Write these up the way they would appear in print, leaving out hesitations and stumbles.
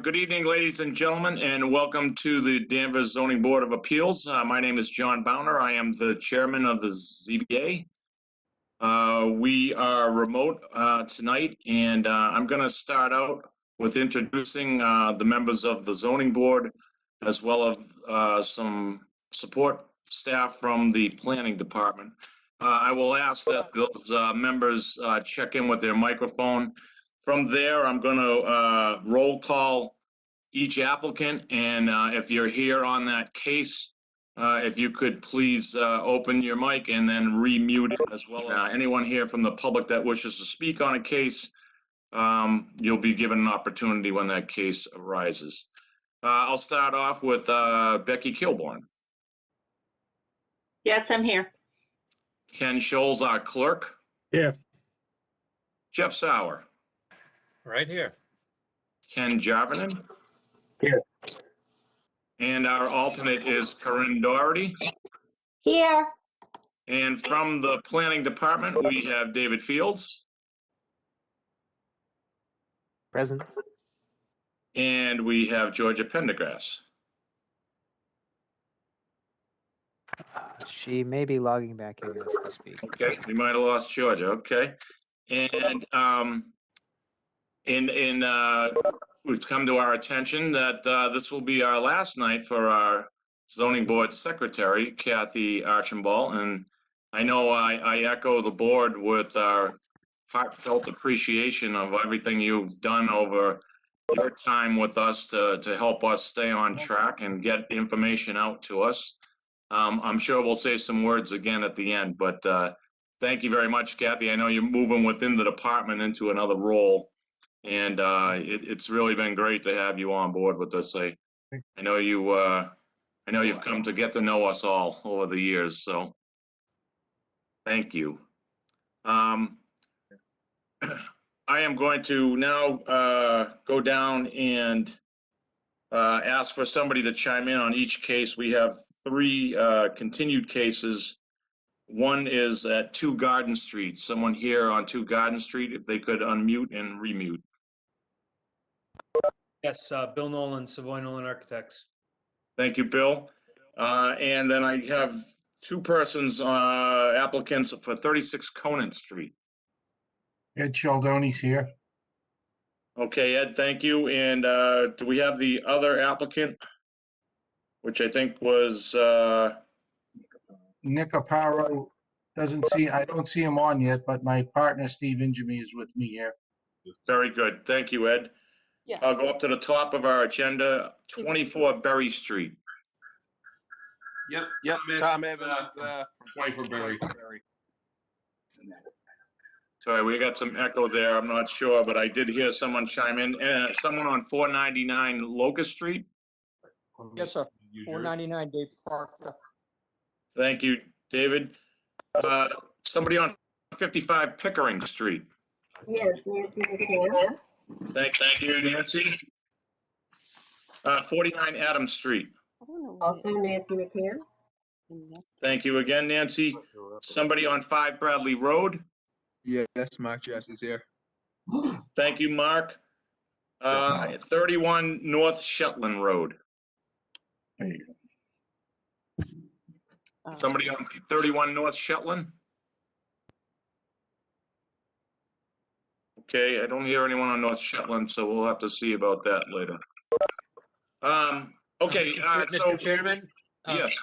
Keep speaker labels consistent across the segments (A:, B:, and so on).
A: Good evening, ladies and gentlemen, and welcome to the Danvers Zoning Board of Appeals. My name is John Bowner. I am the chairman of the ZBA. We are remote tonight, and I'm going to start out with introducing the members of the zoning board, as well as some support staff from the planning department. I will ask that those members check in with their microphone. From there, I'm going to roll call each applicant, and if you're here on that case, if you could please open your mic and then remute it as well. Anyone here from the public that wishes to speak on a case, you'll be given an opportunity when that case arises. I'll start off with Becky Kilborn.
B: Yes, I'm here.
A: Ken Scholes, our clerk.
C: Here.
A: Jeff Sauer.
D: Right here.
A: Ken Jarvinen.
C: Here.
A: And our alternate is Corinne Doherty.
B: Here.
A: And from the planning department, we have David Fields.
E: Present.
A: And we have Georgia Pendergrass.
E: She may be logging back in as we speak.
A: Okay, we might have lost Georgia. Okay. And we've come to our attention that this will be our last night for our zoning board secretary, Kathy Archibald. And I know I echo the board with our heartfelt appreciation of everything you've done over your time with us to help us stay on track and get information out to us. I'm sure we'll say some words again at the end, but thank you very much, Kathy. I know you're moving within the department into another role. And it's really been great to have you on board with us. I know you've come to get to know us all over the years. So, thank you. I am going to now go down and ask for somebody to chime in on each case. We have 3 continued cases. One is at 2 Garden Street. Someone here on 2 Garden Street, if they could unmute and remute.
D: Yes, Bill Nolan, Savoy Nolan Architects.
A: Thank you, Bill. And then I have 2 persons, applicants for 36 Conant Street.
C: Ed Cialdoni's here.
A: Okay, Ed, thank you. And do we have the other applicant, which I think was
C: Nick Aparo I don't see him on yet, but my partner Steve Injemy is with me here.
A: very good. Thank you, Ed.
B: Yeah.
A: I'll go up to the top of our agenda, 24 Berry Street.
F: Yep, Tom Evans from 24 Berry.
A: Sorry, we got some echo there. I'm not sure, but I did hear someone chime in. Someone on 499 Locust Street.
G: Yes, sir. 499 Dave Park.
A: Thank you, David. Somebody on 55 Pickering Street.
B: Yes, Nancy is here.
A: Thank you, Nancy. 49 Adams Street.
B: Also Nancy McCann.
A: Thank you again, Nancy. Somebody on 5 Bradley Road.
F: Yes, Mark Jess is here.
A: Thank you, Mark. 31 North Shetland Road.
C: There you go.
A: Somebody on 31 North Shetland? Okay, I don't hear anyone on North Shetland, so we'll have to see about that later. Okay,
D: Mr. Chairman?
A: Yes.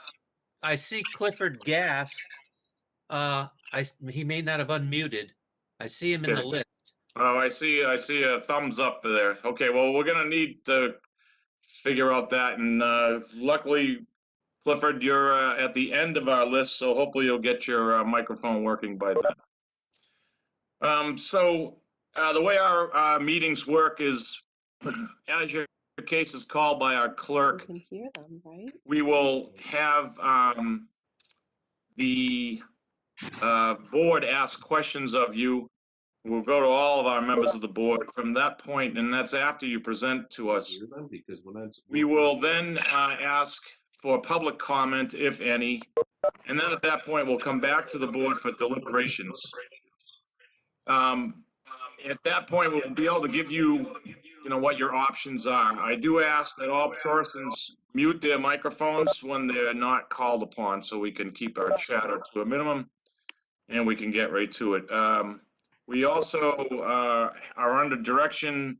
D: I see Clifford Gast. He may not have unmuted. I see him in the list.
A: Oh, I see a thumbs up there. Okay, well, we're gonna need to figure out that, and luckily, Clifford, you're at the end of our list, so hopefully you'll get your microphone working by then. The way our meetings work is, as your case is called by our clerk,
B: You can hear them, right?
A: we will have the board asks questions of you, we'll go to all of our members of the board from that point, and that's after you present to us. We will then ask for public comment, if any, and then at that point, we'll come back to the board for deliberations. At that point, we'll be able to give you, what your options are. I do ask that all persons mute their microphones when they're not called upon, so we can keep our chatter to a minimum, and we can get right to it. We also are under direction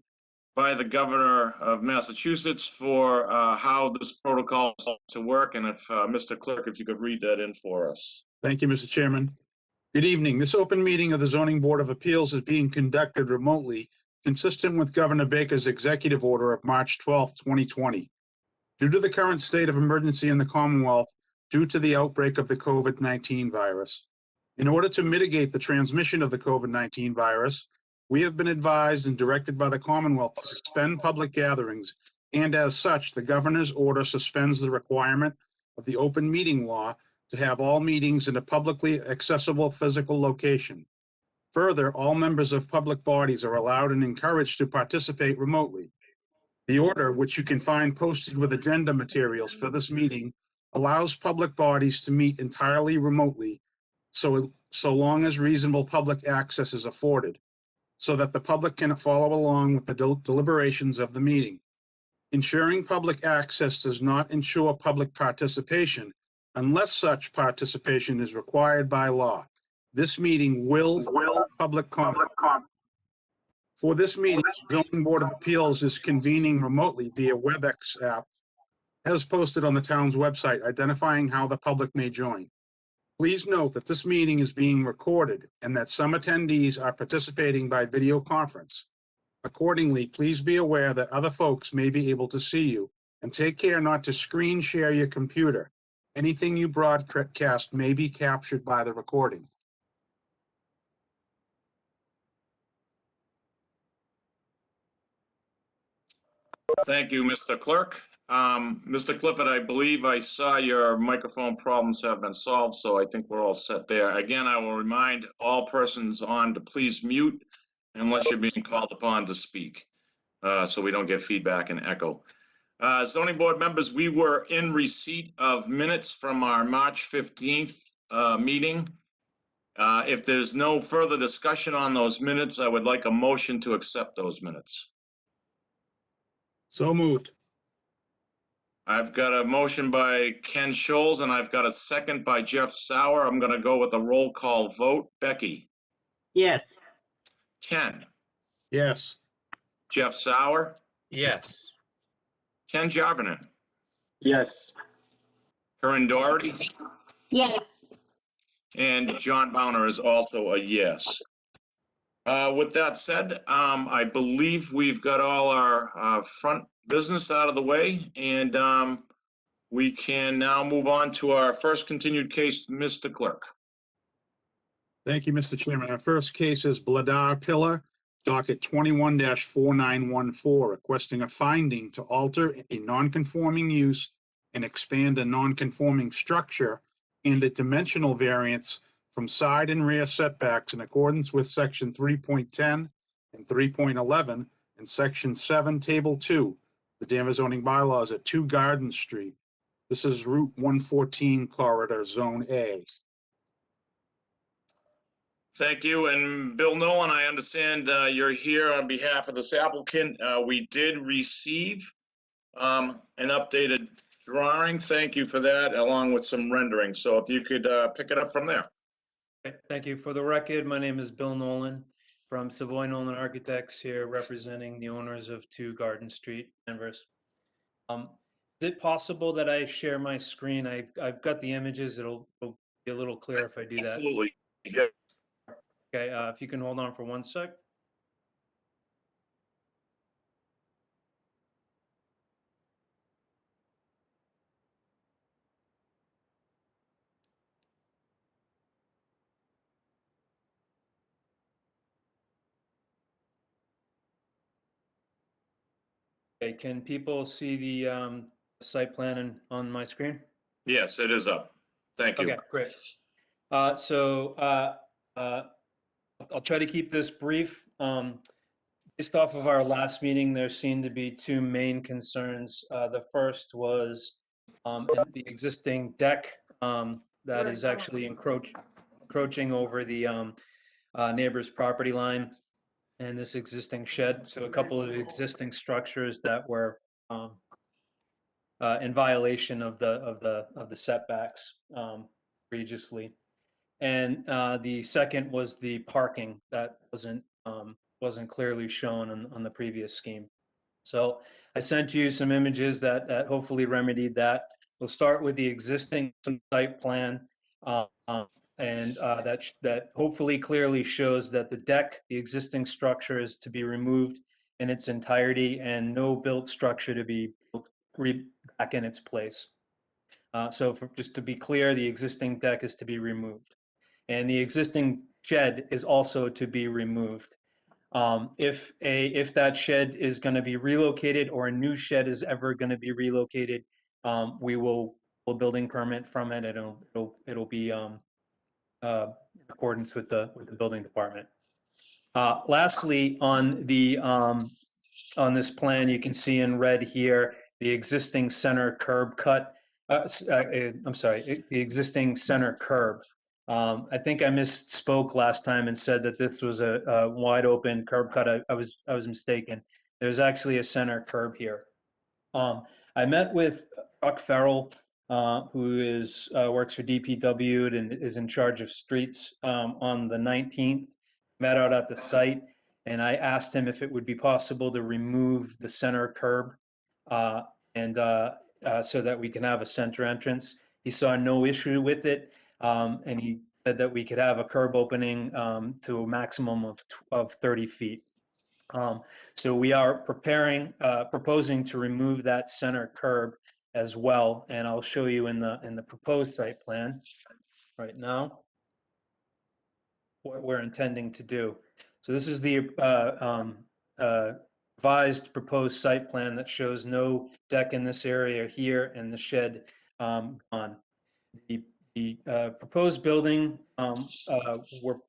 A: by the governor of Massachusetts for how this protocol is to work, and if Mr. Clerk, if you could read that in for us.
H: Thank you, Mr. Chairman. Good evening. This open meeting of the Zoning Board of Appeals is being conducted remotely, consistent with Governor Baker's executive order of March 12, 2020. Due to the current state of emergency in the Commonwealth due to the outbreak of the COVID-19 virus. In order to mitigate the transmission of the COVID-19 virus, we have been advised and directed by the Commonwealth to suspend public gatherings, and as such, the governor's order suspends the requirement of the open meeting law to have all meetings in a publicly accessible physical location. Further, all members of public bodies are allowed and encouraged to participate remotely. The order, which you can find posted with agenda materials for this meeting, allows public bodies to meet entirely remotely, so long as reasonable public access is afforded, so that the public can follow along with the deliberations of the meeting. Ensuring public access does not ensure public participation unless such participation is required by law. This meeting will public comment. For this meeting, the Zoning Board of Appeals is convening remotely via WebEx app, as posted on the town's website, identifying how the public may join. Please note that this meeting is being recorded and that some attendees are participating by video conference. Accordingly, please be aware that other folks may be able to see you, and take care not to screen share your computer. Anything you broadcast may be captured by the recording.
A: Thank you, Mr. Clerk. Mr. Clifford, I believe I saw your microphone problems have been solved, so I think we're all set there. Again, I will remind all persons on to please mute unless you're being called upon to speak, so we don't get feedback and echo. Zoning Board members, we were in receipt of minutes from our March 15th meeting. If there's no further discussion on those minutes, I would like a motion to accept those minutes.
H: So moved.
A: I've got a motion by Ken Scholes and I've got a second by Jeff Sauer. I'm going to go with a roll call vote. Becky?
B: Yes.
A: Ken?
H: Yes.
A: Jeff Sauer?
D: Yes.
A: Ken Jarvinen?
F: Yes.
A: Corinne Doherty?
B: Yes.
A: And John Bowner is also a yes. With that said, I believe we've got all our front business out of the way, and we can now move on to our first continued case, Mr. Clerk.
H: Thank you, Mr. Chairman. Our first case is Bladar Pillar, docket 21-4914, requesting a finding to alter a non-conforming use and expand a non-conforming structure and a dimensional variance from side and rear setbacks in accordance with section 3.10 and 3.11 and section 7, table 2, the Danvers zoning bylaws at 2 Garden Street. This is Route 114 corridor, Zone A.
A: Thank you. And Bill Nolan, I understand you're here on behalf of this applicant. We did receive an updated drawing. Thank you for that, along with some rendering. So if you could pick it up from there.
I: Okay, thank you. For the record, my name is Bill Nolan from Savoy Nolan Architects, here representing the owners of 2 Garden Street, Danvers. Is it possible that I share my screen? I've got the images. It'll be a little clearer if I do that.
A: Absolutely. Yeah.
I: Okay, if you can hold on for 1 sec. Okay, can people see the site plan on my screen?
A: Yes, it is up. Thank you.
I: Okay, great. I'll try to keep this brief. Based off of our last meeting, there seemed to be two main concerns. The first was the existing deck that is actually encroaching over the neighbor's property line, and this existing shed. So a couple of existing structures that were in violation of the setbacks previously. And the second was the parking that wasn't clearly shown on the previous scheme. So I sent you some images that hopefully remedied that. We'll start with the existing site plan, and that hopefully clearly shows that the deck, the existing structure, is to be removed in its entirety, and no built structure to be built back in its place. Just to be clear, the existing deck is to be removed, and the existing shed is also to be removed. If that shed is going to be relocated, or a new shed is ever going to be relocated, we will pull a building permit from it. It'll be in accordance with the building department. Lastly, on this plan, you can see in red here the existing center curb cut. I'm sorry, the existing center curb. I think I misspoke last time and said that this was a wide open curb cut. I was mistaken. There's actually a center curb here. I met with Chuck Farrell, who works for DPW and is in charge of streets, on the 19th. Met out at the site, and I asked him if it would be possible to remove the center curb, so that we can have a center entrance. He saw no issue with it, and he said that we could have a curb opening to a maximum of 30 feet. So we are proposing to remove that center curb as well, and I'll show you in the proposed site plan right now what we're intending to do. So this is the revised proposed site plan that shows no deck in this area here and the shed gone. The proposed building we're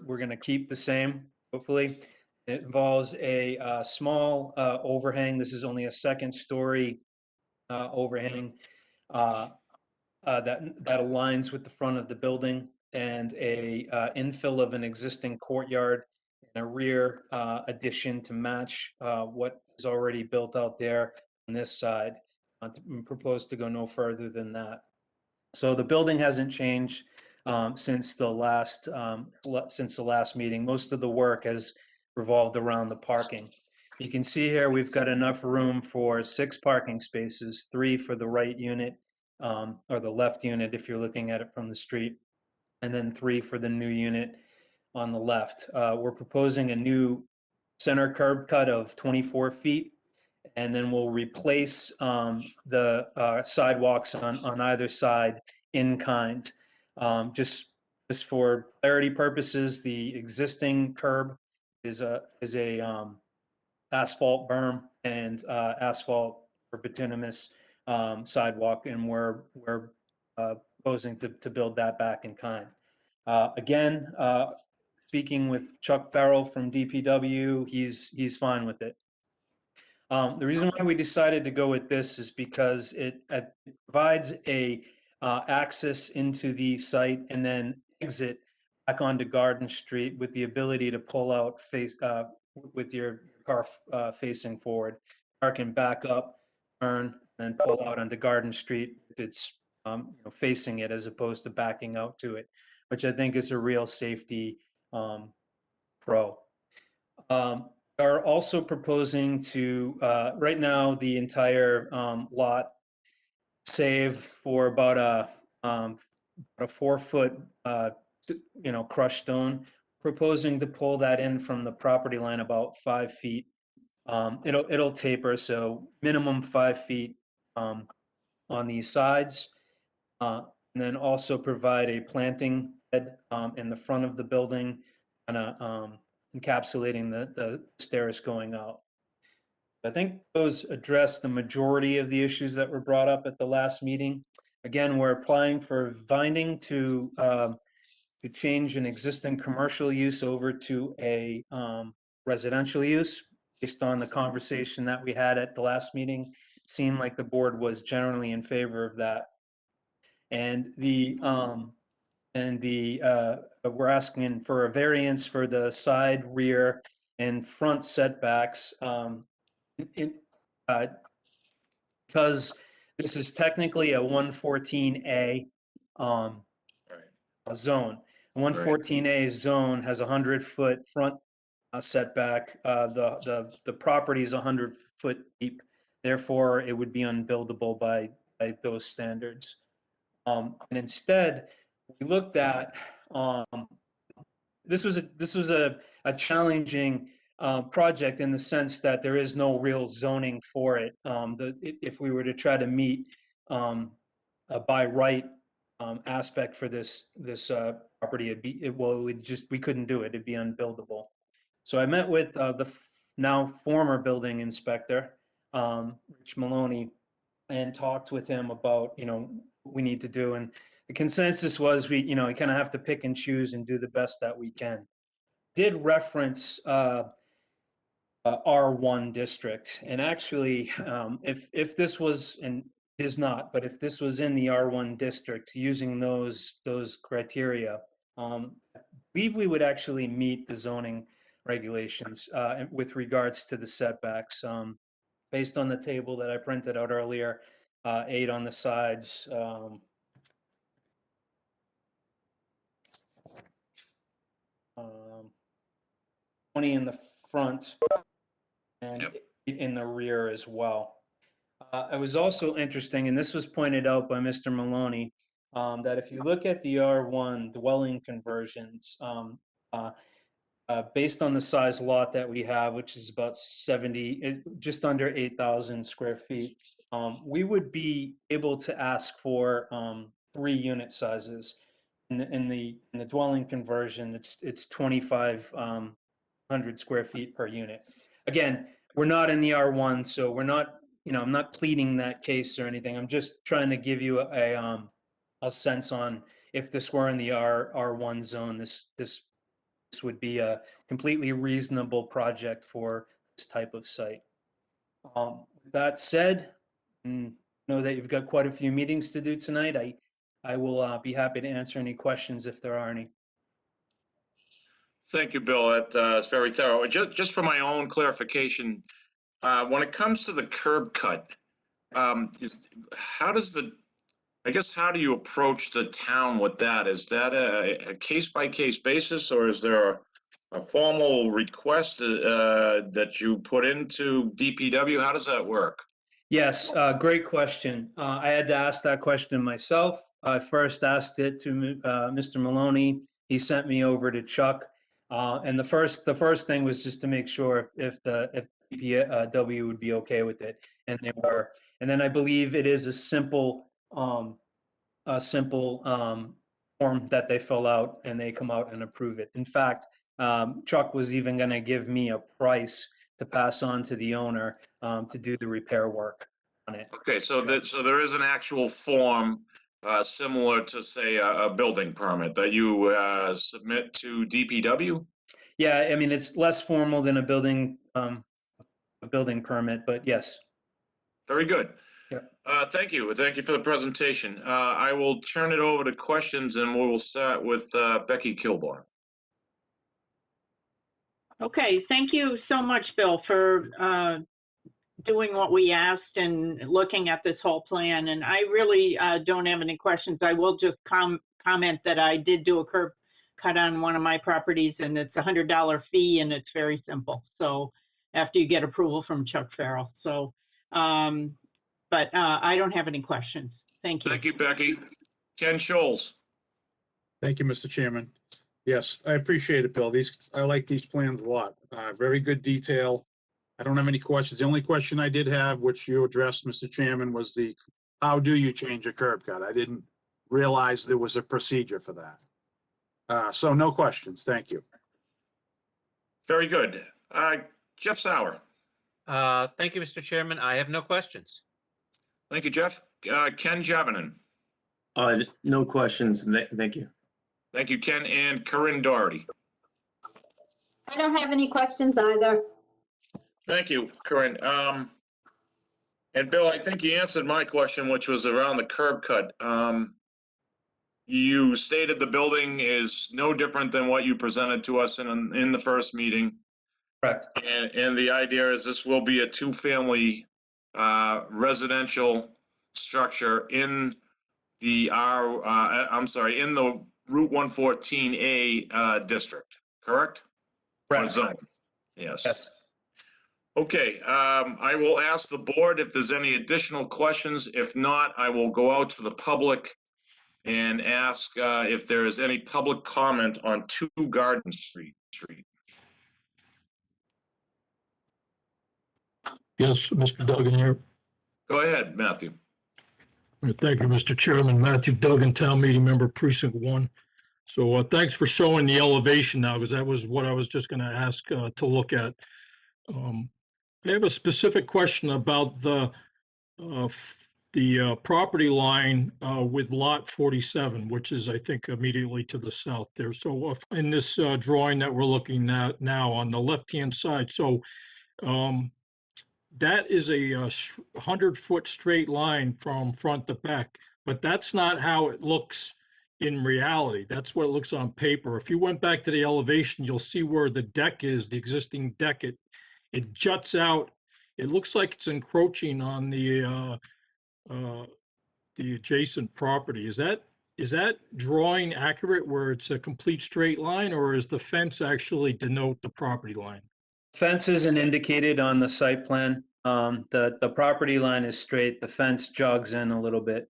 I: going to keep the same, hopefully. It involves a small overhang. This is only a second-story overhang that aligns with the front of the building, and a infill of an existing courtyard and a rear addition to match what is already built out there on this side. Propose to go no further than that. So the building hasn't changed since the last meeting. Most of the work has revolved around the parking. You can see here we've got enough room for 6 parking spaces, 3 for the right unit, or the left unit if you're looking at it from the street, and then 3 for the new unit on the left. We're proposing a new center curb cut of 24 feet, and then we'll replace the sidewalks on either side in kind. Just for clarity purposes, the existing curb is a asphalt berm and asphalt or bituminous sidewalk, and we're proposing to build that back in kind. Again, speaking with Chuck Farrell from DPW, he's fine with it. The reason why we decided to go with this is because it provides a access into the site and then exit back onto Garden Street with the ability to pull out with your car facing forward. Car can back up, turn, and pull out onto Garden Street if it's facing it as opposed to backing out to it, which I think is a real safety pro. Are also proposing to, right now, the entire lot save for about a 4-foot, crushed stone. Proposing to pull that in from the property line about 5 feet. It'll taper, so minimum 5 feet on these sides. And then also provide a planting bed in the front of the building, kind of encapsulating the stairs going out. I think those address the majority of the issues that were brought up at the last meeting. Again, we're applying for binding to change an existing commercial use over to a residential use. Based on the conversation that we had at the last meeting, seemed like the board was generally in favor of that. And we're asking for a variance for the side, rear, and front setbacks. Because this is technically a 114A zone. 114A zone has a 100-foot front setback. The property is 100-foot deep. Therefore, it would be unbuildable by those standards. And instead, we looked at, this was a challenging project in the sense that there is no real zoning for it. If we were to try to meet a by right aspect for this property, we couldn't do it. It'd be unbuildable. So I met with the now former building inspector, Rich Maloney, and talked with him about, what we need to do. And the consensus was we kind of have to pick and choose and do the best that we can. Did reference R1 district. And actually, if this was, and it is not, but if this was in the R1 district using those criteria, I believe we would actually meet the zoning regulations with regards to the setbacks. Based on the table that I printed out earlier, 8 on the sides, 20 in the front, and in the rear as well. It was also interesting, and this was pointed out by Mr. Maloney, that if you look at the R1 dwelling conversions, based on the size lot that we have, which is about 70, just under 8,000 square feet, we would be able to ask for 3 unit sizes. In the dwelling conversion, it's 2,500 square feet per unit. Again, we're not in the R1, so we're not, I'm not pleading that case or anything. I'm just trying to give you a sense on if this were in the R1 zone, this would be a completely reasonable project for this type of site. That said, I know that you've got quite a few meetings to do tonight. I will be happy to answer any questions if there are any.
A: Thank you, Bill. That's very thorough. Just for my own clarification, when it comes to the curb cut, how do you approach the town with that? Is that a case-by-case basis, or is there a formal request that you put into DPW? How does that work?
I: Yes, great question. I had to ask that question myself. I first asked it to Mr. Maloney. He sent me over to Chuck. And the first thing was just to make sure if DPW would be okay with it, and they were. And then I believe it is a simple form that they fill out and they come out and approve it. In fact, Chuck was even going to give me a price to pass on to the owner to do the repair work on it.
A: Okay, so there is an actual form similar to, say, a building permit that you submit to DPW?
I: Yeah, I mean, it's less formal than a building permit, but yes.
A: Very good.
I: Yeah.
A: Thank you. Thank you for the presentation. I will turn it over to questions, and we will start with Becky Kilborn.
B: Okay, thank you so much, Bill, for doing what we asked and looking at this whole plan. And I really don't have any questions. I will just comment that I did do a curb cut on one of my properties, and it's a $100 fee, and it's very simple. So after you get approval from Chuck Farrell. So, but I don't have any questions. Thank you.
A: Thank you, Becky. Ken Scholes.
H: Thank you, Mr. Chairman. Yes, I appreciate it, Bill. I like these plans a lot. Very good detail. I don't have any questions. The only question I did have, which you addressed, Mr. Chairman, was how do you change a curb cut? I didn't realize there was a procedure for that. So no questions. Thank you.
A: Very good. Jeff Sauer.
D: Thank you, Mr. Chairman. I have no questions.
A: Thank you, Jeff. Ken Javanen.
J: No questions. Thank you.
A: Thank you, Ken. And Corinne Doherty.
K: I don't have any questions either.
A: Thank you, Corinne. And Bill, I think you answered my question, which was around the curb cut. You stated the building is no different than what you presented to us in the first meeting.
I: Correct.
A: And the idea is this will be a two-family residential structure in the in the Route 114A district, correct? Or
I: Correct.
A: zone? Yes.
I: Yes.
A: Okay, I will ask the board if there's any additional questions. If not, I will go out to the public and ask if there is any public comment on 2 Garden Street.
L: Yes, Mr. Duggan here.
A: Go ahead, Matthew.
L: Thank you, Mr. Chairman. Matthew Duggan, Town Meeting Member, Precinct 1. So thanks for showing the elevation now, because that was what I was just going to ask to look at. I have a specific question about the property line with lot 47, which is, I think, immediately to the south there. So in this drawing that we're looking at now on the left-hand side, so that is a 100-foot straight line from front to back, but that's not how it looks in reality. That's what it looks on paper. If you went back to the elevation, you'll see where the deck is, the existing deck. It juts out. It looks like it's encroaching on the adjacent property. Is that drawing accurate where it's a complete straight line, or is the fence actually denote the property line?
I: Fence isn't indicated on the site plan. The property line is straight. The fence jogs in a little bit.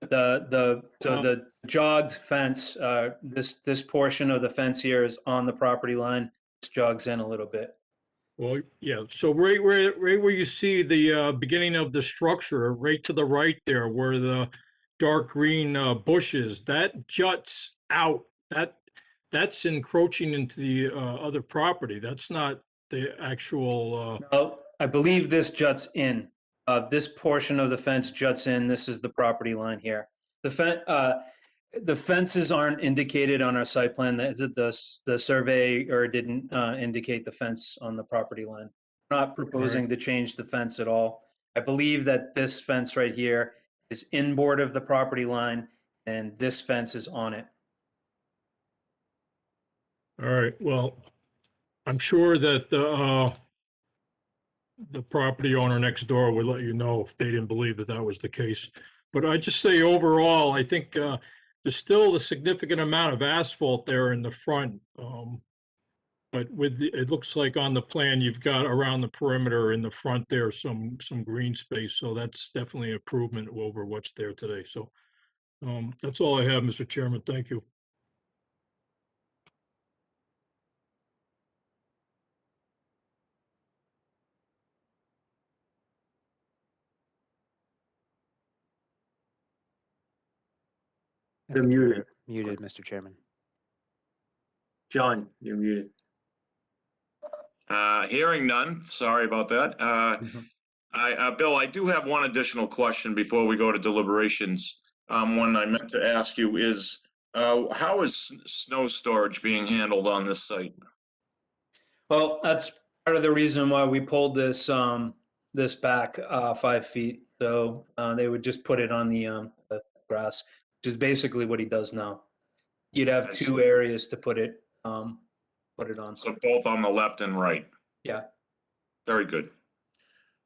I: The jogged fence, this portion of the fence here is on the property line. It jogs in a little bit.
L: Well, yeah, so right where you see the beginning of the structure, right to the right there, where the dark green bush is, that juts out. That's encroaching into the other property. That's not the actual.
I: No, I believe this juts in. This portion of the fence juts in. This is the property line here. The fences aren't indicated on our site plan. The survey or didn't indicate the fence on the property line. We're not proposing to change the fence at all. I believe that this fence right here is inboard of the property line, and this fence is on it.
L: All right, well, I'm sure that the property owner next door would let you know if they didn't believe that that was the case. But I just say overall, I think there's still a significant amount of asphalt there in the front. But it looks like on the plan, you've got around the perimeter in the front there, some green space. So that's definitely an improvement over what's there today. So that's all I have, Mr. Chairman. Thank you.
J: You're muted.
E: Muted, Mr. Chairman.
J: John, you're muted.
A: Hearing none, sorry about that. Bill, I do have one additional question before we go to deliberations. One I meant to ask you is, how is snow storage being handled on this site?
I: Well, that's part of the reason why we pulled this this back 5 feet. So they would just put it on the grass, which is basically what he does now. You'd have 2 areas to put it on.
A: So both on the left and right?
I: Yeah.
A: Very good.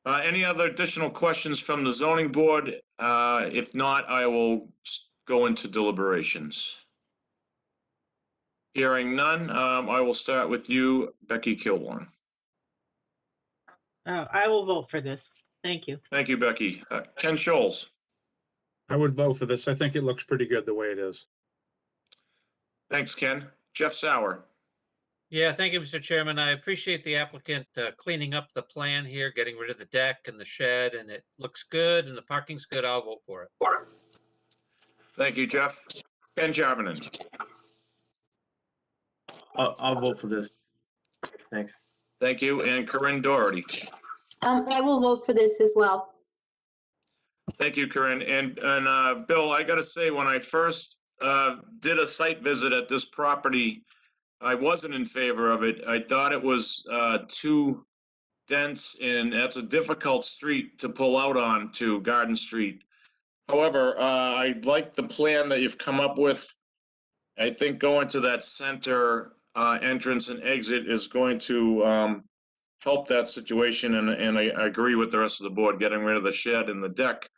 A: Any other additional questions from the zoning board? If not, I will go into deliberations. Hearing none, I will start with you, Becky Kilborn.
B: I will vote for this. Thank you.
A: Thank you, Becky. Ken Scholes.
H: I would vote for this. I think it looks pretty good the way it is.
A: Thanks, Ken. Jeff Sauer.
D: Yeah, thank you, Mr. Chairman. I appreciate the applicant cleaning up the plan here, getting rid of the deck and the shed, and it looks good and the parking's good. I'll vote for it.
A: Thank you, Jeff. Ken Jarvinen.
J: I'll vote for this. Thanks.
A: Thank you. And Corinne Doherty.
K: I will vote for this as well.
A: Thank you, Corinne. And Bill, I gotta say, when I first did a site visit at this property, I wasn't in favor of it. I thought it was too dense, and that's a difficult street to pull out on to Garden Street. However, I like the plan that you've come up with. I think going to that center entrance and exit is going to help that situation, and I agree with the rest of the board. Getting rid of the shed and the deck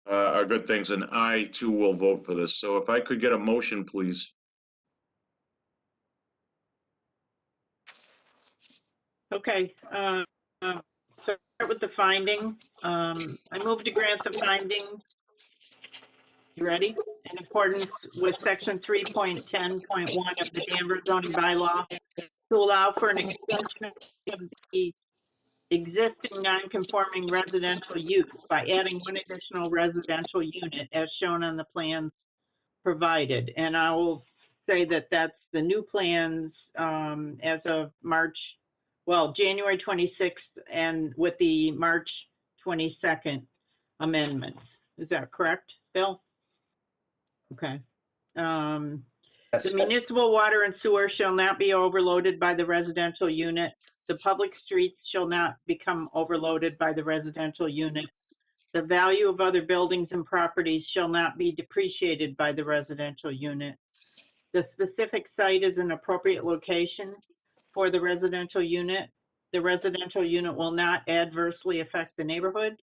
A: are good things, and I too will vote for this. So if I could get a motion, please.
B: Okay, start with the finding. I move to grant the finding. You ready? In accordance with section 3.10.1 of the Danvers zoning bylaw to allow for an extension of the existing non-conforming residential use by adding one additional residential unit as shown on the plans provided. And I will say that that's the new plans as of January 26th, and with the March 22nd amendments. Is that correct, Bill? Okay. The municipal water and sewer shall not be overloaded by the residential unit. The public streets shall not become overloaded by the residential unit. The value of other buildings and properties shall not be depreciated by the residential unit. The specific site is an appropriate location for the residential unit. The residential unit will not adversely affect the neighborhood.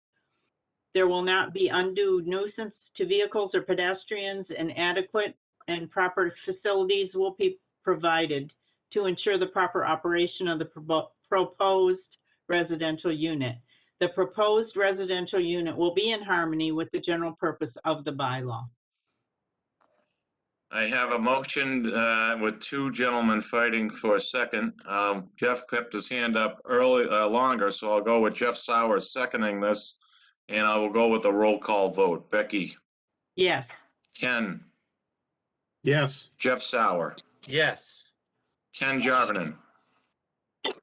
B: There will not be undue nuisance to vehicles or pedestrians, and adequate and proper facilities will be provided to ensure the proper operation of the proposed residential unit. The proposed residential unit will be in harmony with the general purpose of the bylaw.
A: I have a motion with two gentlemen fighting for a second. Jeff kept his hand up longer, so I'll go with Jeff Sauer seconding this, and I will go with a roll call vote. Becky?
B: Yes.
A: Ken?
H: Yes.
A: Jeff Sauer?
D: Yes.
A: Ken Jarvinen?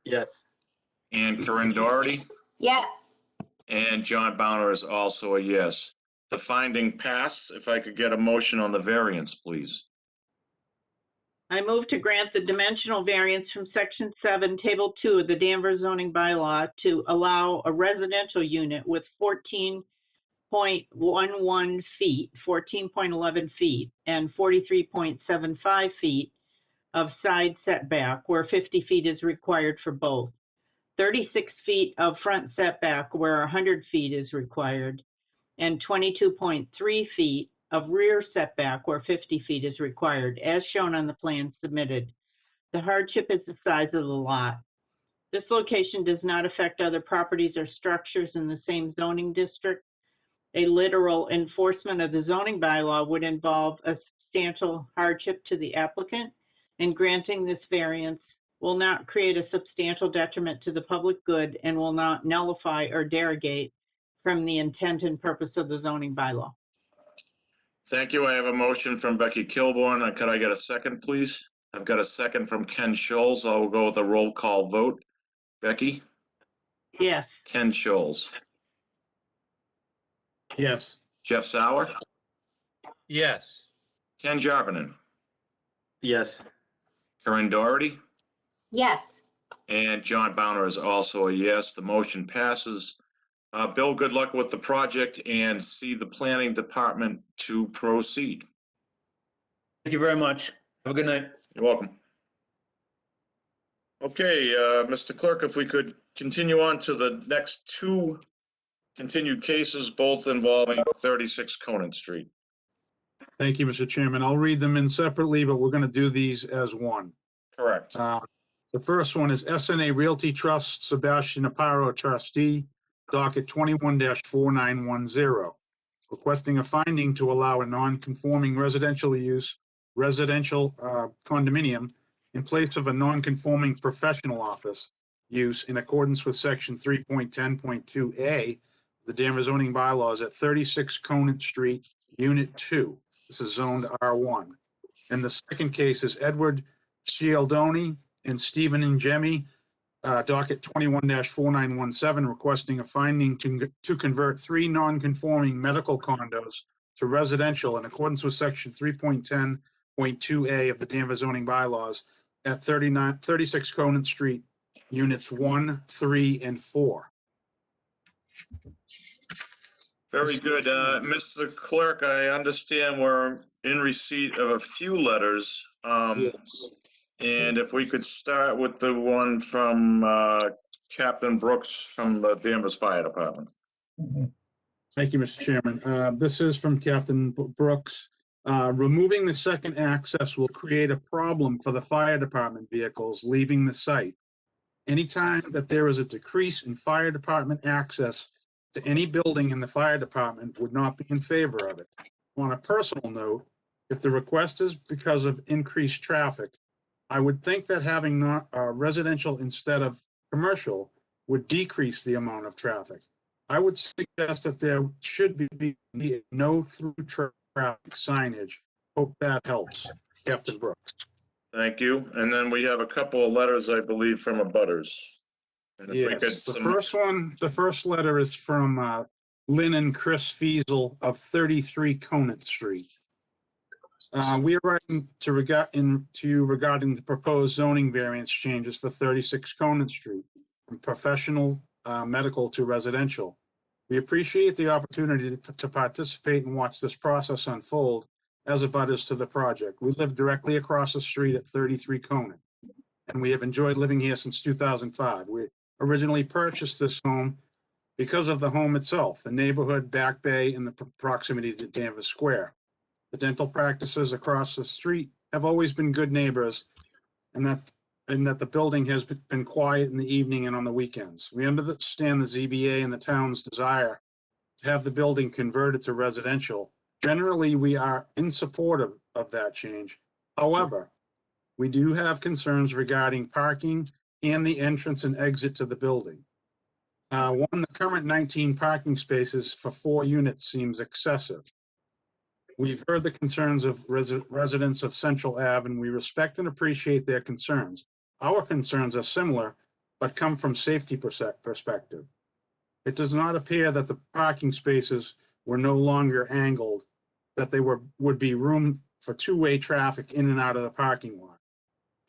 J: Yes.
A: And Corinne Doherty?
K: Yes.
A: And John Bowner is also a yes. The finding pass. If I could get a motion on the variance, please.
B: I move to grant the dimensional variance from section 7, table 2 of the Danvers zoning bylaw to allow a residential unit with 14.11 feet, 14.11 feet, and 43.75 feet of side setback where 50 feet is required for both. 36 feet of front setback where 100 feet is required, and 22.3 feet of rear setback where 50 feet is required, as shown on the plan submitted. The hardship is the size of the lot. This location does not affect other properties or structures in the same zoning district. A literal enforcement of the zoning bylaw would involve a substantial hardship to the applicant, and granting this variance will not create a substantial detriment to the public good and will not nullify or derogate from the intent and purpose of the zoning bylaw.
A: Thank you. I have a motion from Becky Kilborn. Could I get a second, please? I've got a second from Ken Scholes. I will go with a roll call vote. Becky?
B: Yes.
A: Ken Scholes?
H: Yes.
A: Jeff Sauer?
D: Yes.
A: Ken Jarvinen?
J: Yes.
A: Corinne Doherty?
K: Yes.
A: And John Bowner is also a yes. The motion passes. Bill, good luck with the project, and see the planning department to proceed.
I: Thank you very much. Have a good night.
A: You're welcome. Okay, Mr. Clerk, if we could continue on to the next two continued cases, both involving 36 Conant Street.
H: Thank you, Mr. Chairman. I'll read them in separately, but we're going to do these as one.
A: Correct.
H: The first one is SNA Realty Trust, Sebastian Aparo, trustee, docket 21-4910, requesting a finding to allow a non-conforming residential condominium in place of a non-conforming professional office use in accordance with section 3.10.2A of the Danvers zoning bylaws at 36 Conant Street, Unit 2. This is zoned R1. And the second case is Edward Cialdoni and Stephen Ingemi, docket 21-4917, requesting a finding to convert 3 non-conforming medical condos to residential in accordance with section 3.10.2A of the Danvers zoning bylaws at 36 Conant Street, units 1, 3, and 4.
A: Very good. Mr. Clerk, I understand we're in receipt of a few letters.
H: Yes.
A: And if we could start with the one from Captain Brooks from the Danvers Fire Department.
H: Thank you, Mr. Chairman. This is from Captain Brooks. Removing the second access will create a problem for the fire department vehicles leaving the site. Anytime that there is a decrease in fire department access to any building in the fire department would not be in favor of it. On a personal note, if the request is because of increased traffic, I would think that having not residential instead of commercial would decrease the amount of traffic. I would suggest that there should be no through traffic signage. Hope that helps. Captain Brooks.
A: Thank you. And then we have a couple of letters, I believe, from abutters. And if we could
H: Yes, the first letter is from Lynn and Chris Fiesel of 33 Conant Street. We are writing to you regarding the proposed zoning variance changes for 36 Conant Street from professional medical to residential. We appreciate the opportunity to participate and watch this process unfold as abutters to the project. We live directly across the street at 33 Conant, and we have enjoyed living here since 2005. We originally purchased this home because of the home itself, the neighborhood, Back Bay, and the proximity to Danvers Square. The dental practices across the street have always been good neighbors, and that the building has been quiet in the evening and on the weekends. We understand the ZBA and the town's desire to have the building converted to residential. Generally, we are in support of that change. However, we do have concerns regarding parking and the entrance and exit to the building. The current 19 parking spaces for 4 units seems excessive. We've heard the concerns of residents of Central Ave, and we respect and appreciate their concerns. Our concerns are similar, but come from safety perspective. It does not appear that the parking spaces were no longer angled, that they would be room for two-way traffic in and out of the parking lot.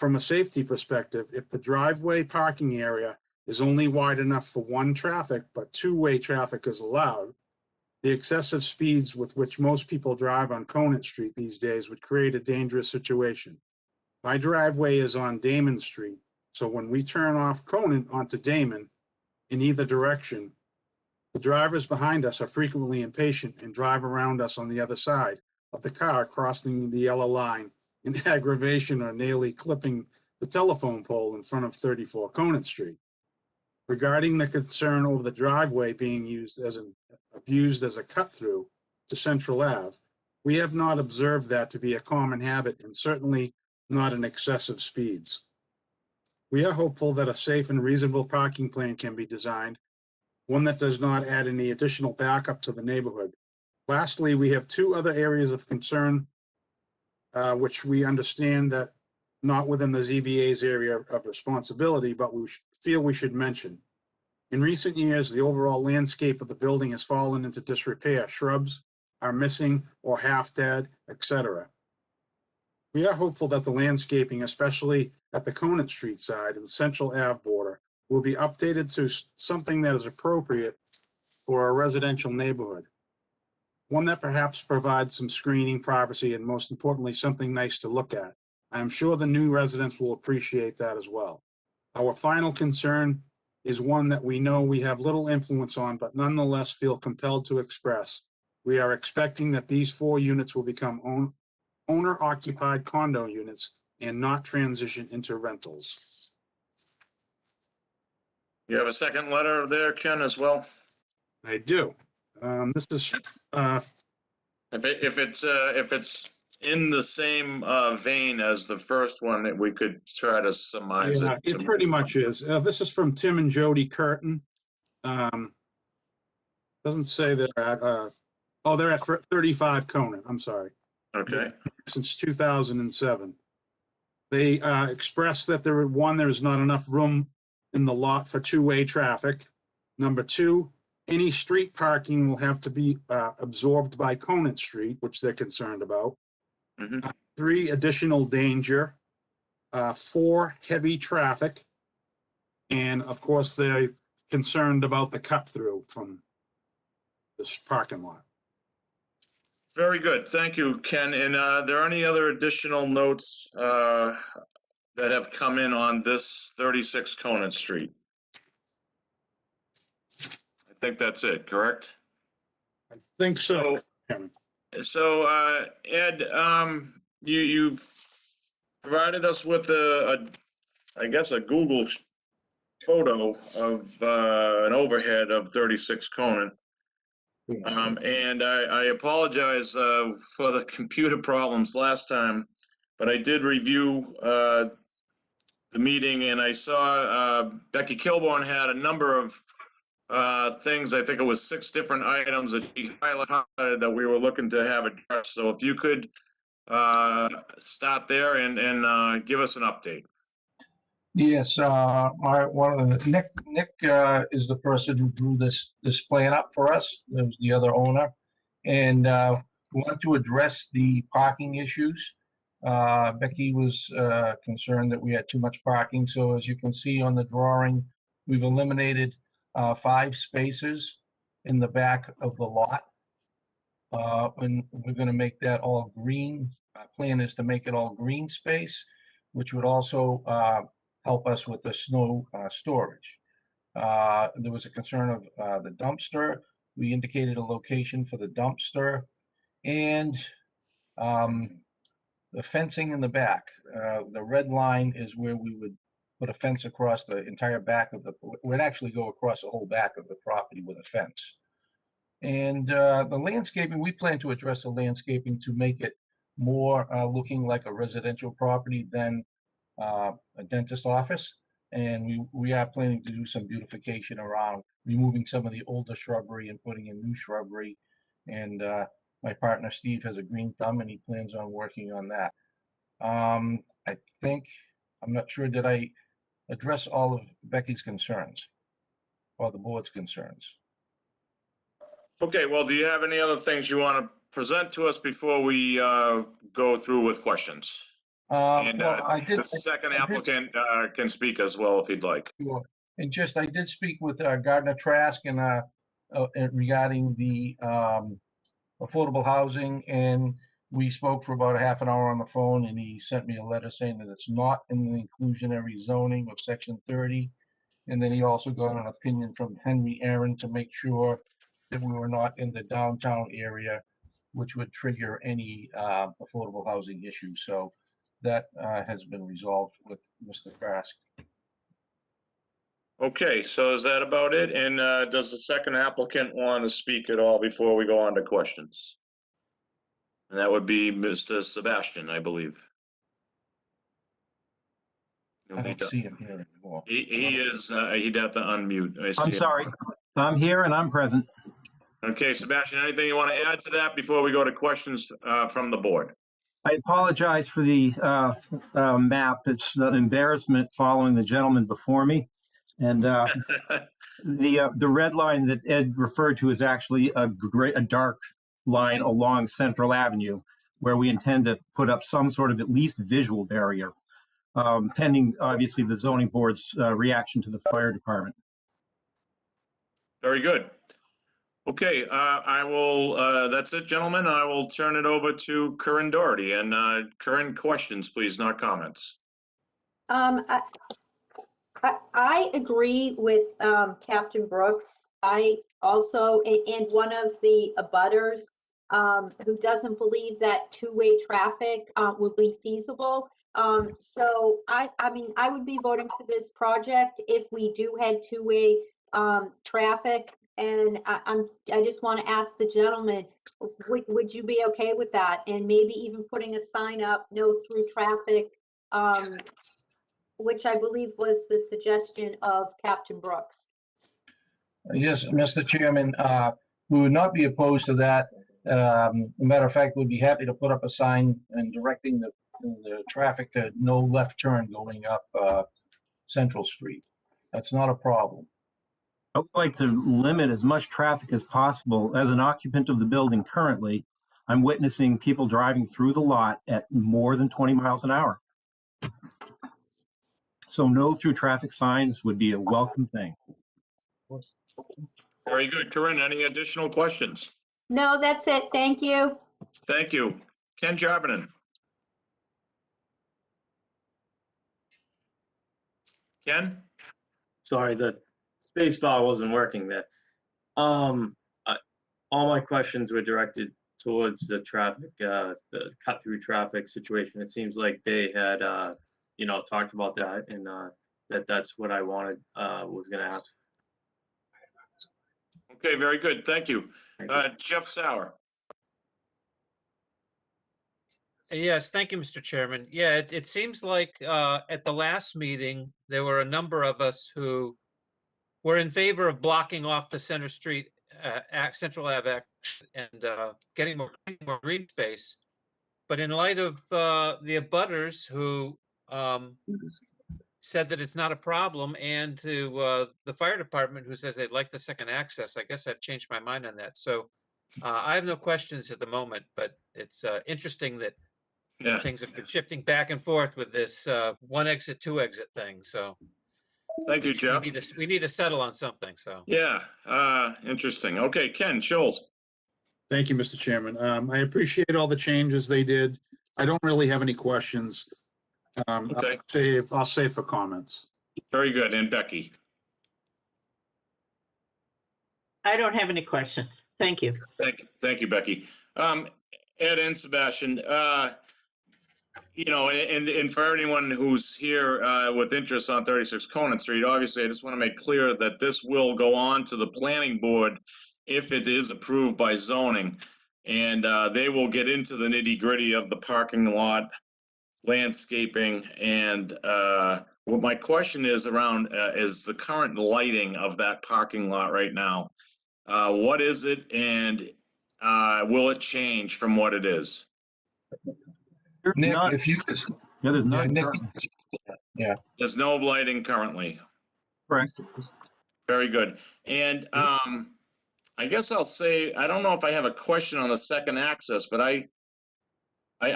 H: From a safety perspective, if the driveway parking area is only wide enough for one traffic, but two-way traffic is allowed, the excessive speeds with which most people drive on Conant Street these days would create a dangerous situation. My driveway is on Damon Street, so when we turn off Conant onto Damon in either direction, the drivers behind us are frequently impatient and drive around us on the other side of the car crossing the yellow line in aggravation or nearly clipping the telephone pole in front of 34 Conant Street. Regarding the concern over the driveway being used as a cut-through to Central Ave, we have not observed that to be a common habit and certainly not in excessive speeds. We are hopeful that a safe and reasonable parking plan can be designed, one that does not add any additional backup to the neighborhood. Lastly, we have 2 other areas of concern, which we understand that not within the ZBA's area of responsibility, but we feel we should mention. In recent years, the overall landscape of the building has fallen into disrepair. Shrubs are missing or half dead, etc. We are hopeful that the landscaping, especially at the Conant Street side and the Central Ave border, will be updated to something that is appropriate for a residential neighborhood. One that perhaps provides some screening, privacy, and most importantly, something nice to look at. I am sure the new residents will appreciate that as well. Our final concern is one that we know we have little influence on, but nonetheless feel compelled to express. We are expecting that these 4 units will become owner-occupied condo units and not transition into rentals.
A: You have a second letter there, Ken, as well?
H: I do. This is
A: If it's in the same vein as the first one, that we could try to surmise
H: yeah,
A: it.
H: it pretty much is. This is from Tim and Jody Curtin. Doesn't say they're at, they're at 35 Conant, I'm sorry.
A: Okay.
H: Since 2007. They expressed that there is not enough room in the lot for two-way traffic. Number two, any street parking will have to be absorbed by Conant Street, which they're concerned about.
A: Mhm.
H: Three, additional danger. Four, heavy traffic. And of course, they're concerned about the cut through from this parking lot.
A: Very good. Thank you, Ken. And there are any other additional notes that have come in on this 36 Conant Street? I think that's it, correct?
H: I think so. Kevin.
A: So, Ed, you've provided us with I guess, a Google photo of an overhead of 36 Conant. And I apologize for the computer problems last time, but I did review the meeting and I saw Becky Kilborn had a number of things. I think it was 6 different items that she highlighted that we were looking to have addressed. So if you could start there and give us an update.
C: Yes, one of the Nick is the person who drew this plan up for us. It was the other owner, and we wanted to address the parking issues. Becky was concerned that we had too much parking. So as you can see on the drawing, we've eliminated 5 spaces in the back of the lot. And we're going to make that all green. Our plan is to make it all green space, which would also help us with the snow storage. There was a concern of the dumpster. We indicated a location for the dumpster and the fencing in the back. The red line is where we would put a fence across the entire back of we'd actually go across the whole back of the property with a fence. And the landscaping, we plan to address the landscaping to make it more looking like a residential property than a dentist office. And we are planning to do some beautification around removing some of the older shrubbery and putting in new shrubbery. And my partner Steve has a green thumb and he plans on working on that. I think, I'm not sure, did I address all of Becky's concerns or the board's concerns?
A: Okay, well, do you have any other things you want to present to us before we go through with questions? And
C: Well,
A: the second applicant can speak as well if he'd like.
C: Sure. And just, I did speak with Gardner Trask and regarding the affordable housing, and we spoke for about a half an hour on the phone, and he sent me a letter saying that it's not in the inclusionary zoning of section 30. And then he also got an opinion from Henry Aaron to make sure that we were not in the downtown area, which would trigger any affordable housing issues. So that has been resolved with Mr. Trask.
A: Okay, so is that about it? And does the second applicant want to speak at all before we go on to questions? And that would be Mr. Sebastian, I believe.
C: I don't see him here anymore.
A: He is, he'd have to unmute.
M: I'm sorry. I'm here and I'm present.
A: Okay, Sebastian, anything you want to add to that before we go to questions from the board?
M: I apologize for the map. It's an embarrassment following the gentleman before me. And the red line that Ed referred to is actually a dark line along Central Avenue, where we intend to put up some sort of at least visual barrier, pending obviously the zoning board's reaction to the fire department.
A: Very good. Okay, I will, that's it, gentlemen. I will turn it over to Corinne Doherty. And Corinne, questions, please, not comments.
K: I agree with Captain Brooks. I also, and one of the abutters who doesn't believe that two-way traffic will be feasible. So I mean, I would be voting for this project if we do had two-way traffic. And I just want to ask the gentleman, would you be okay with that? And maybe even putting a sign up, no through traffic, which I believe was the suggestion of Captain Brooks.
C: Yes, Mr. Chairman, we would not be opposed to that. Matter of fact, we'd be happy to put up a sign and directing the traffic to no left turn going up Central Street. That's not a problem.
M: I would like to limit as much traffic as possible. As an occupant of the building currently, I'm witnessing people driving through the lot at more than 20 miles an hour. So no through traffic signs would be a welcome thing.
A: Very good. Corinne, any additional questions?
K: No, that's it. Thank you.
A: Thank you. Ken Jarvinen. Ken?
J: Sorry, the space bar wasn't working there. All my questions were directed towards the traffic, the cut through traffic situation. It seems like they had, talked about that, and that's what I wanted, was gonna ask.
A: Okay, very good. Thank you. Jeff Sauer.
D: Yes, thank you, Mr. Chairman. Yeah, it seems like at the last meeting, there were a number of us who were in favor of blocking off the Center Street, Central Ave and getting more green space. But in light of the abutters who said that it's not a problem, and to the fire department who says they'd like the second access, I guess I've changed my mind on that. So I have no questions at the moment, but it's interesting that things have been shifting back and forth with this one exit, two exit thing. So
A: thank you, Jeff.
D: We need to settle on something. So
A: yeah, interesting. Okay, Ken Schultz.
H: Thank you, Mr. Chairman. I appreciate all the changes they did. I don't really have any questions.
A: Okay.
H: I'll save for comments.
A: Very good. And Becky?
B: I don't have any questions. Thank you.
A: Thank you, Becky. Ed and Sebastian, and for anyone who's here with interest on 36 Conant Street, obviously, I just want to make clear that this will go on to the planning board if it is approved by zoning, and they will get into the nitty-gritty of the parking lot, landscaping, and what my question is around is the current lighting of that parking lot right now. What is it, and will it change from what it is?
C: Nick, if you could.
M: Yeah, there's
C: Yeah,
M: not.
C: Nick, yeah.
A: There's no lighting currently.
M: Correct.
A: Very good. And I guess I'll say, I don't know if I have a question on the second access, but I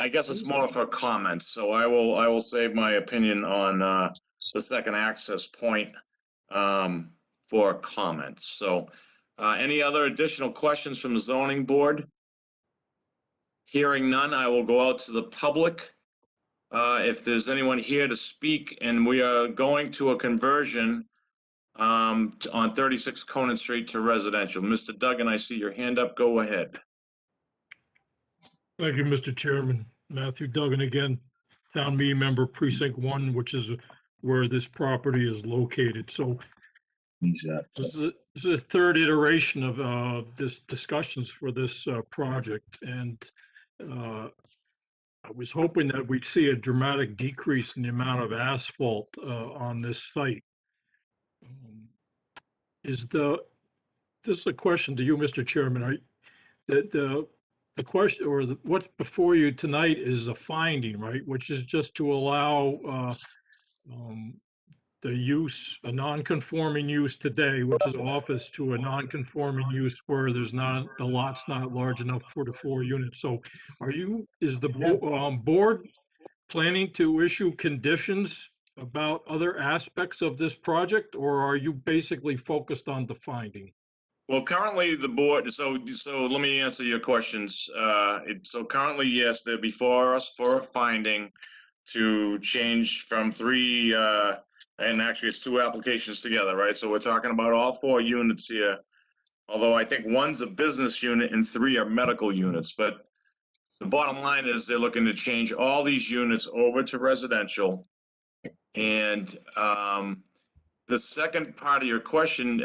A: guess it's more for comments. So I will save my opinion on the second access point for comments. So any other additional questions from the zoning board? Hearing none, I will go out to the public. If there's anyone here to speak, and we are going to a conversion on 36 Conant Street to residential. Mr. Duggan, I see your hand up. Go ahead.
L: Thank you, Mr. Chairman. Matthew Duggan again, town meeting member, precinct 1, which is where this property is located. So this is the third iteration of this discussions for this project, and I was hoping that we'd see a dramatic decrease in the amount of asphalt on this site. This is a question to you, Mr. Chairman. The question, or what's before you tonight is a finding, right? Which is just to allow the use, a non-conforming use today, which is office, to a non-conforming use where there's not, the lot's not large enough for the 4 units. So is the board planning to issue conditions about other aspects of this project, or are you basically focused on the finding?
A: Well, currently the board, so let me answer your questions. So currently, yes, they're before us for a finding to change from 3, and actually it's 2 applications together, right? So we're talking about all 4 units here. Although I think one's a business unit and 3 are medical units, but the bottom line is they're looking to change all these units over to residential. And the second part of your question,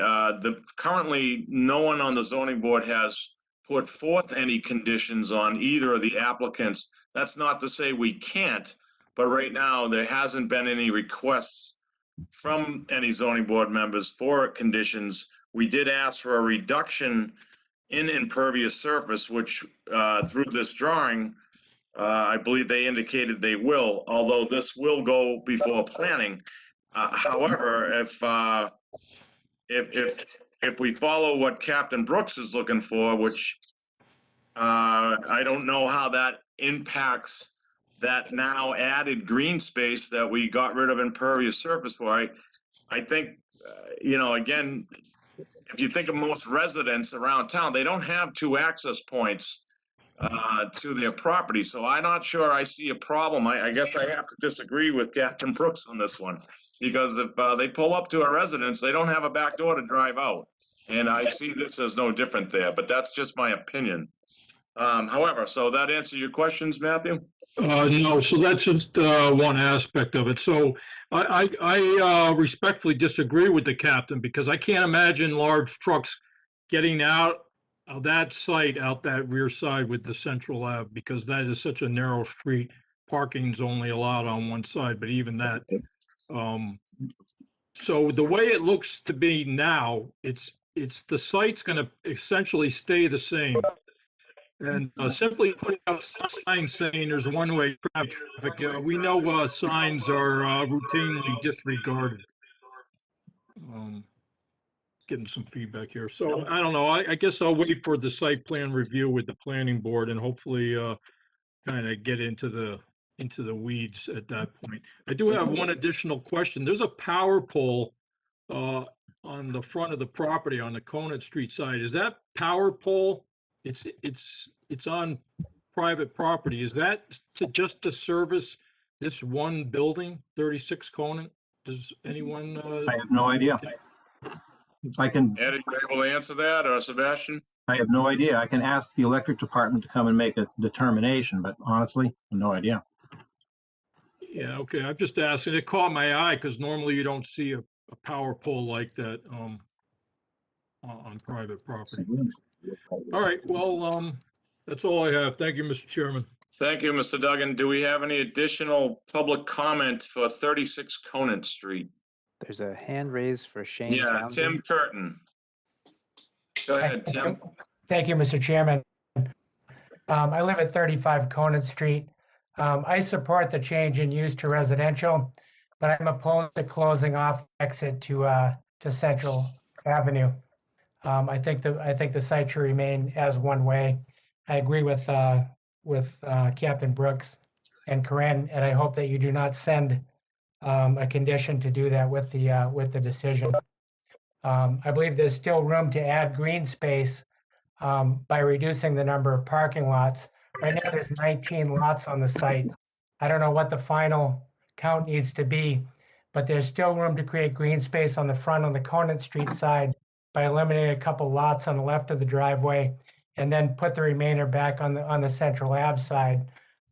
A: currently no one on the zoning board has put forth any conditions on either of the applicants. That's not to say we can't, but right now there hasn't been any requests from any zoning board members for conditions. We did ask for a reduction in impervious surface, which through this drawing, I believe they indicated they will, although this will go before planning. However, if we follow what Captain Brooks is looking for, which I don't know how that impacts that now added green space that we got rid of impervious surface for. I think, again, if you think of most residents around town, they don't have two access points to their property. So I'm not sure I see a problem. I guess I have to disagree with Captain Brooks on this one, because if they pull up to a residence, they don't have a back door to drive out. And I see this as no different there, but that's just my opinion. However, so that answer your questions, Matthew?
L: No, so that's just one aspect of it. So I respectfully disagree with the captain, because I can't imagine large trucks getting out of that site, out that rear side with the Central Ave, because that is such a narrow street. Parking's only allowed on one side, but even that. So the way it looks to be now, it's the site's going to essentially stay the same. And simply putting up signs saying there's one-way traffic, we know signs are routinely disregarded. Getting some feedback here. So I don't know. I guess I'll wait for the site plan review with the planning board and hopefully kind of get into the weeds at that point. I do have one additional question. There's a power pole on the front of the property on the Conant Street side. Is that power pole? It's on private property. Is that just to service this one building, 36 Conant? Does anyone?
M: I have no idea. I can.
A: Ed, are you able to answer that, or Sebastian?
M: I have no idea. I can ask the electric department to come and make a determination, but honestly, no idea.
L: Yeah, okay. I'm just asking. It caught my eye because normally you don't see a power pole like that on private property. All right. Well, that's all I have. Thank you, Mr. Chairman.
A: Thank you, Mr. Duggan. Do we have any additional public comment for 36 Conant Street?
E: There's a hand raised for Shane
A: Yeah,
E: Townsend.
A: Tim Curtin. Go ahead, Tim.
N: Thank you, Mr. Chairman. I live at 35 Conant Street. I support the change in use to residential, but I'm opposed to closing off the exit to Central Avenue. I think the site should remain as one way. I agree with Captain Brooks and Corinne, and I hope that you do not send a condition to do that with the decision. I believe there's still room to add green space by reducing the number of parking lots. Right now, there's 19 lots on the site. I don't know what the final count needs to be, but there's still room to create green space on the front on the Conant Street side by eliminating a couple lots on the left of the driveway, and then put the remainder back on the Central Ave side.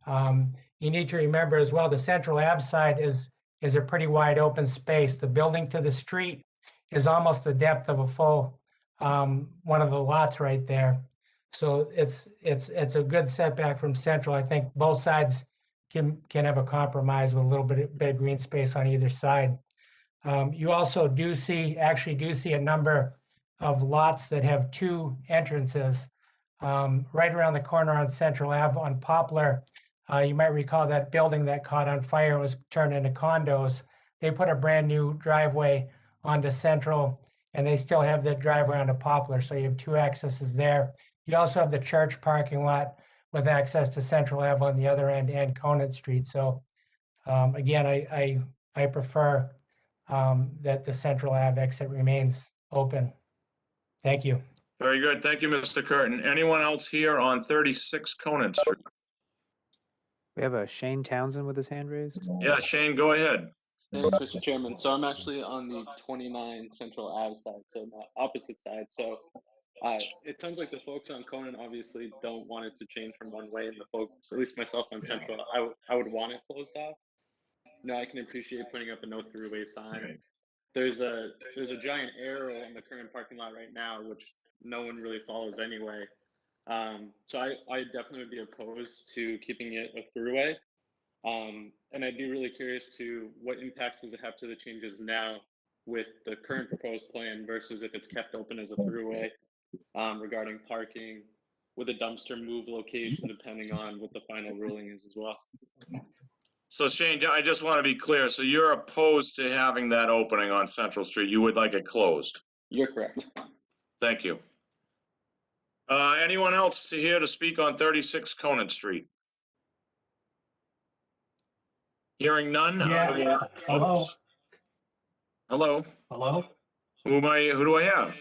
N: You need to remember as well, the Central Ave side is a pretty wide open space. The building to the street is almost the depth of a full one of the lots right there. So it's a good setback from Central. I think both sides can have a compromise with a little bit of green space on either side. You also actually do see a number of lots that have two entrances right around the corner on Central Ave on Poplar. You might recall that building that caught on fire and was turned into condos. They put a brand new driveway onto Central, and they still have the driveway onto Poplar. So you have two accesses there. You also have the church parking lot with access to Central Ave on the other end and Conant Street. So again, I prefer that the Central Ave exit remains open. Thank you.
A: Very good. Thank you, Mr. Curtin. Anyone else here on 36 Conant Street?
E: We have a Shane Townsend with his hand raised.
A: Yeah, Shane, go ahead.
O: Thanks, Mr. Chairman. So I'm actually on the 29 Central Ave side, so the opposite side. So it sounds like the folks on Conant obviously don't want it to change from one way, and the folks, at least myself on Central, I would want it closed off. No, I can appreciate putting up a no throughway sign. There's a giant arrow in the current parking lot right now, which no one really follows anyway. So I definitely would be opposed to keeping it a throughway. And I'd be really curious to what impacts does it have to the changes now with the current proposed plan versus if it's kept open as a throughway, regarding parking with a dumpster move location, depending on what the final ruling is as well.
A: So Shane, I just want to be clear. So you're opposed to having that opening on Central Street. You would like it closed.
O: You're correct.
A: Thank you. Anyone else here to speak on 36 Conant Street? Hearing none.
P: Yeah. Hello.
A: Hello.
P: Hello.
A: Who do I have?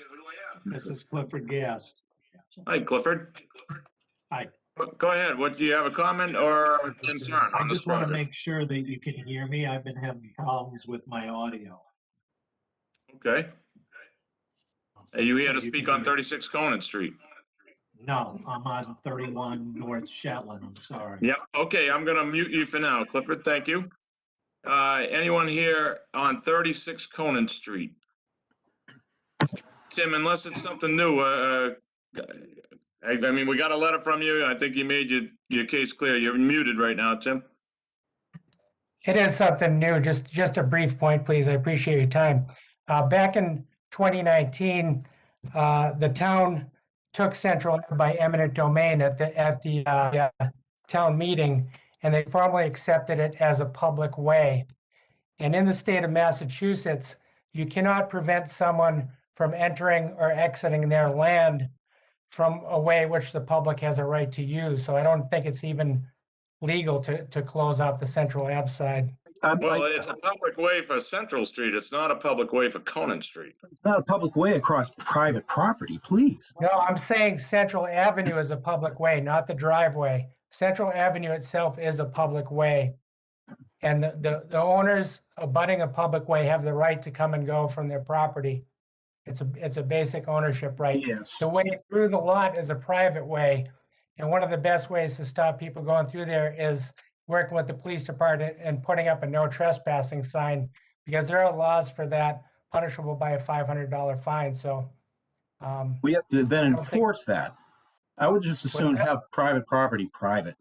P: This is Clifford Gass.
A: Hi, Clifford.
P: Hi.
A: Go ahead. What do you have a comment or a concern
P: I
A: on this
P: just want to
A: project?
P: make sure that you can hear me. I've been having problems with my audio.
A: Okay. Are you here to
P: You
A: speak
P: can
A: on
P: hear-
A: 36 Conant Street?
P: No, I'm on 31 North Shetland. I'm sorry.
A: Yep. Okay, I'm gonna mute you for now, Clifford. Thank you. Anyone here on 36 Conant Street? Tim, unless it's something new, I mean, we got a letter from you. I think you made your case clear. You're muted right now, Tim.
N: It is something new. Just a brief point, please. I appreciate your time. Back in 2019, the town took Central by eminent domain at the town meeting, and they formally accepted it as a public way. And in the state of Massachusetts, you cannot prevent someone from entering or exiting their land from a way which the public has a right to use. So I don't think it's even legal to close off the Central Ave side.
A: Well, it's a public way for Central Street. It's not a public way for Conant Street.
M: It's not a public way across private property, please.
N: No, I'm saying Central Avenue is a public way, not the driveway. Central Avenue itself is a public way. And the owners abutting a public way have the right to come and go from their property. It's a basic ownership right.
M: Yes.
N: The way through the lot is a private way. And one of the best ways to stop people going through there is working with the police department and putting up a no trespassing sign, because there are laws for that, punishable by a $500 fine. So
M: We have to then
N: I don't think-
M: enforce that. I would just as soon
N: that?
M: have private property private.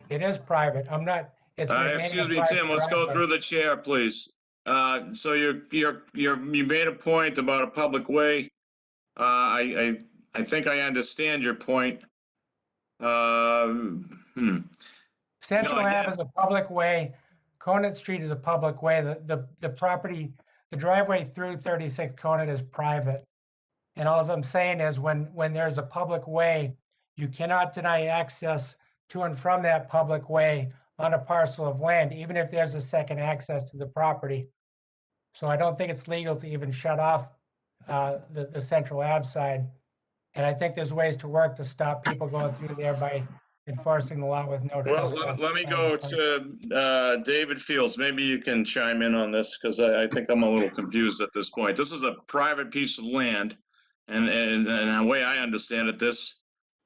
N: it is private. I'm not. It's remaining a
A: Excuse me,
N: private
A: Tim, let's go
N: driveway.
A: through the chair, please. So you made a point about a public way. I think I understand your point.
N: Central
A: No,
N: Ave is a public way. Conant Street is a public way. The property, the driveway through 36 Conant is private. And all I'm saying is when there's a public way, you cannot deny access to and from that public way on a parcel of land, even if there's a second access to the property. So I don't think it's legal to even shut off the Central Ave side. And I think there's ways to work to stop people going through there by enforcing the law with no
A: Well,
N: trespass.
A: let me go to David Fields. Maybe you can chime in on this, because I think I'm a little confused at this point. This is a private piece of land, and the way I understand it, this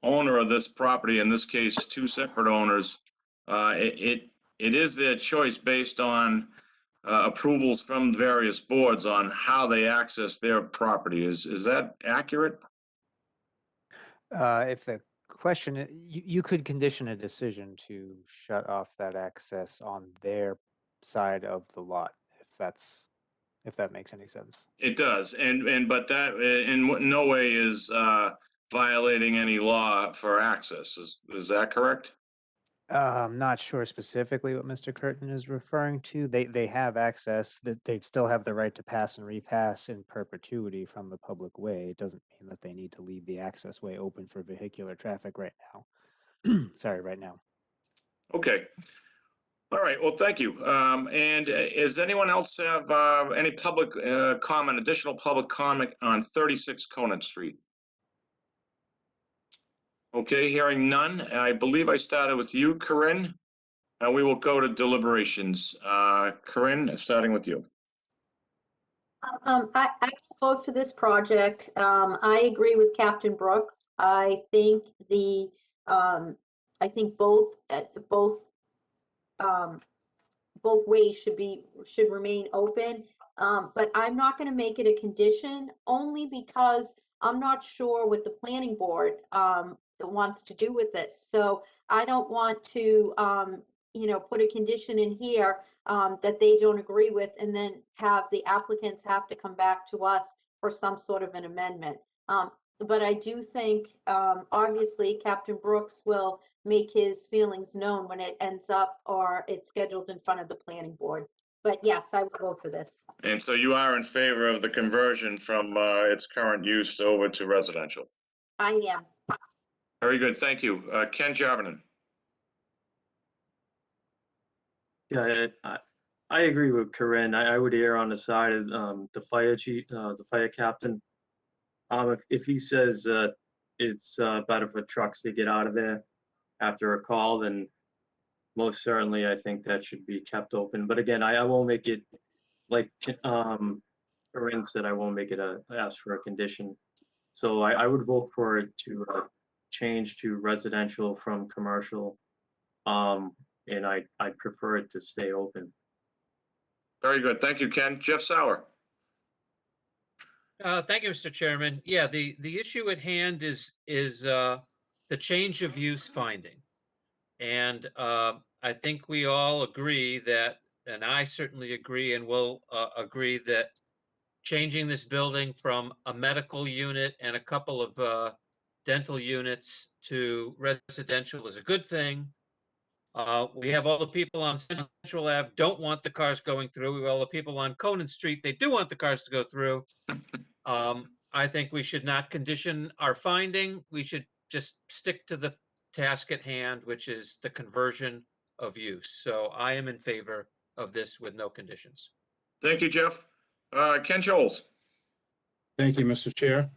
A: owner of this property, in this case, two separate owners, it is their choice based on approvals from various boards on how they access their property. Is that accurate?
E: If the question, you could condition a decision to shut off that access on their side of the lot, if that makes any sense.
A: It does, but that in no way is violating any law for access. Is that correct?
E: I'm not sure specifically what Mr. Curtin is referring to. They have access, that they'd still have the right to pass and repass in perpetuity from the public way. It doesn't mean that they need to leave the access way open for vehicular traffic right now. Sorry, right now.
A: Okay. All right. Well, thank you. And does anyone else have any public comment, additional public comment on 36 Conant Street? Okay, hearing none. I believe I started with you, Corinne. And we will go to deliberations. Corinne, starting with you.
K: I vote for this project. I agree with Captain Brooks. I think both ways should remain open. But I'm not going to make it a condition, only because I'm not sure what the planning board wants to do with this. So I don't want to put a condition in here that they don't agree with, and then have the applicants have to come back to us for some sort of an amendment. but I do think, obviously, Captain Brooks will make his feelings known when it ends up or it's scheduled in front of the planning board. But yes, I will vote for this.
A: And so you are in favor of the conversion from its current use over to residential?
K: I am.
A: Very good, thank you. Ken Jarvinen?
J: Yeah, I agree with Corinne. I would err on the side of the fire chief, the fire captain. If he says it's better for trucks to get out of there after a call, then most certainly I think that should be kept open. But again, I won't make it like Corinne said, I won't make it ask for a condition. So I would vote for it to change to residential from commercial. And I prefer it to stay open.
A: Very good, thank you, Ken. Jeff Sauer?
D: Thank you, Mr. Chairman. Yeah, the issue at hand is the change of use finding. And I think we all agree that, and I certainly agree and will agree that changing this building from a medical unit and a couple of dental units to residential is a good thing. We have all the people on Central Ave don't want the cars going through. We have all the people on Conan Street, they do want the cars to go through. I think we should not condition our finding. We should just stick to the task at hand, which is the conversion of use. So I am in favor of this with no conditions.
A: Thank you, Jeff. Ken Scholes?
H: Thank you, Mr. Chair.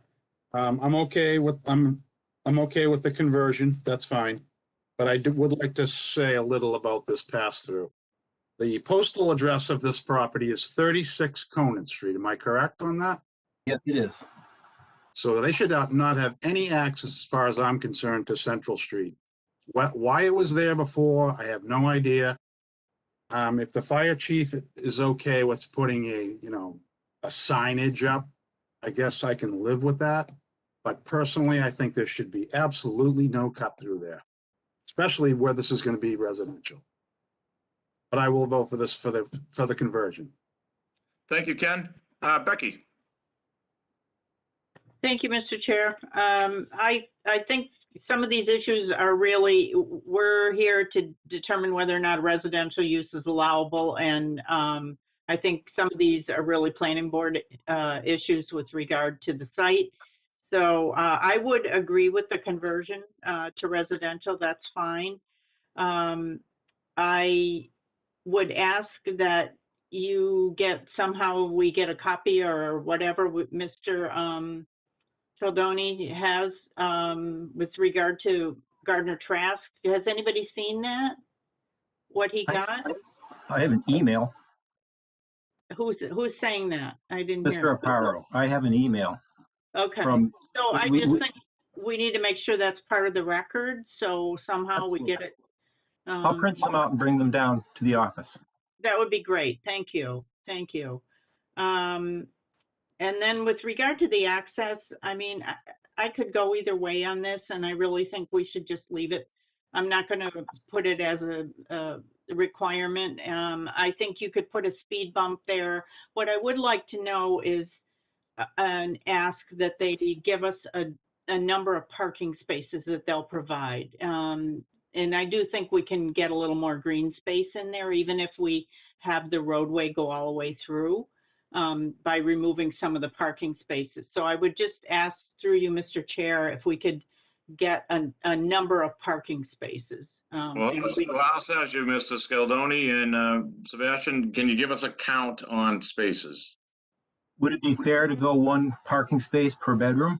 H: I'm okay with the conversion. That's fine. But I would like to say a little about this pass-through. The postal address of this property is 36 Conan Street. Am I correct on that?
M: Yes, it is.
H: So they should not have any access, as far as I'm concerned, to Central Street. Why it was there before, I have no idea. If the fire chief is okay with putting a signage up, I guess I can live with that. But personally, I think there should be absolutely no cut through there, especially where this is going to be residential. But I will vote for this for the conversion.
A: Thank you, Ken. Becky?
B: Thank you, Mr. Chair. I think some of these issues are really, we're here to determine whether or not residential use is allowable. And I think some of these are really planning board issues with regard to the site. So I would agree with the conversion to residential. That's fine. I would ask that you we get a copy or whatever with Mr. Taldoni has with regard to Gardner Trask. Has anybody seen that? What he got?
M: I have an email.
B: Who's saying that? I didn't hear.
M: Mr. Aparo, I have an email.
B: Okay.
M: From,
B: so I just think we need to make sure that's part of the record. So somehow we get it.
M: I'll print some out and bring them down to the office.
B: That would be great. Thank you. Thank you. And then with regard to the access, I mean, I could go either way on this, and I really think we should just leave it. I'm not going to put it as a requirement. I think you could put a speed bump there. What I would like to know is and ask that they give us a number of parking spaces that they'll provide. And I do think we can get a little more green space in there, even if we have the roadway go all the way through by removing some of the parking spaces. So I would just ask through you, Mr. Chair, if we could get a number of parking spaces.
A: Well, I'll ask you, Mr. Scaldoni, and Sebastian, can you give us a count on spaces?
M: Would it be fair to go one parking space per bedroom?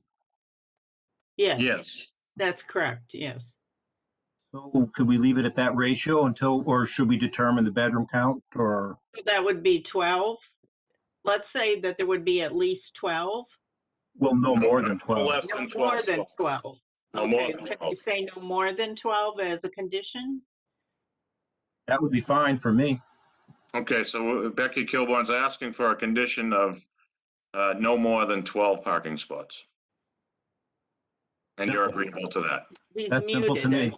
B: Yes.
A: Yes.
B: That's correct, yes.
M: So could we leave it at that ratio or should we determine the bedroom count, or?
B: That would be 12. Let's say that there would be at least 12.
M: Well, no more than 12.
A: No less than 12.
B: More than 12.
A: No
B: Okay,
A: more than
B: can
A: 12.
B: you say no more than 12 as a condition?
M: That would be fine for me.
A: Okay, so Becky Kilborn's asking for a condition of no more than 12 parking spots. And you're agreeable to that?
B: He's
M: That's simple to
B: muted.
M: me.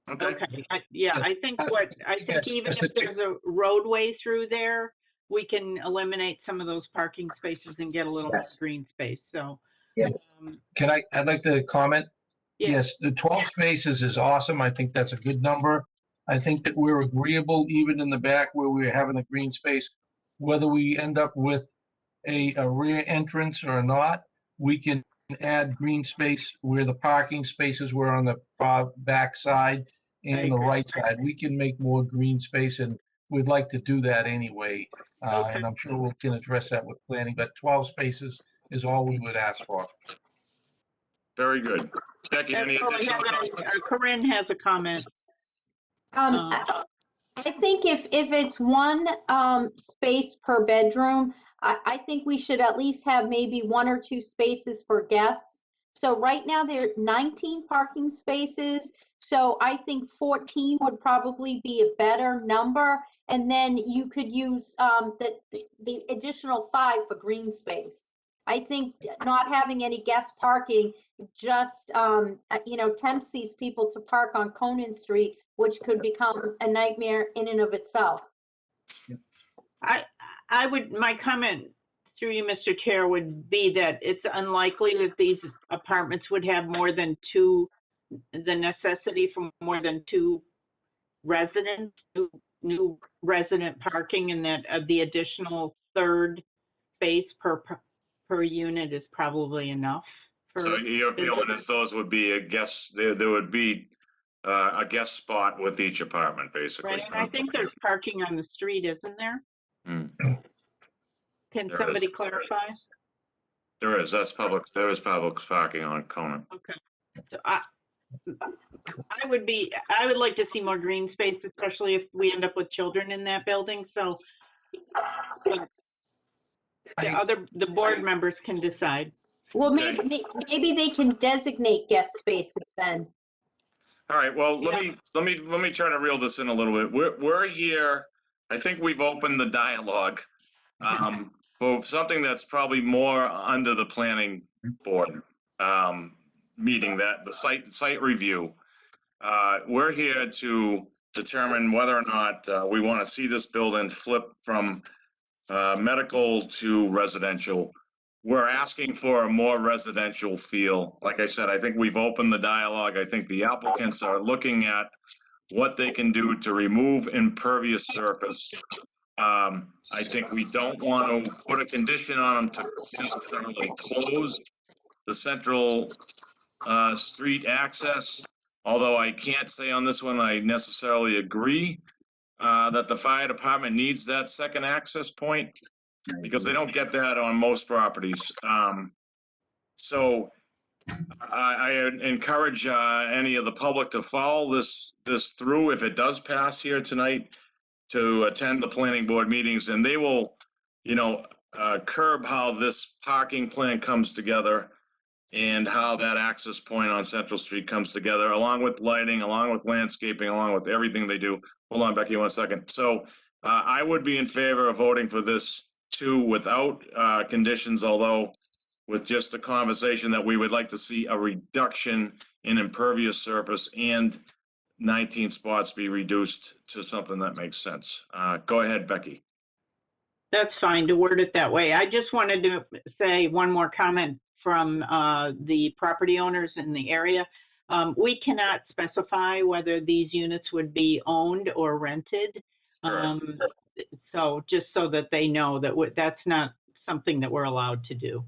A: Okay.
B: Yeah, I think even if there's a roadway through there, we can eliminate some of those parking spaces and get a little more green space. So
C: I'd like to comment.
B: Yeah.
C: Yes, the 12 spaces is awesome. I think that's a good number. I think that we're agreeable even in the back where we're having a green space. Whether we end up with a rear entrance or not, we can add green space where the parking spaces were on the far back side and the right side. We can make more green space, and we'd like to do that anyway. And I'm sure we can address that with planning, but 12 spaces is all we would ask for.
A: Very good. Becky, any additional comments?
B: Corinne has a comment.
K: I think if it's one space per bedroom, I think we should at least have maybe 1 or 2 spaces for guests. So right now there are 19 parking spaces. So I think 14 would probably be a better number. And then you could use the additional 5 for green space. I think not having any guest parking just, tempts these people to park on Conan Street, which could become a nightmare in and of itself.
B: My comment through you, Mr. Chair, would be that it's unlikely that these apartments would have more than the necessity for more than 2 residents, new resident parking, and that the additional 3rd space per unit is probably enough.
A: So your feeling is those would be a guest, there would be a guest spot with each apartment, basically.
B: Right, and I think there's parking on the street, isn't there? Can
A: There
B: somebody
A: is.
B: clarify?
A: There is, there is public parking on Conan.
B: Okay. So I would like to see more green space, especially if we end up with children in that building. So the board members can decide.
K: Well, maybe they can designate guest spaces then.
A: All right, well, let me try to reel this in a little bit. We're here, I think we've opened the dialogue for something that's probably more under the planning board meeting, that the site review. We're here to determine whether or not we want to see this building flip from medical to residential. We're asking for a more residential feel. Like I said, I think we've opened the dialogue. I think the applicants are looking at what they can do to remove impervious surface. I think we don't want to put a condition on them to necessarily close the central street access. Although I can't say on this one I necessarily agree that the fire department needs that second access point, because they don't get that on most properties. So I encourage any of the public to follow this through if it does pass here tonight, to attend the planning board meetings, and they will, curb how this parking plan comes together and how that access point on Central Street comes together, along with lighting, along with landscaping, along with everything they do. Hold on, Becky, 1 second. So I would be in favor of voting for this too, without conditions, although with just the conversation that we would like to see a reduction in impervious surface and 19 spots be reduced to something that makes sense. Go ahead, Becky.
B: That's fine to word it that way. I just wanted to say one more comment from the property owners in the area. We cannot specify whether these units would be owned or rented.
A: Sure.
B: So just so that they know that that's not something that we're allowed to do.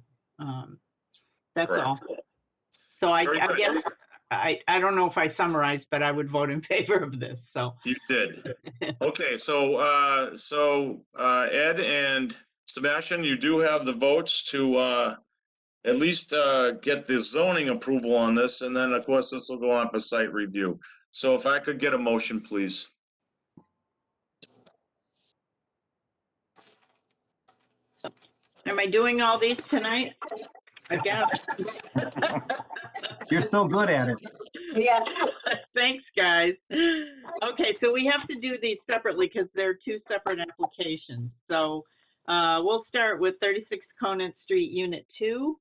B: That's
A: Correct.
B: all. So I guess I don't know if I summarized, but I would vote in favor of this. So
A: you did. Okay, so Ed and Sebastian, you do have the votes to at least get the zoning approval on this, and then of course this will go on for site review. So if I could get a motion, please.
B: Am I doing all these tonight? I guess.
M: You're so good at it.
K: Yeah.
B: Thanks, guys. Okay, so we have to do these separately because they're 2 separate applications. So we'll start with 36 Conant Street, Unit 2.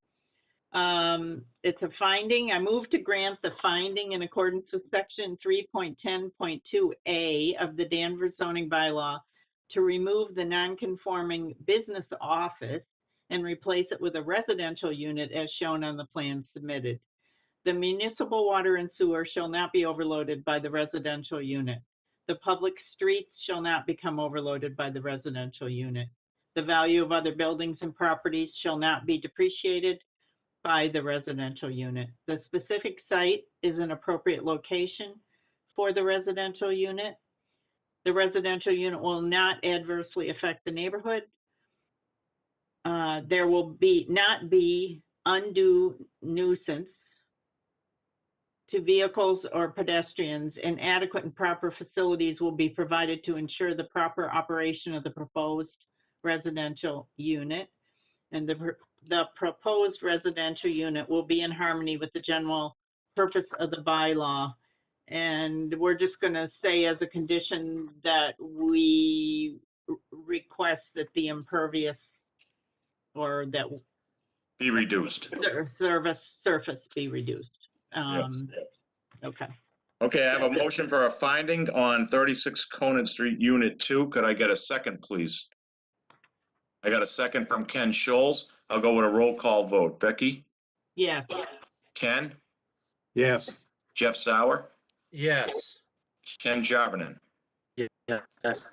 B: It's a finding. I move to grant the finding in accordance with Section 3.10.2A of the Danvers Zoning Bylaw to remove the non-conforming business office and replace it with a residential unit as shown on the plan submitted. The municipal water and sewer shall not be overloaded by the residential unit. The public streets shall not become overloaded by the residential unit. The value of other buildings and properties shall not be depreciated by the residential unit. The specific site is an appropriate location for the residential unit. The residential unit will not adversely affect the neighborhood. There will not be undue nuisance to vehicles or pedestrians, and adequate and proper facilities will be provided to ensure the proper operation of the proposed residential unit. And the proposed residential unit will be in harmony with the general purpose of the bylaw. And we're just going to say as a condition that we request that the impervious or that
A: Be reduced.
B: surface be reduced.
A: Yes.
B: Okay.
A: Okay, I have a motion for a finding on 36 Conant Street, Unit 2. Could I get a second, please? I got a second from Ken Scholes. I'll go with a roll call vote. Becky?
B: Yes.
A: Ken?
H: Yes.
A: Jeff Sauer?
D: Yes.
A: Ken Jarvinen?
J: Yeah.
K: Yes.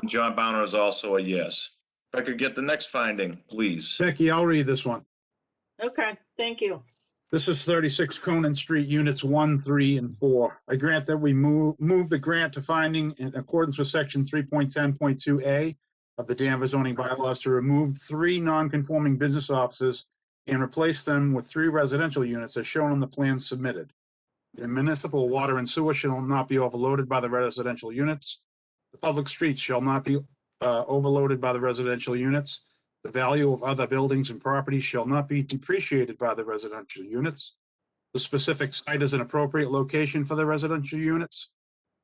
A: John Bowner is also a yes. If I could get the next finding, please.
H: Becky, I'll read this one.
B: Okay, thank you.
H: This is 36 Conant Street, Units 1, 3, and 4. I grant that we move the grant to finding in accordance with Section 3.10.2A of the Danvers Zoning Bylaws to remove 3 non-conforming business offices and replace them with 3 residential units as shown on the plans submitted. The municipal water and sewer shall not be overloaded by the residential units. The public streets shall not be overloaded by the residential units. The value of other buildings and properties shall not be depreciated by the residential units. The specific site is an appropriate location for the residential units.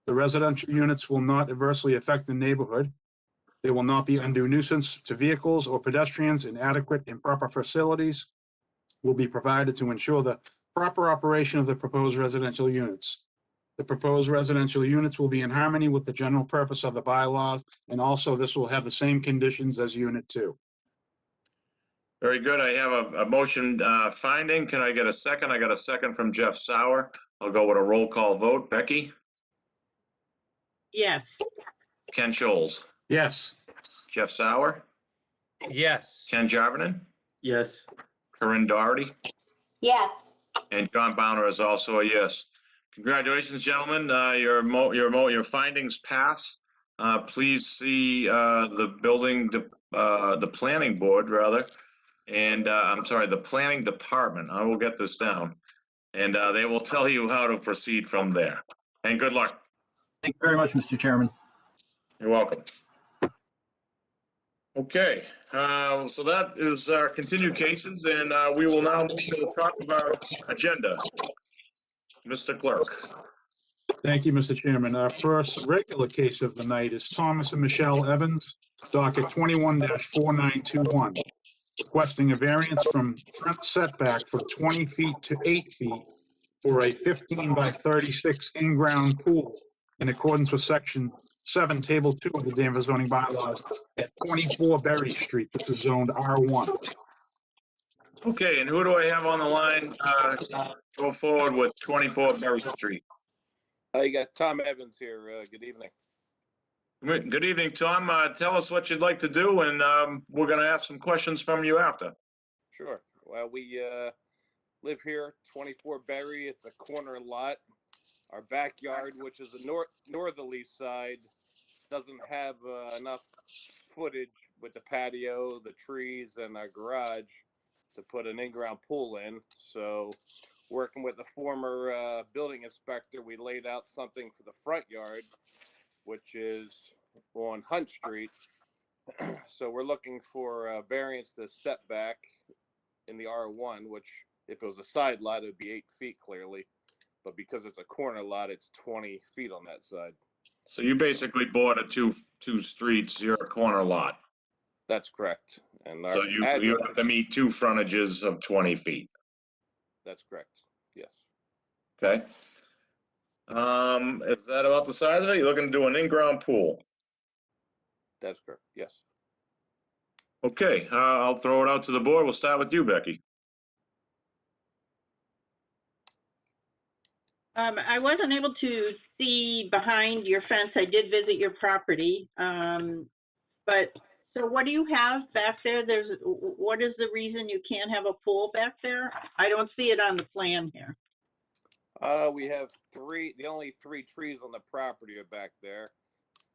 H: The residential units will not adversely affect the neighborhood. There will not be undue nuisance to vehicles or pedestrians, and adequate and proper facilities will be provided to ensure the proper operation of the proposed residential units. The proposed residential units will be in harmony with the general purpose of the bylaws, and also this will have the same conditions as Unit 2.
A: Very good. I have a motion finding. Can I get a second? I got a second from Jeff Sauer. I'll go with a roll call vote. Becky?
B: Yes.
A: Ken Scholes?
H: Yes.
A: Jeff Sauer?
D: Yes.
A: Ken Jarvinen?
J: Yes.
A: Corinne Doherty?
K: Yes.
A: And John Bowner is also a yes. Congratulations, gentlemen. Your findings pass. Please see the planning board rather, and I'm sorry, the planning department. I will get this down, and they will tell you how to proceed from there. And good luck.
M: Thank you very much, Mr. Chairman.
A: You're welcome. Okay, so that is our continued cases, and we will now move to the top of our agenda. Mr. Clerk.
H: Thank you, Mr. Chairman. Our first regular case of the night is Thomas and Michelle Evans, docket 21-4921, requesting a variance from front setback from 20 feet to 8 feet for a 15 by 36 in-ground pool in accordance with Section 7, Table 2 of the Danvers Zoning Bylaws at 24 Berry Street. This is zoned R1.
A: Okay, and who do I have on the line? Go forward with 24 Berry Street.
F: You got Tom Evans here. Good evening.
A: Good evening, Tom. Tell us what you'd like to do, and we're going to ask some questions from you after.
F: Sure. Well, we live here, 24 Berry. It's a corner lot. Our backyard, which is the northerly side, doesn't have enough footage with the patio, the trees, and our garage to put an in-ground pool in. So working with the former building inspector, we laid out something for the front yard, which is on Hunt Street. So we're looking for a variance to step back in the R1, which if it was a side lot, it would be 8 feet clearly. But because it's a corner lot, it's 20 feet on that side.
A: So you basically bought a two streets, you're a corner lot.
F: That's correct. And
A: so you have to meet 2 frontages of 20 feet.
F: That's correct. Yes.
A: Okay. Is that about the size of it? You're looking to do an in-ground pool?
F: That's correct. Yes.
A: Okay, I'll throw it out to the board. We'll start with you, Becky.
B: I wasn't able to see behind your fence. I did visit your property. But, so what do you have back there? What is the reason you can't have a pool back there? I don't see it on the plan here.
F: We have the only 3 trees on the property are back there.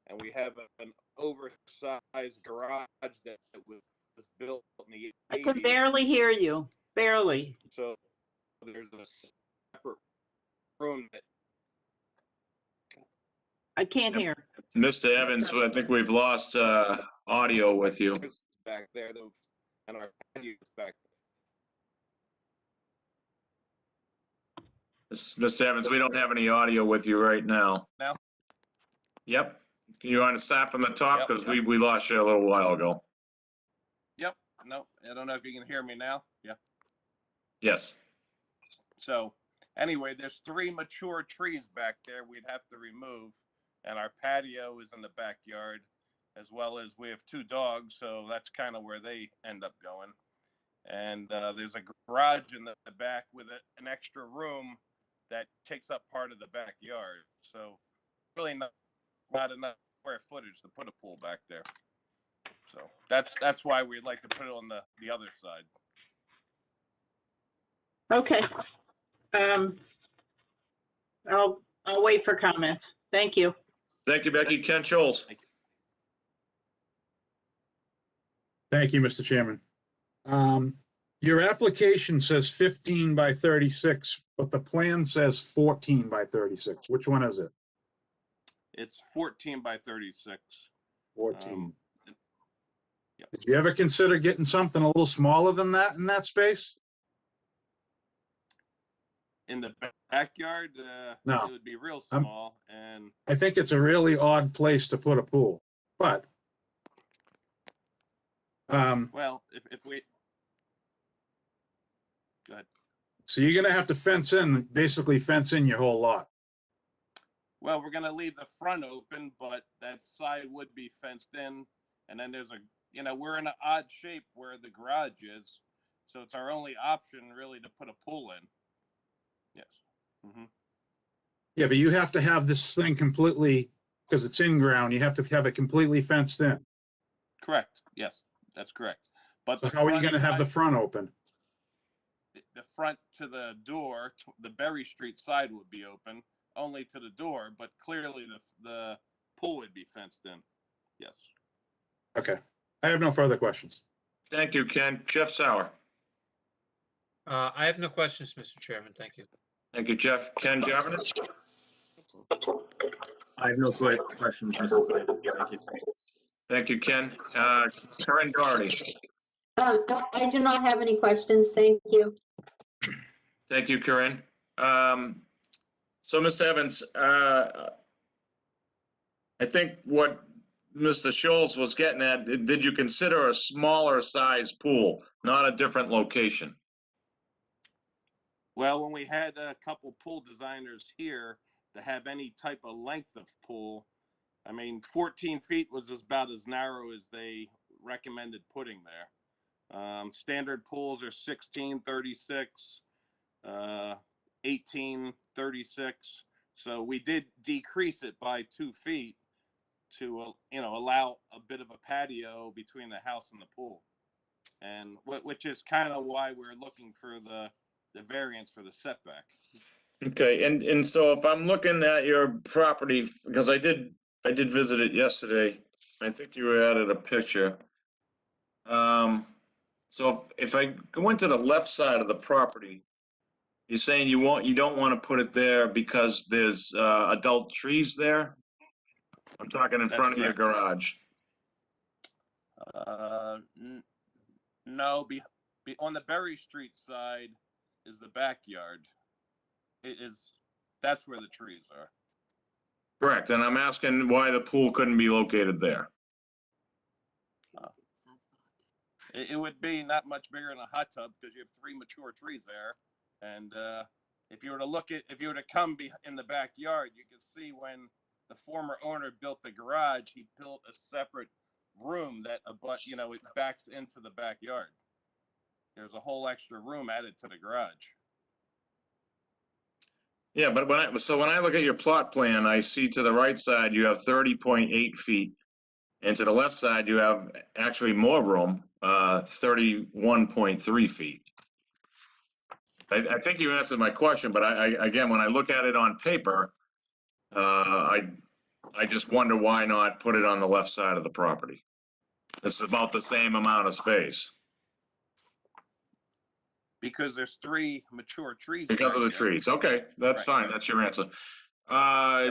F: And we have an oversized garage that was built in the 80s.
B: I can barely hear you, barely.
F: So there's a separate room that.
B: I can't hear.
A: Mr. Evans, I think we've lost audio with you.
F: Back there, and our patio is back there.
A: Mr. Evans, we don't have any audio with you right now.
F: Now?
A: Yep. You want to start from the top?
F: Yep,
A: Because
F: yep.
A: we lost you a little while ago.
F: Yep. No, I don't know if you can hear me now. Yeah.
A: Yes.
F: So anyway, there's 3 mature trees back there we'd have to remove. And our patio is in the backyard, as well as we have 2 dogs. So that's kind of where they end up going. And there's a garage in the back with an extra room that takes up part of the backyard. So really not enough square footage to put a pool back there. So that's why we'd like to put it on the other side.
B: Okay. I'll wait for comments. Thank you.
A: Thank you, Becky. Ken Scholes.
H: Thank you, Mr. Chairman. Your application says 15 by 36, but the plan says 14 by 36. Which one is it?
F: It's 14 by 36.
H: 14.
F: Yep.
H: Did you ever consider getting something a little smaller than that in that space?
F: In the backyard,
H: No.
F: it would be real small. And
H: I think it's a really odd place to put a pool, but
F: well, if we go ahead.
H: so you're gonna have to basically fence in your whole lot.
F: Well, we're going to leave the front open, but that side would be fenced in. And then there's we're in an odd shape where the garage is. So it's our only option really to put a pool in. Yes. Mm-hmm.
H: Yeah, but you have to have this thing completely, because it's in ground, you have to have it completely fenced in.
F: Correct. Yes, that's correct. But
H: So how are you gonna have the front open?
F: The front to the door, the Berry Street side would be open, only to the door, but clearly the pool would be fenced in. Yes.
H: Okay, I have no further questions.
A: Thank you, Ken. Jeff Sauer.
D: I have no questions, Mr. Chairman. Thank you.
A: Thank you, Jeff. Ken Jarvin.
J: I have no questions, Mr. Chairman. Thank you.
A: Thank you, Ken. Karen Doherty.
K: I do not have any questions. Thank you.
A: Thank you, Corinne. So, Mr. Evans, I think what Mr. Scholes was getting at, did you consider a smaller size pool, not a different location?
F: Well, when we had a couple pool designers here to have any type of length of pool, I mean, 14 feet was about as narrow as they recommended putting there. Standard pools are 16, 36, 18, 36. So we did decrease it by 2 feet to, allow a bit of a patio between the house and the pool. And which is kind of why we're looking for the variance for the setback.
A: Okay, and so if I'm looking at your property, because I did visit it yesterday. I think you added a picture. So if I go into the left side of the property, you're saying you don't want to put it there because there's adult trees there? I'm talking in front of your garage.
F: No, on the Berry Street side is the backyard. That's where the trees are.
A: Correct, and I'm asking why the pool couldn't be located there.
F: It would be not much bigger than a hot tub because you have 3 mature trees there. And if you were to come in the backyard, you can see when the former owner built the garage, he built a separate room that it backs into the backyard. There's a whole extra room added to the garage.
A: Yeah, but when I look at your plot plan, I see to the right side, you have 30.8 feet. And to the left side, you have actually more room, 31.3 feet. I think you answered my question, but again, when I look at it on paper, I just wonder why not put it on the left side of the property. It's about the same amount of space.
F: Because there's 3 mature trees.
A: Because of
F: back
A: the
F: there.
A: trees. Okay, that's
F: Right.
A: fine. That's your answer.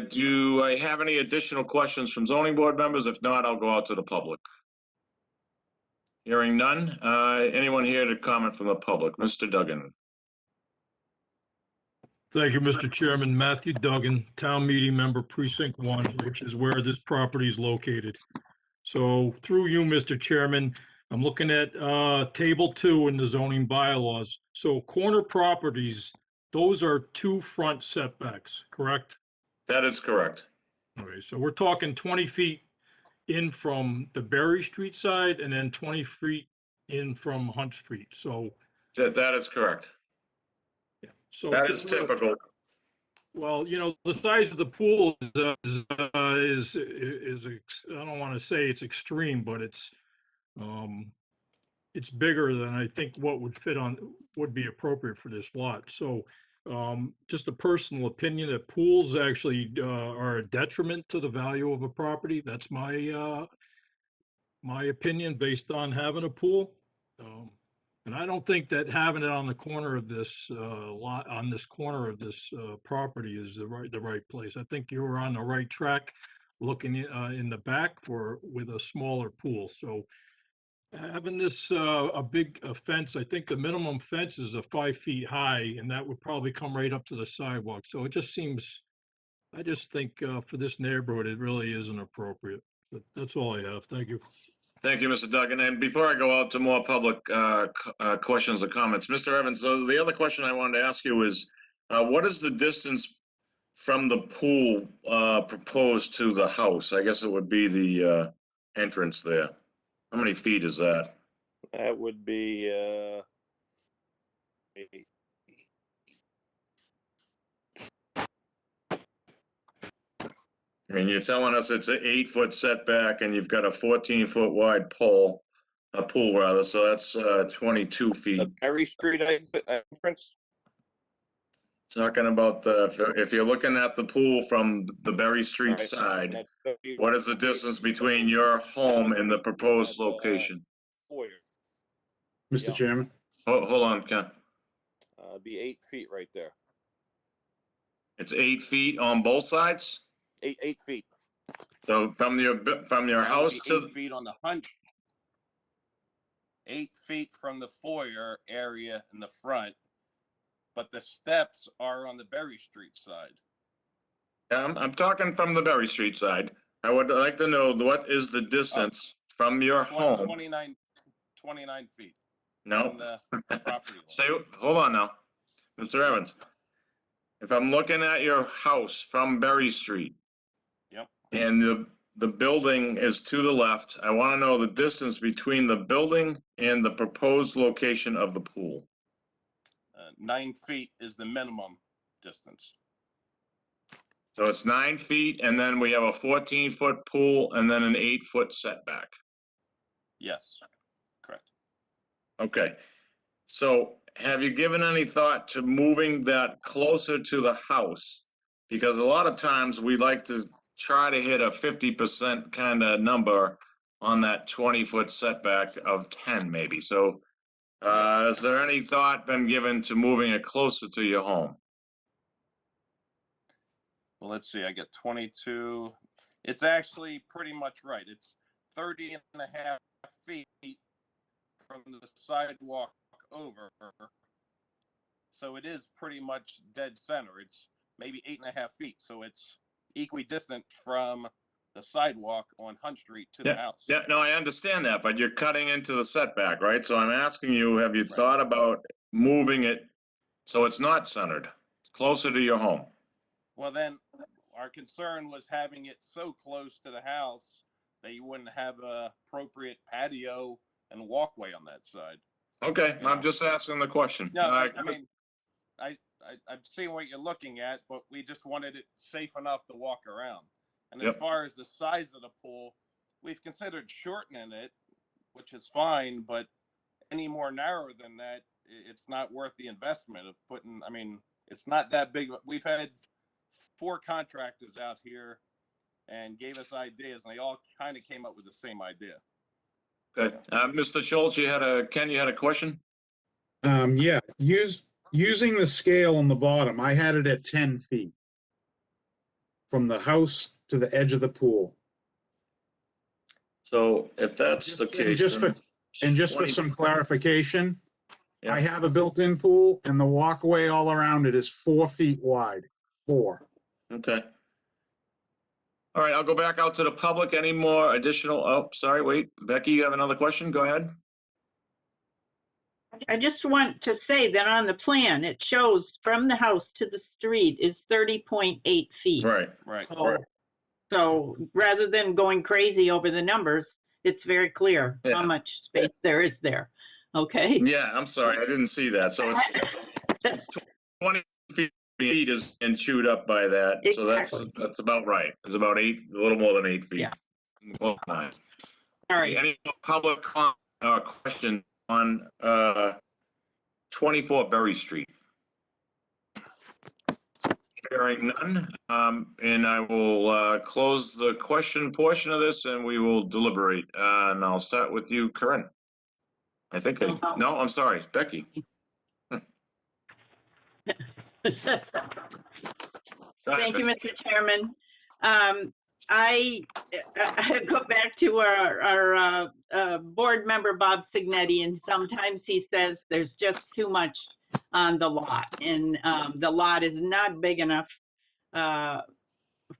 A: Do I have any additional questions from zoning board members? If not, I'll go out to the public. Hearing none. Anyone here to comment from the public? Mr. Duggan.
L: Thank you, Mr. Chairman. Matthew Duggan, Town Meeting Member, Precinct 1, which is where this property is located. So through you, Mr. Chairman, I'm looking at Table 2 in the zoning bylaws. So corner properties, those are 2 front setbacks, correct?
A: That is correct.
L: Okay, so we're talking 20 feet in from the Berry Street side and then 20 feet in from Hunt Street. So
A: That is correct.
L: So
A: that is typical.
L: Well, the size of the pool is I don't want to say it's extreme, but it's bigger than I think what would be appropriate for this lot. So just a personal opinion that pools actually are a detriment to the value of a property. That's my my opinion based on having a pool. And I don't think that having it on the corner of this lot, on this corner of this property is the right place. I think you were on the right track looking in the back with a smaller pool. So having this a big fence, I think the minimum fence is 5 feet high, and that would probably come right up to the sidewalk. So it just seems, I just think for this neighborhood, it really isn't appropriate. But that's all I have. Thank you.
A: Thank you, Mr. Duggan. And before I go out to more public questions or comments, Mr. Evans, so the other question I wanted to ask you is, what is the distance from the pool proposed to the house? I guess it would be the entrance there. How many feet is that?
F: That would be
A: I mean, you're telling us it's an 8-foot setback and you've got a 14-foot wide pool rather, so that's 22 feet.
F: the Berry Street entrance.
A: Talking about if you're looking at the pool from the Berry Street
F: Right.
A: side, what is the distance between your home and the proposed location?
F: Foyer.
H: Mr.
F: Yeah.
H: Chairman,
A: Hold on, Ken.
F: Be 8 feet right there.
A: It's 8 feet on both sides?
F: 8 feet.
A: So from your house
F: Be
A: to
F: 8 feet on the hunt. 8 feet from the foyer area in the front, but the steps are on the Berry Street side.
A: I'm talking from the Berry Street side. I would like to know what is the distance from your home?
F: 29 feet.
A: No.
F: From the property line.
A: Say, hold on now, Mr. Evans. If I'm looking at your house from Berry Street.
F: Yep.
A: And the building is to the left, I want to know the distance between the building and the proposed location of the pool.
F: 9 feet is the minimum distance.
A: So it's 9 feet, and then we have a 14-foot pool, and then an 8-foot setback.
F: Yes, correct.
A: Okay. So have you given any thought to moving that closer to the house? Because a lot of times we like to try to hit a 50% kind of number on that 20-foot setback of 10 maybe. So has there any thought been given to moving it closer to your home?
F: Well, let's see, I get 22. It's actually pretty much right. It's 30 and a half feet from the sidewalk over. So it is pretty much dead center. It's maybe 8.5 feet. So it's equidistant from the sidewalk on Hunt Street to the house.
A: Yeah, no, I understand that, but you're cutting into the setback, right? So I'm asking you, have you thought about moving it so it's not centered, closer to your home?
F: Well, then our concern was having it so close to the house that you wouldn't have a appropriate patio and walkway on that side.
A: Okay,
F: You
A: I'm
F: know.
A: just asking the question.
F: No, I mean, I've seen what you're looking at, but we just wanted it safe enough to walk around. And as
A: Yep.
F: far as the size of the pool, we've considered shortening it, which is fine, but any more narrow than that, it's not worth the investment of putting, I mean, it's not that big. We've had 4 contractors out here and gave us ideas, and they all kind of came up with the same idea.
A: Good. Mr. Schultz, Ken, you had a question?
H: Yeah, using the scale on the bottom, I had it at 10 feet from the house to the edge of the pool.
A: So if that's the case,
H: And just for some clarification,
A: Yeah.
H: I have a built-in pool and the walkway all around it is 4 feet wide. 4.
A: Okay. All right, I'll go back out to the public. Any more additional, oh, sorry, wait, Becky, you have another question? Go ahead.
B: I just want to say that on the plan, it shows from the house to the street is 30.8 feet.
A: Right.
B: So rather than going crazy over the numbers, it's very clear how much space there is there. Okay?
A: Yeah, I'm sorry, I didn't see that. So it's 20 feet is and chewed up by that. So that's about right. It's about 8, a little more than 8 feet.
B: Yeah.
A: Well, 9.
B: All right.
A: Any public question on 24 Berry Street? Hearing none, and I will close the question portion of this and we will deliberate. And I'll start with you, Corinne. I think no, I'm sorry, Becky.
B: Thank you, Mr. Chairman. I go back to our board member, Bob Signetti, and sometimes he says there's just too much on the lot, and the lot is not big enough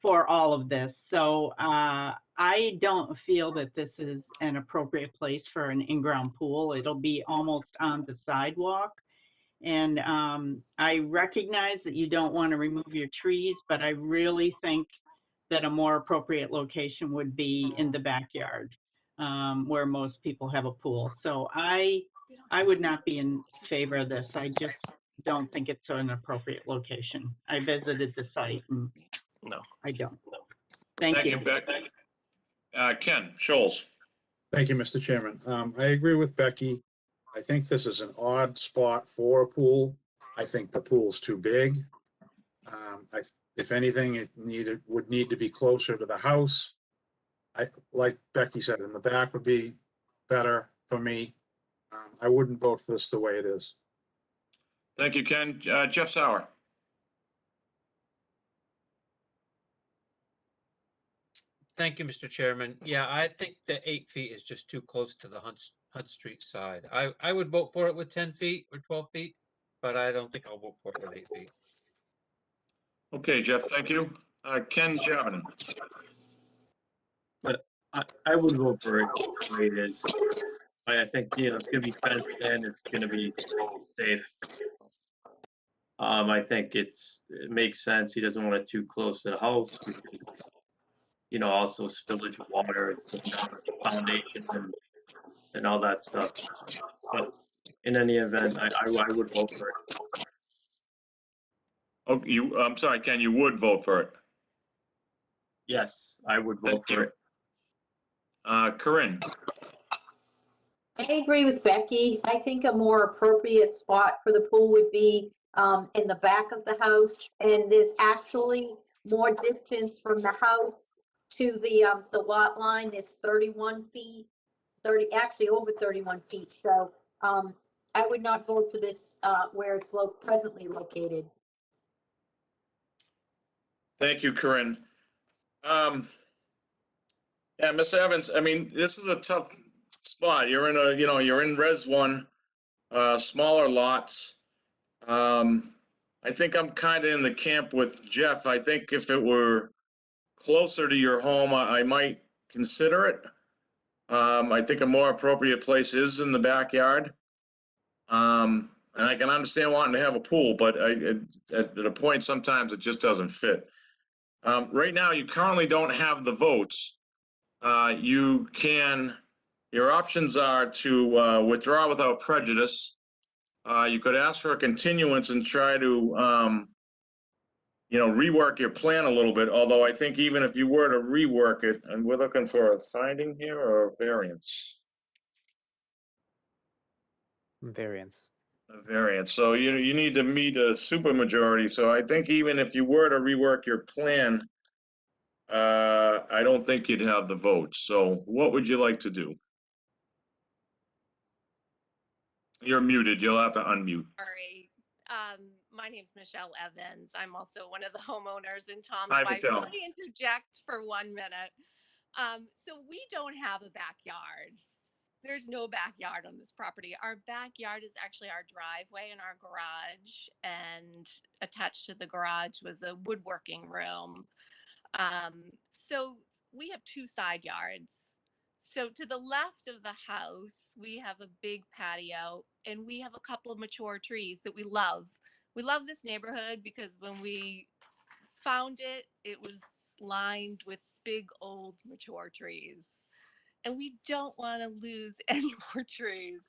B: for all of this. So I don't feel that this is an appropriate place for an in-ground pool. It'll be almost on the sidewalk. And I recognize that you don't want to remove your trees, but I really think that a more appropriate location would be in the backyard where most people have a pool. So I would not be in favor of this. I just don't think it's an appropriate location. I visited the site and
F: no,
B: I don't. Thank you.
A: Becky. Ken Scholes.
H: Thank you, Mr. Chairman. I agree with Becky. I think this is an odd spot for a pool. I think the pool's too big. If anything, it would need to be closer to the house. Like Becky said, in the back would be better for me. I wouldn't vote for this the way it is.
A: Thank you, Ken. Jeff Sauer.
D: Thank you, Mr. Chairman. Yeah, I think the 8 feet is just too close to the Hunt Street side. I would vote for it with 10 feet or 12 feet, but I don't think I'll vote for it with 8 feet.
A: Okay, Jeff, thank you. Ken Javin.
J: But I would vote for it the way it is. I think, it's gonna be fenced in, it's gonna be safe. I think it makes sense. He doesn't want it too close to the house because, also spillage of water, foundation and all that stuff. But in any event, I would vote for it.
A: Oh, I'm sorry, Ken, you would vote for it?
J: Yes, I would vote for it.
A: Corinne.
K: I agree with Becky. I think a more appropriate spot for the pool would be in the back of the house. And there's actually more distance from the house to the lot line. There's 31 feet, actually over 31 feet. So I would not vote for this where it's presently located.
A: Thank you, Corinne. Yeah, Mr. Evans, I mean, this is a tough spot. You're in you're in Res 1, smaller lots. I think I'm kind of in the camp with Jeff. I think if it were closer to your home, I might consider it. I think a more appropriate place is in the backyard. And I can understand wanting to have a pool, but at a point, sometimes it just doesn't fit. Right now, you currently don't have the votes Your options are to withdraw without prejudice. You could ask for a continuance and try to, rework your plan a little bit, although I think even if you were to rework it, and we're looking for a finding here or a variance?
E: Variance.
A: A variance. So you need to meet a supermajority. So I think even if you were to rework your plan, I don't think you'd have the votes. So what would you like to do? You're muted. You'll have to unmute.
Q: Sorry. My name's Michelle Evans. I'm also one of the homeowners in Tom's
A: Hi,
Q: wife.
A: Michelle.
Q: Let me interject for 1 minute. So we don't have a backyard. There's no backyard on this property. Our backyard is actually our driveway and our garage, and attached to the garage was a woodworking room. So we have 2 side yards. So to the left of the house, we have a big patio and we have a couple of mature trees that we love. We love this neighborhood because when we found it, it was lined with big old mature trees. And we don't want to lose any more trees.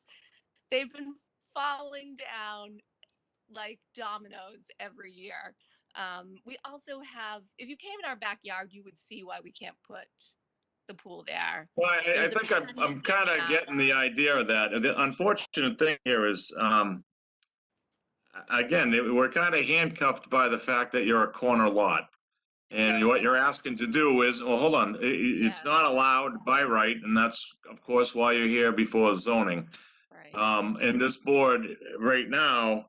Q: They've been falling down like dominoes every year. We also have, if you came in our backyard, you would see why we can't put the pool there.
A: Well, I
Q: There's a
A: think I'm kind of getting the idea of that. The unfortunate thing here is, again, we're kind of handcuffed by the fact that you're a corner lot. And what you're asking to do is, well, hold on, it's not allowed by right, and that's, of course, why you're here before zoning. And this board right now,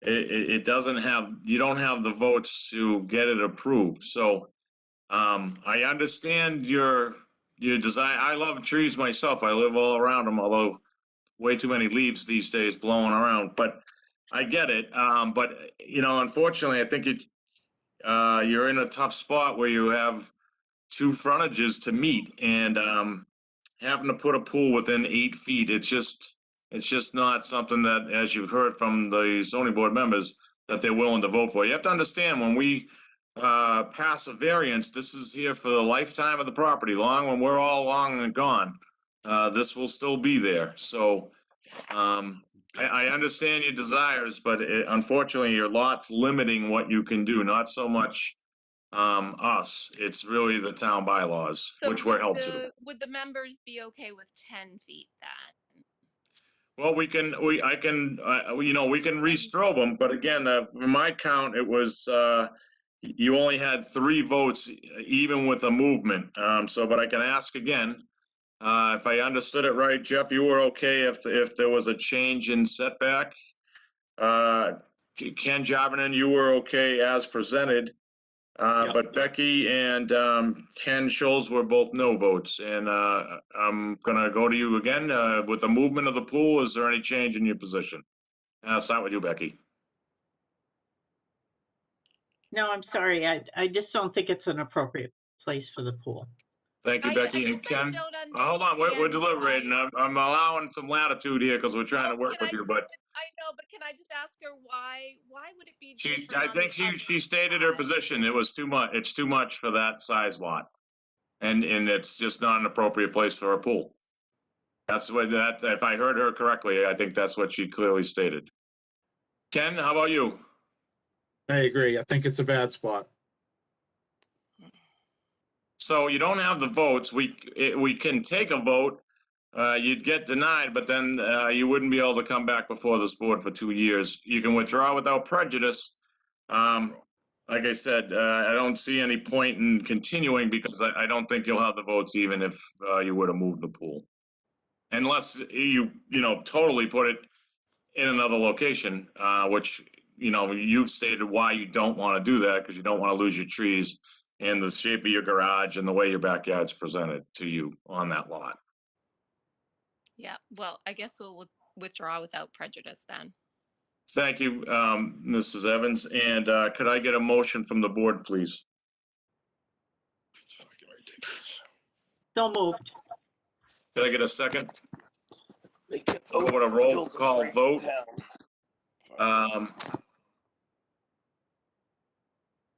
A: it doesn't have, you don't have the votes to get it approved. So I understand your desire. I love trees myself. I live all around them, although way too many leaves these days blowing around. But I get it. But unfortunately, I think you're in a tough spot where you have 2 frontages to meet, and having to put a pool within 8 feet. It's just not something that, as you've heard from the zoning board members, that they're willing to vote for. You have to understand, when we pass a variance, this is here for the lifetime of the property. When we're all long and gone, this will still be there. So I understand your desires, but unfortunately, your lot's limiting what you can do, not so much us. It's really the town bylaws,
Q: So
A: which we're held to.
Q: would the members be okay with 10 feet then?
A: Well, we can restrobe them, but again, from my count, it was, you only had 3 votes, even with a movement. But I can ask again. If I understood it right, Jeff, you were okay if there was a change in setback? Ken Jarvinen, you were okay as presented. But Becky and Ken Scholes were both no votes. And I'm gonna go to you again. With the movement of the pool, is there any change in your position? I'll start with you, Becky.
B: No, I'm sorry. I just don't think it's an appropriate place for the pool.
A: Thank you, Becky. And Ken, hold on, we're deliberating. I'm allowing some latitude here because we're trying to work with you, but
Q: I know, but can I just ask her why would it be
A: I
Q: different on
A: think
Q: the other
A: she stated her position. It was too much. It's too much for that size lot. And it's just not an appropriate place for a pool. That's what if I heard her correctly, I think that's what she clearly stated. Ken, how about you?
H: I agree. I think it's a bad spot.
A: So you don't have the votes. We can take a vote. You'd get denied, but then you wouldn't be able to come back before this board for 2 years. You can withdraw without prejudice. Like I said, I don't see any point in continuing because I don't think you'll have the votes even if you were to move the pool. Unless you totally put it in another location, which, you've stated why you don't want to do that because you don't want to lose your trees and the shape of your garage and the way your backyard's presented to you on that lot.
Q: Yeah, well, I guess we'll withdraw without prejudice then.
A: Thank you, Mrs. Evans. And could I get a motion from the board, please?
B: So moved.
A: Could I get a second? I'll go with a roll call vote.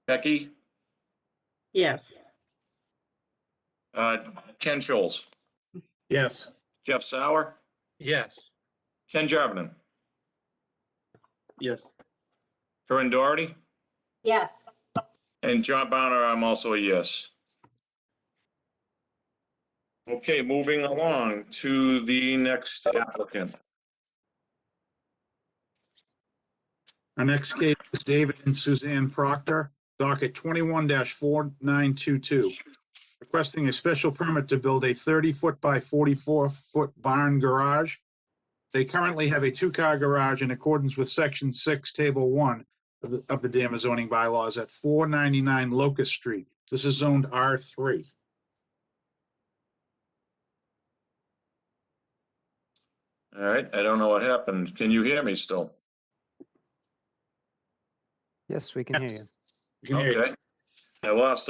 A: Becky?
B: Yes.
A: Ken Scholes,
H: Yes.
A: Jeff Sauer,
D: Yes.
A: Ken Jarvinen,
J: Yes.
A: Corinne Doherty,
K: Yes.
A: and John Bowner, I'm also a yes. Okay, moving along to the next applicant.
H: Our next case is David and Suzanne Proctor, docket 21-4922, requesting a special permit to build a 30-foot by 44-foot barn garage. They currently have a two-car garage in accordance with Section 6, Table 1 of the Danvers zoning bylaws at 499 Locust Street. This is zoned R3.
A: All right, I don't know what happened. Can you hear me still?
E: Yes, we can hear you.
H: We can hear you.
A: Okay. I lost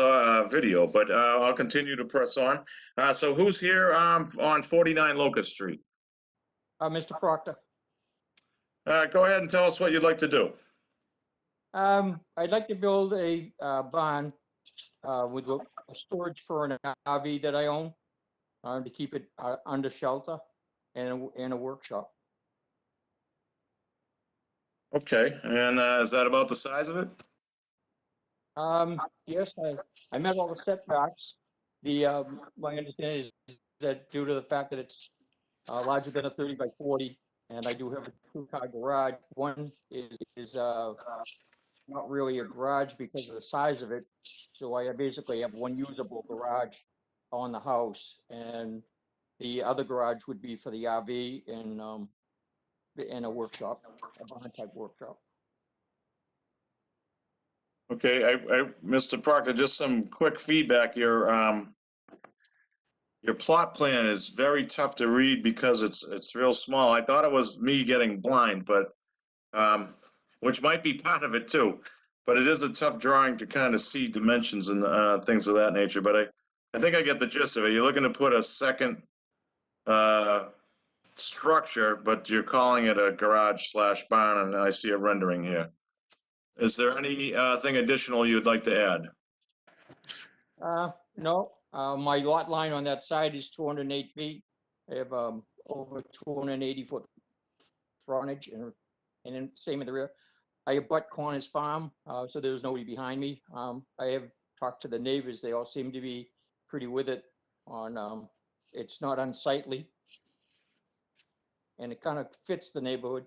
A: video, but I'll continue to press on. So who's here on 49 Locust Street?
G: Mr. Proctor.
A: Go ahead and tell us what you'd like to do.
G: I'd like to build a barn with a storage for an RV that I own to keep it under shelter and a workshop.
A: Okay, and is that about the size of it?
G: Yes, I met all the setbacks. My understanding is that due to the fact that it's larger than a 30 by 40, and I do have a two-car garage. One is not really a garage because of the size of it. So I basically have one usable garage on the house, and the other garage would be for the RV and in a workshop, a barn type workshop.
A: Okay, Mr. Proctor, just some quick feedback. Your plot plan is very tough to read because it's real small. I thought it was me getting blind, but which might be part of it too. But it is a tough drawing to kind of see dimensions and things of that nature. But I think I get the gist of it. You're looking to put a second structure, but you're calling it a garage / barn, and I see a rendering here. Is there anything additional you'd like to add?
G: No, my lot line on that side is 208 feet. I have over 280 foot frontage, and then same in the rear. I abut Corners Farm, so there's nobody behind me. I have talked to the neighbors; they all seem to be pretty with it. It's not unsightly, and it kind of fits the neighborhood.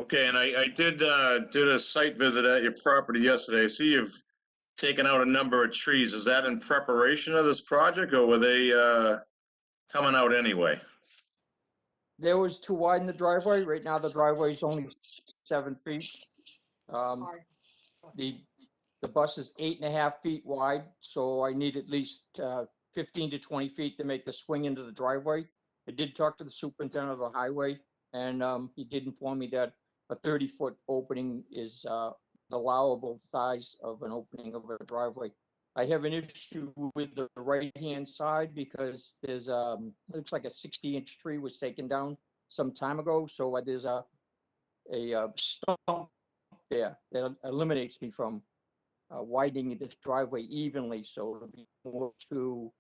A: Okay, and I did a site visit at your property yesterday. I see you've taken out a number of trees. Is that in preparation of this project, or were they coming out anyway?
G: There was to widen the driveway. Right now, the driveway is only 7 feet. The bus is 8.5 feet wide, so I need at least 15 to 20 feet to make the swing into the driveway. I did talk to the superintendent of the highway, and he did inform me that a 30-foot opening is the allowable size of an opening of a driveway. I have an issue with the right-hand side because there's looks like a 60-inch tree was taken down some time ago, so there's a stump there that eliminates me from widening this driveway evenly, so it'll be more to,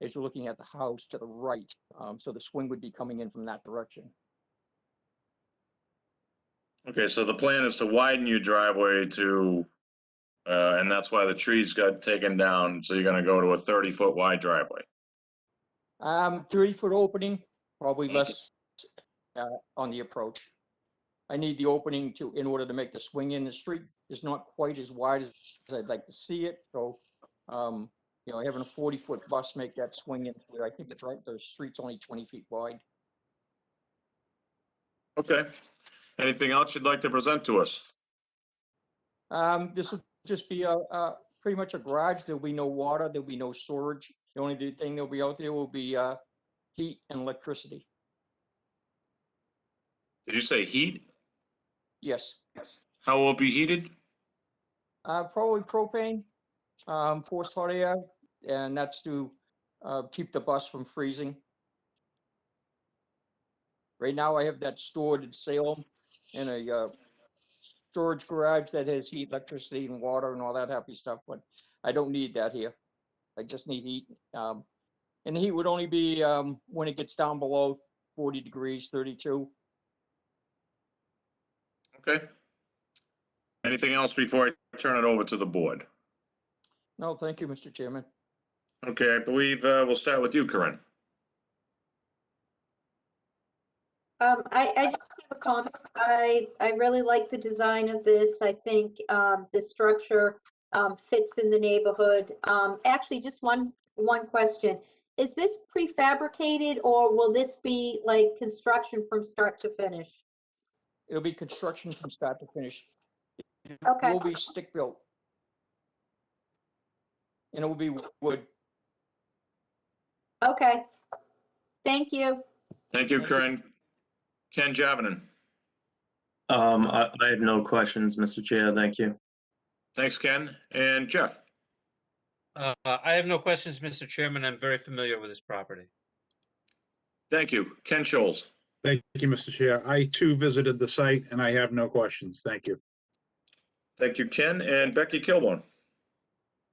G: as you're looking at the house, to the right, so the swing would be coming in from that direction.
A: Okay, so the plan is to widen your driveway to, and that's why the trees got taken down. So you're going to go to a 30-foot wide driveway.
G: 30-foot opening, probably less on the approach. I need the opening in order to make the swing in. The street is not quite as wide as I'd like to see it. So, having a 40-foot bus make that swing in, I think it's right. The street's only 20 feet wide.
A: Okay. Anything else you'd like to present to us?
G: This will just be pretty much a garage. There'll be no water. There'll be no storage. The only thing that'll be out there will be heat and electricity.
A: Did you say heat?
G: Yes.
A: How will it be heated?
G: Probably propane, forced hot air, and that's to keep the bus from freezing. Right now, I have that stored in Salem in a storage garage that has heat, electricity, and water and all that happy stuff, but I don't need that here. I just need heat. And the heat would only be when it gets down below 40 degrees, 32.
A: Okay. Anything else before I turn it over to the board?
G: No, thank you, Mr. Chairman.
A: Okay, I believe we'll start with you, Corinne.
K: I just have a comment. I really like the design of this. I think, the structure, fits in the neighborhood. Actually, just one question. Is this prefabricated or will this be like construction from start to finish?
G: It'll be construction from start to finish. It
K: Okay.
G: will be stick built. And it will be wood.
K: Okay. Thank you.
A: Thank you,
G: Thank you.
A: Corinne. Ken Javanen.
J: I have no questions, Mr. Chair. Thank you.
A: Thanks, Ken. And Jeff.
D: I have no questions, Mr. Chairman. I'm very familiar with this property.
A: Thank you. Ken Scholes.
H: Thank you, Mr. Chair. I too visited the site and I have no questions. Thank you.
A: Thank you, Ken. And Becky Kilborn.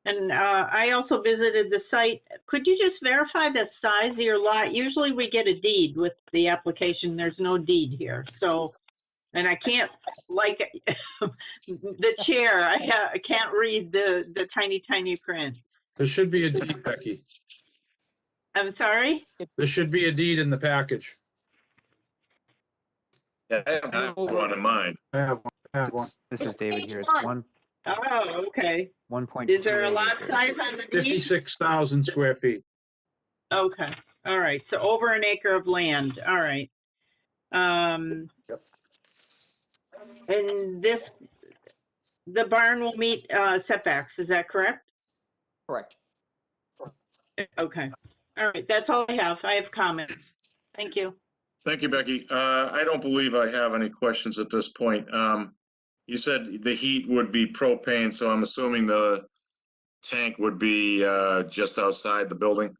B: And I also visited the site. Could you just verify the size of your lot? Usually we get a deed with the application. There's no deed here. So, and I can't, like the chair, I can't read the tiny print.
H: There should be a deed, Becky.
B: I'm sorry?
H: There should be a deed in the package.
A: Yeah, I have one in mind.
H: I have one. I have one.
E: This is David here. It's
K: Page one.
B: Oh, okay.
E: 1.2
B: Is there a lot
E: acres.
B: size on the deed?
H: 56,000 square feet.
B: Okay, all right, so over an acre of land, all right.
G: Yep.
B: And the barn will meet setbacks, is that correct?
G: Correct.
B: Okay, all right, that's all I have. I have comments. Thank you.
A: Thank you, Becky. I don't believe I have any questions at this point. You said the heat would be propane, so I'm assuming the tank would be just outside the building?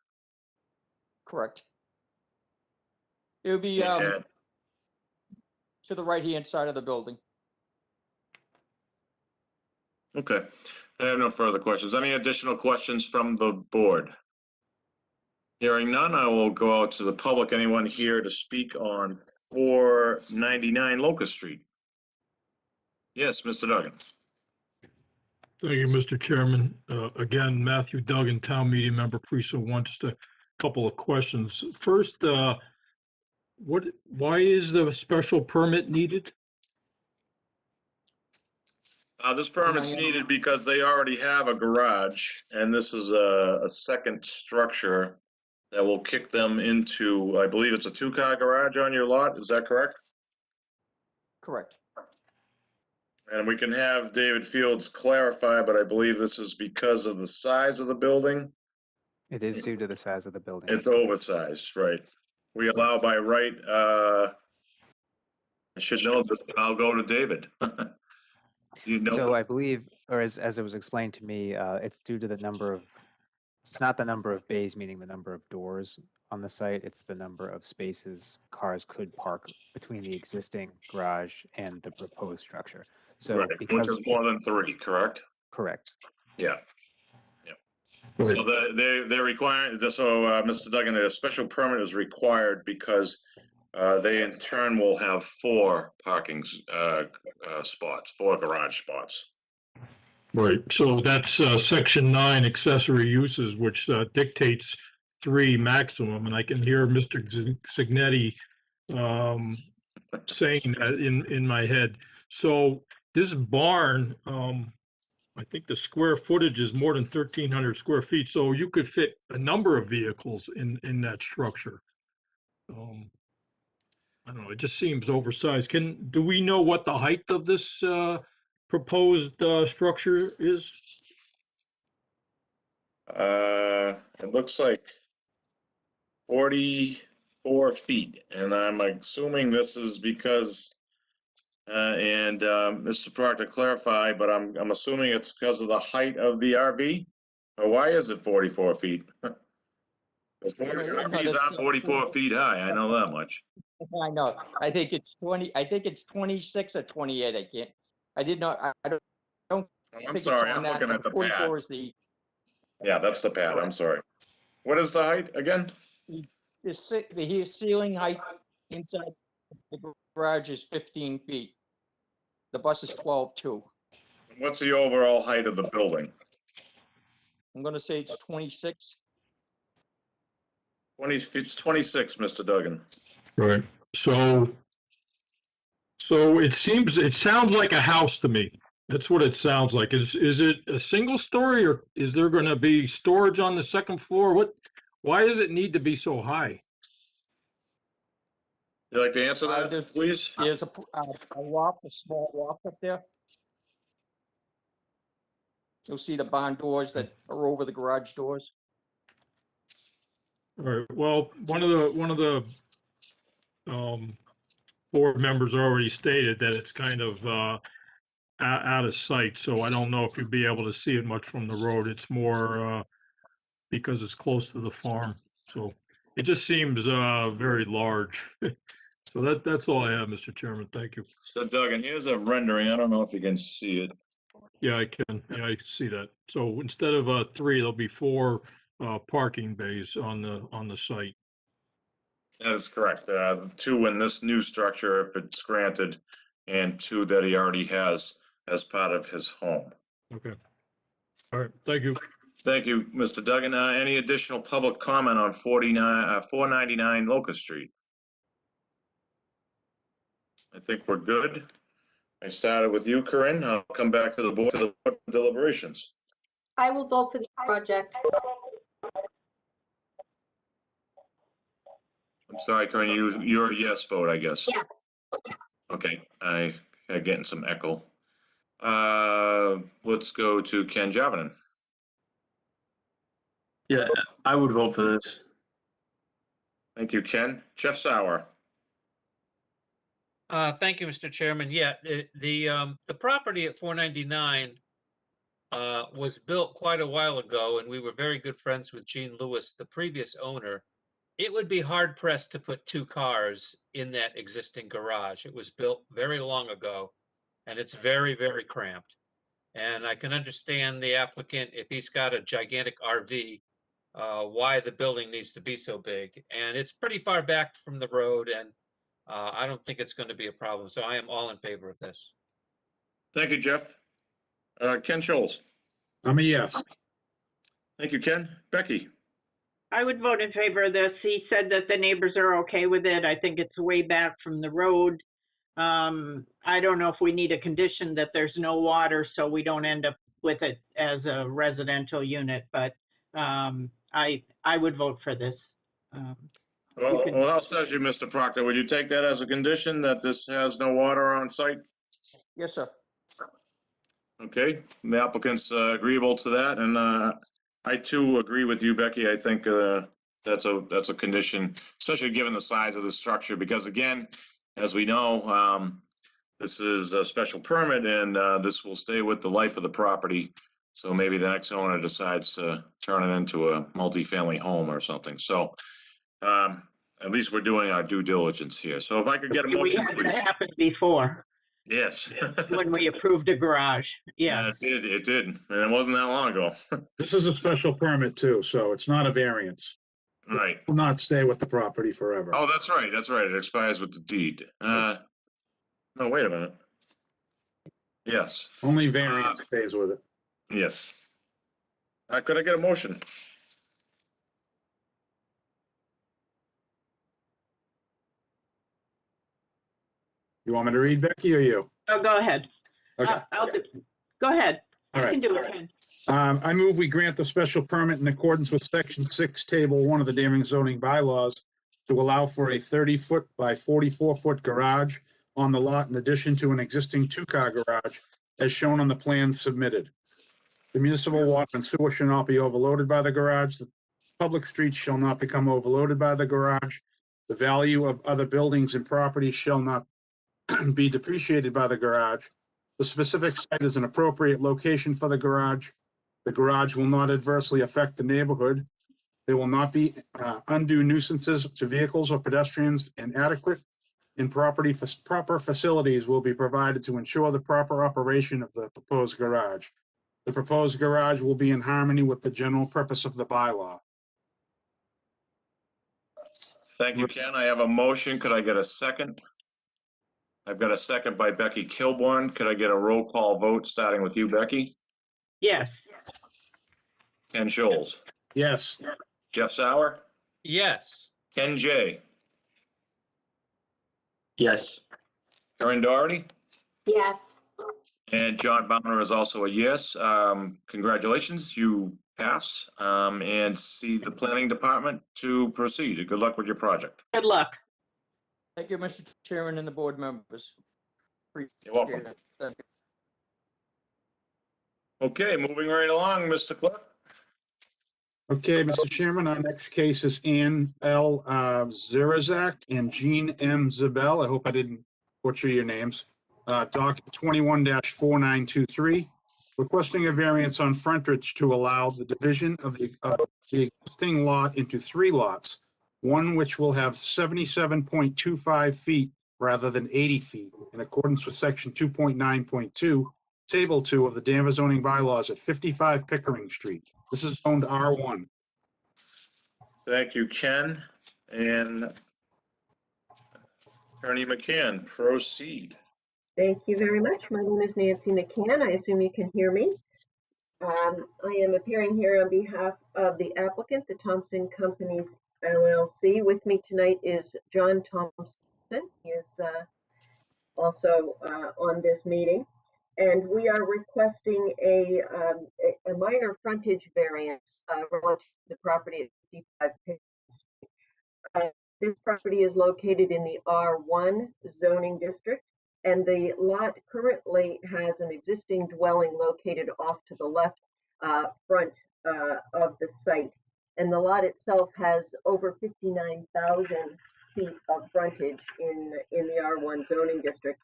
G: Correct. It would be
A: And-
G: to the right-hand side of the building.
A: Okay. I have no further questions. Any additional questions from the board? Hearing none, I will go out to the public. Anyone here to speak on 499 Locust Street? Yes, Mr. Duggan.
L: Thank you, Mr. Chairman. Again, Matthew Duggan, Town Meeting Member, Precinct 1. Just a couple of questions. First, why is the special permit needed?
A: This permit's needed because they already have a garage, and this is a second structure that will kick them into, I believe it's a two-car garage on your lot. Is that correct?
G: Correct.
A: And we can have David Fields clarify, but I believe this is because of the size of the building.
E: It is due to the size of the building.
A: It's oversized, right? We allow by right, I should know this, but I'll go to David. You know,
E: So I believe, or as it was explained to me, it's due to the number of, it's not the number of bays, meaning the number of doors on the site. It's the number of spaces cars could park between the existing garage and the proposed structure. So
A: right, which
E: because,
A: is more than 3, correct?
E: correct.
A: Yeah. So they're requiring, so Mr. Duggan, a special permit is required because they in turn will have 4 parking spots, 4 garage spots.
L: Right, so that's section 9 accessory uses, which dictates 3 maximum, and I can hear Mr. Signetti saying that in my head. So this barn, I think the square footage is more than 1,300 square feet, so you could fit a number of vehicles in that structure. I don't know, it just seems oversized. Do we know what the height of this proposed structure is?
A: It looks like 44 feet, and I'm assuming this is because, and Mr. Proctor clarify, but I'm assuming it's because of the height of the RV? Or why is it 44 feet? RVs are 44 feet high, I know that much.
G: I know. I think it's 26 or 28. I did not, I don't.
A: I'm
G: think it's
A: sorry,
G: on
A: I'm
G: that,
A: looking
G: but
A: at the
G: 44
A: pad.
G: is the,
A: Yeah, that's the pad. I'm sorry. What is the height again?
G: The ceiling height inside the garage is 15 feet. The bus is 12 too.
A: What's the overall height of the building?
G: I'm gonna say it's 26.
A: It's 26, Mr. Duggan.
L: Right. So it sounds like a house to me. That's what it sounds like. Is it a single story or is there going to be storage on the second floor? Why does it need to be so high?
A: You like to answer that,
G: There's-
A: please?
G: There's a loft, a small loft up there. You'll see the barn doors that are over the garage doors.
L: All right, well, one of the board members already stated that it's kind of out of sight, so I don't know if you'll be able to see it much from the road. It's more because it's close to the farm, so it just seems very large. So that's all I have, Mr. Chairman. Thank you.
A: So Duggan, here's a rendering. I don't know if you can see it.
L: Yeah, I can. Yeah, I see that. So instead of 3, there'll be 4 parking bays on the site.
A: That is correct. 2 in this new structure, if it's granted, and 2 that he already has as part of his home.
L: Okay. All right. Thank you.
A: Thank you, Mr. Duggan. Any additional public comment on 499 Locust Street? I think we're good. I started with you, Corinne. I'll come back to the board for deliberations.
K: I will vote for the project.
A: I'm sorry, Corinne, you're a yes vote, I guess.
K: Yes.
A: Okay, I getting some echo. Let's go to Ken Javanen.
J: Yeah, I would vote for this.
A: Thank you, Ken. Jeff Sauer.
D: Thank you, Mr. Chairman. Yeah, the property at 499 was built quite a while ago, and we were very good friends with Gene Lewis, the previous owner. It would be hard pressed to put 2 cars in that existing garage. It was built very long ago, and it's very, very cramped. And I can understand the applicant, if he's got a gigantic RV, why the building needs to be so big. And it's pretty far back from the road, and I don't think it's going to be a problem. So I am all in favor of this.
A: Thank you, Jeff. Ken Scholes.
H: I'm a yes.
A: Thank you, Ken. Becky.
B: I would vote in favor of this. He said that the neighbors are okay with it. I think it's way back from the road. I don't know if we need a condition that there's no water so we don't end up with it as a residential unit, but I would vote for this.
A: Well, how says you, Mr. Proctor? Would you take that as a condition that this has no water on site?
G: Yes, sir.
A: Okay, the applicant's agreeable to that, and I too agree with you, Becky. I think that's a condition, especially given the size of the structure, because again, as we know, this is a special permit, and this will stay with the life of the property. So maybe the next owner decides to turn it into a multifamily home or something. So at least we're doing our due diligence here. So if I could get a motion,
B: We had
A: please.
B: that happen before
A: Yes.
B: when we approved a garage. Yeah.
A: It did. And it wasn't that long ago.
H: This is a special permit too, so it's not a variance.
A: Right.
H: Will not stay with the property forever.
A: Oh, that's right. That's right. It expires with the deed. No, wait a minute. Yes.
H: Only variance stays with it.
A: Yes. Could I get a motion?
H: You want me to read, Becky, or you?
B: Oh, go ahead.
H: Okay.
B: Go ahead.
H: All
B: You
H: right.
B: can do it, Ken.
H: I move we grant the special permit in accordance with section 6, table 1 of the Danvers zoning bylaws to allow for a 30-foot by 44-foot garage on the lot in addition to an existing 2-car garage as shown on the plan submitted. The municipal water and sewer shall not be overloaded by the garage. The public streets shall not become overloaded by the garage. The value of other buildings and properties shall not be depreciated by the garage. The specific site is an appropriate location for the garage. The garage will not adversely affect the neighborhood. There will not be undue nuisances to vehicles or pedestrians, and adequate and proper facilities will be provided to ensure the proper operation of the proposed garage. The proposed garage will be in harmony with the general purpose of the bylaw.
A: Thank you, Ken. I have a motion. Could I get a second? I've got a second by Becky Kilborn. Could I get a roll call vote, starting with you, Becky?
B: Yes.
A: Ken Scholes,
H: Yes.
A: Jeff Sauer,
D: Yes.
A: Ken J,
J: Yes.
A: Karen Doherty,
K: Yes.
A: and John Bowner is also a yes. Congratulations, you pass, and see the planning department to proceed. Good luck with your project.
B: Good luck.
G: Thank you, Mr. Chairman and the board members.
A: You're welcome.
G: Appreciate it. Thank you.
A: Okay, moving right along, Mr. Clerk.
H: Okay, Mr. Chairman, our next case is Ann L. Zarazak and Jean M. Zabel. I hope I didn't butcher your names. Docket 21-4923, requesting a variance on frontage to allow the division of the existing lot into 3 lots, one which will have 77.25 feet rather than 80 feet, in accordance with section 2.9.2, table 2 of the Danvers zoning bylaws at 55 Pickering Street. This is zoned R1.
A: Thank you, Ken. And Attorney McCann, proceed.
R: Thank you very much. My name is Nancy McCann. I assume you can hear me. I am appearing here on behalf of the applicant, the Thompson Companies LLC. With me tonight is John Thompson. He is also on this meeting. And we are requesting a minor frontage variance relative to the property at 55 Pickering Street. This property is located in the R1 zoning district, and the lot currently has an existing dwelling located off to the left front of the site. And the lot itself has over 59,000 feet of frontage in the R1 zoning district.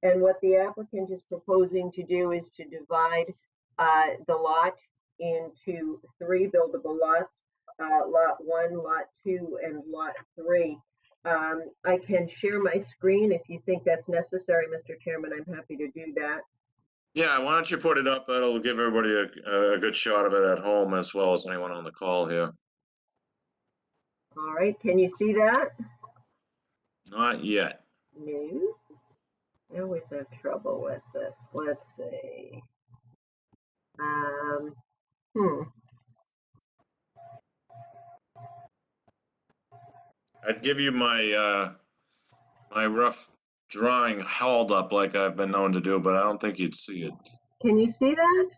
R: And what the applicant is proposing to do is to divide the lot into 3 buildable lots, lot 1, lot 2, and lot 3. I can share my screen if you think that's necessary, Mr. Chairman. I'm happy to do that.
A: Yeah, why don't you put it up? That'll give everybody a good shot of it at home as well as anyone on the call here.
R: All right, can you see that?
A: Not yet.
R: No. I always have trouble with this. Let's see.
A: I'd give you my my rough drawing held up like I've been known to do, but I don't think you'd see it.
R: Can you see that?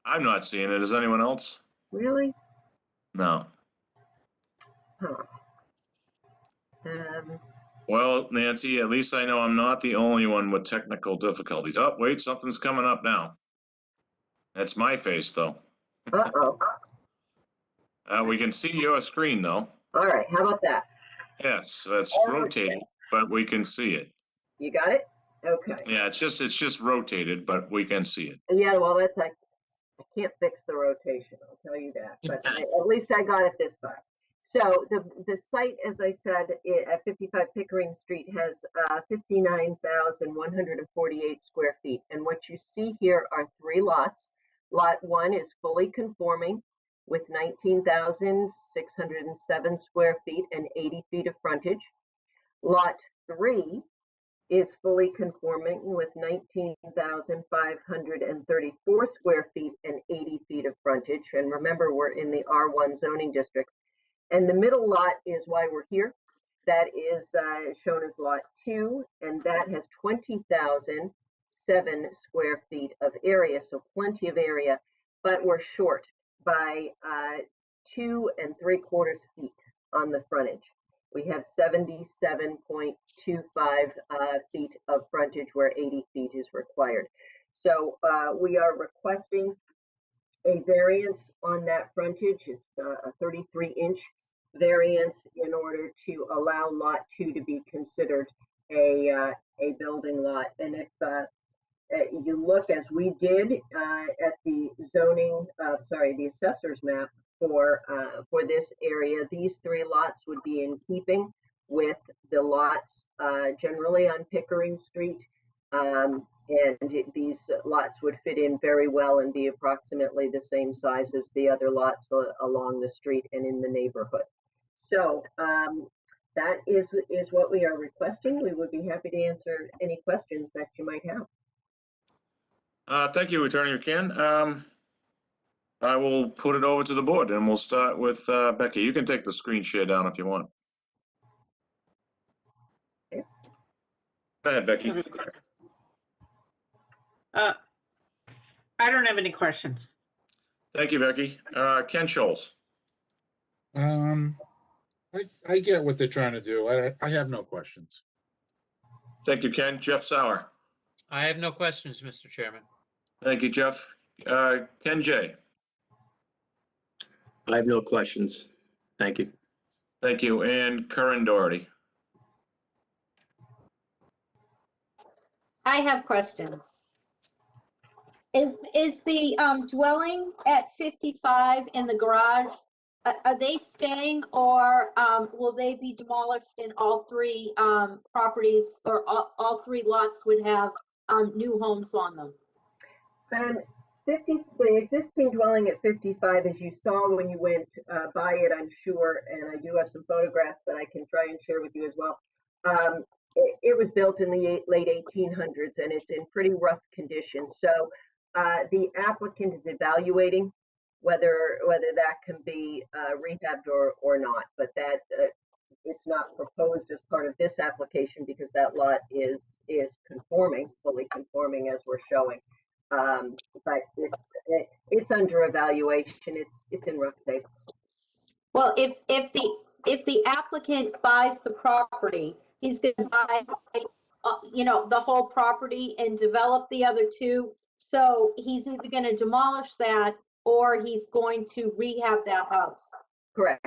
A: I'm not seeing it. Is anyone else?
R: Really?
A: No.
R: Huh.
A: Well, Nancy, at least I know I'm not the only one with technical difficulties. Oh, wait, something's coming up now. That's my face, though.
R: Uh-oh.
A: We can see your screen, though.
R: All right, how about that?
A: Yes, it's rotated, but we can see it.
R: You got it? Okay.
A: Yeah, it's just rotated, but we can see it.
R: Yeah, well, that's I can't fix the rotation, I'll tell you that. But at least I got it this far. So the site, as I said, at 55 Pickering Street has 59,148 square feet. And what you see here are 3 lots. Lot 1 is fully conforming with 19,607 square feet and 80 feet of frontage. Lot 3 is fully conforming with 19,534 square feet and 80 feet of frontage. And remember, we're in the R1 zoning district. And the middle lot is why we're here. That is shown as lot 2, and that has 20,007 square feet of area, so plenty of area, but we're short by 2 3/4 feet on the frontage. We have 77.25 feet of frontage where 80 feet is required. So we are requesting a variance on that frontage. It's a 33-inch variance in order to allow lot 2 to be considered a building lot. And if you look, as we did at the the assessor's map for this area, these 3 lots would be in keeping with the lots generally on Pickering Street. these lots would fit in very well and be approximately the same size as the other lots along the street and in the neighborhood. So that is what we are requesting. We would be happy to answer any questions that you might have.
A: Thank you, Attorney McCann. I will put it over to the board, and we'll start with Becky. You can take the screen share down if you want.
R: Okay.
A: Go ahead, Becky.
B: I don't have any questions.
A: Thank you, Becky. Ken Scholes.
H: I get what they're trying to do. I have no questions.
A: Thank you, Ken. Jeff Sauer.
D: I have no questions, Mr. Chairman.
A: Thank you, Jeff. Ken J.
J: I have no questions. Thank you.
A: Thank you. And Corinne Doherty.
K: I have questions. Is the dwelling at 55 in the garage, are they staying, or will they be demolished and all three properties, or all three lots would have new homes on them?
R: The existing dwelling at 55, as you saw when you went by it, I'm sure, and I do have some photographs that I can try and share with you as well. It was built in the late 1800s, and it's in pretty rough condition. So the applicant is evaluating whether that can be rehabbed or not, but that it's not proposed as part of this application because that lot is conforming, fully conforming as we're showing. But it's under evaluation. It's in rough shape.
K: Well, if the applicant buys the property, he's going to buy, the whole property and develop the other two. So he's either going to demolish that or he's going to rehab that house.
R: Correct.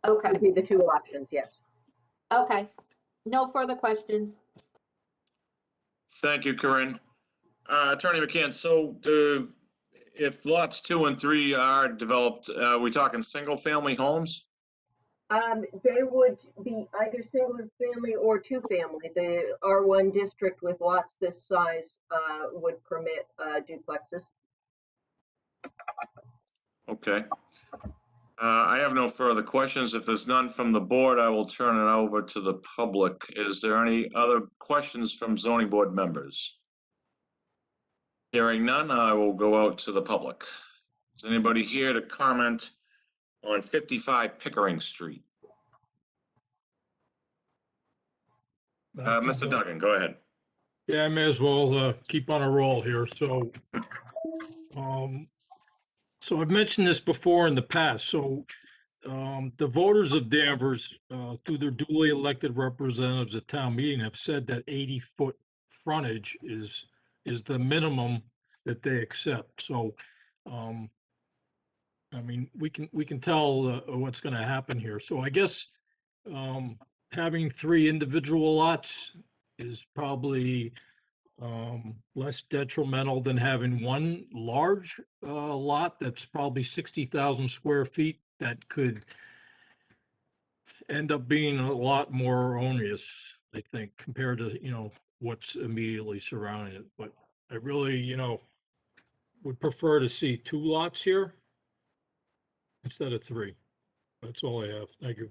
K: Okay.
R: Would be the two options, yes.
K: Okay. No further questions.
A: Thank you, Corinne. Attorney McCann, so if lots 2 and 3 are developed, we talking single family homes?
R: They would be either single family or two family. The R1 district with lots this size would permit duplexes.
A: Okay. I have no further questions. If there's none from the board, I will turn it over to the public. Is there any other questions from zoning board members? Hearing none, I will go out to the public. Is anybody here to comment on 55 Pickering Street? Mr. Duggan, go ahead.
L: Yeah, I may as well keep on a roll here. So I've mentioned this before in the past. So the voters of Danvers, through their duly elected representatives at town meeting, have said that 80-foot frontage is the minimum that they accept. So, I mean, we can tell what's going to happen here. So I guess having 3 individual lots is probably less detrimental than having one large lot that's probably 60,000 square feet that could end up being a lot more onerous, I think, compared to, what's immediately surrounding it. But I really, would prefer to see 2 lots here instead of 3. That's all I have. Thank you.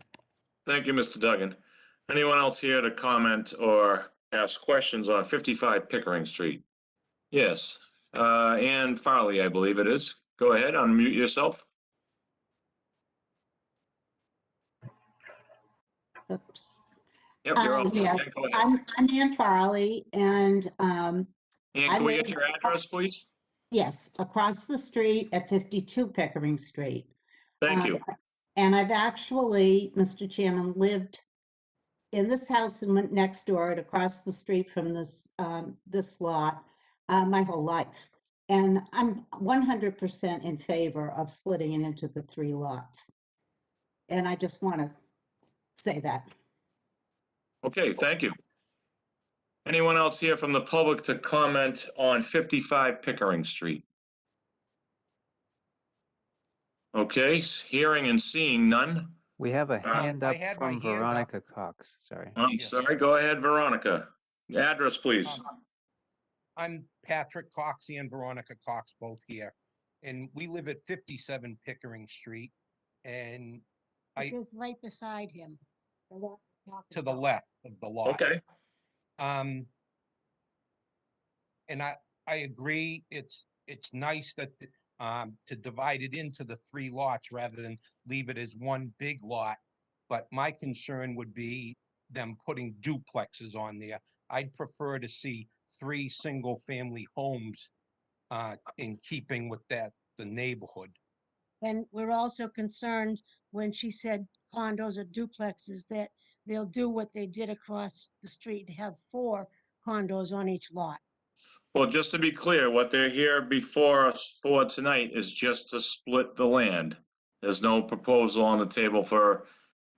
A: Thank you, Mr. Duggan. Anyone else here to comment or ask questions on 55 Pickering Street? Yes, Ann Farley, I believe it is. Go ahead, unmute yourself.
S: Oops.
A: Yep, you're all set.
S: Yes,
A: Go ahead.
S: I'm Ann Farley, and
A: Ann, can we get your address, please?
S: yes, across the street at 52 Pickering Street.
A: Thank you.
S: And I've actually, Mr. Chairman, lived in this house and went next door and across the street from this this lot my whole life. And I'm 100% in favor of splitting it into the 3 lots. And I just want to say that.
A: Okay, thank you. Anyone else here from the public to comment on 55 Pickering Street? Okay, hearing and seeing none.
E: We have a hand up
T: had my
E: from
T: hand up.
E: Veronica Cox. Sorry.
A: I'm
T: Yes.
A: sorry, go ahead, Veronica. Address, please.
T: I'm Patrick Cox and Veronica Cox, both here. And we live at 57 Pickering Street. And
U: Which is right beside him. the lot we're talking
T: to the
U: about.
T: left of the lot.
A: Okay.
T: And I agree, it's nice that, to divide it into the 3 lots rather than leave it as one big lot. But my concern would be them putting duplexes on there. I'd prefer to see 3 single-family homes, in keeping with the neighborhood.
U: And we're also concerned when she said condos or duplexes that they'll do what they did across the street, and have 4 condos on each lot.
A: Well, just to be clear, what they're here before us for tonight is just to split the land. There's no proposal on the table for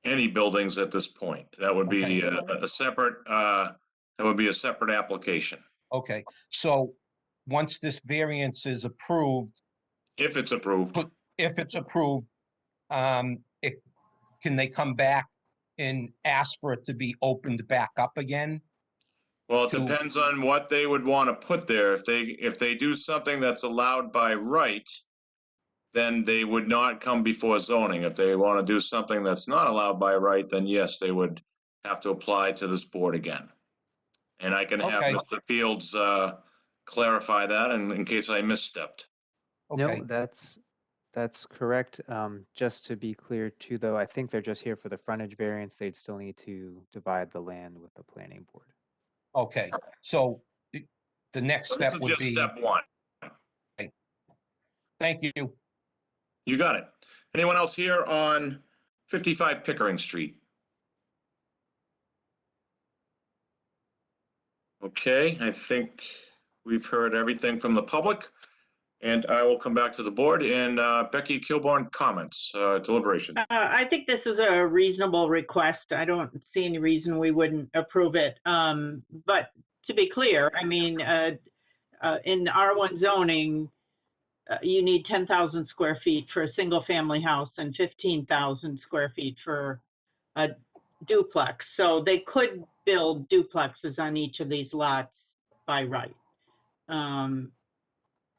A: any buildings at this point. That would be a separate, that would be a separate application.
T: Okay, so once this variance is approved,
A: if it's approved,
T: can they come back and ask for it to be opened back up again?
A: Well, it depends on what they would want to put there. If they do something that's allowed by right, then they would not come before zoning. If they want to do something that's not allowed by right, then yes, they would have to apply to this board again. And I can have
T: Okay.
A: Mr. Fields clarify that in case I misstepped.
E: No, that's correct. Just to be clear too, though, I think they're just here for the frontage variance. They'd still need to divide the land with the planning board.
T: Okay, so the next
A: So
T: step
A: this is
T: would
A: just
T: be.
A: step 1.
T: Okay. Thank you.
A: You got it. Anyone else here on 55 Pickering Street? Okay, I think we've heard everything from the public, and I will come back to the board. And Becky Kilborn, comments, deliberation.
B: I think this is a reasonable request. I don't see any reason we wouldn't approve it. But to be clear, I mean, in R1 zoning, you need 10,000 square feet for a single family house and 15,000 square feet for a duplex. So they could build duplexes on each of these lots by right.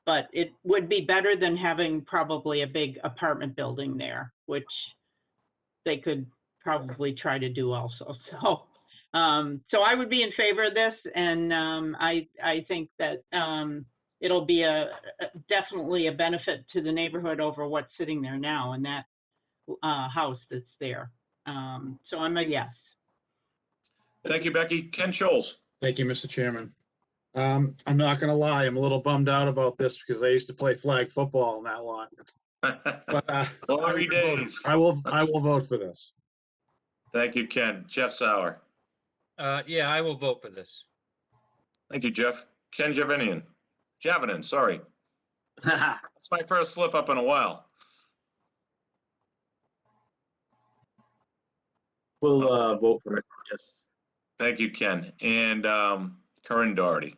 B: But it would be better than having probably a big apartment building there, which they could probably try to do also. So I would be in favor of this, and I think that it'll be definitely a benefit to the neighborhood over what's sitting there now in that house that's there. So I'm a yes.
A: Thank you, Becky. Ken Scholes.
H: Thank you, Mr. Chairman. I'm not gonna lie, I'm a little bummed out about this because I used to play flag football in that lot. But
A: Glory days.
H: I will vote for this.
A: Thank you, Ken. Jeff Sauer.
D: Yeah, I will vote for this.
A: Thank you, Jeff. Ken Javinin, sorry. That's my first slip up in a while.
J: We'll vote for it, yes.
A: Thank you, Ken. And Corinne Doherty.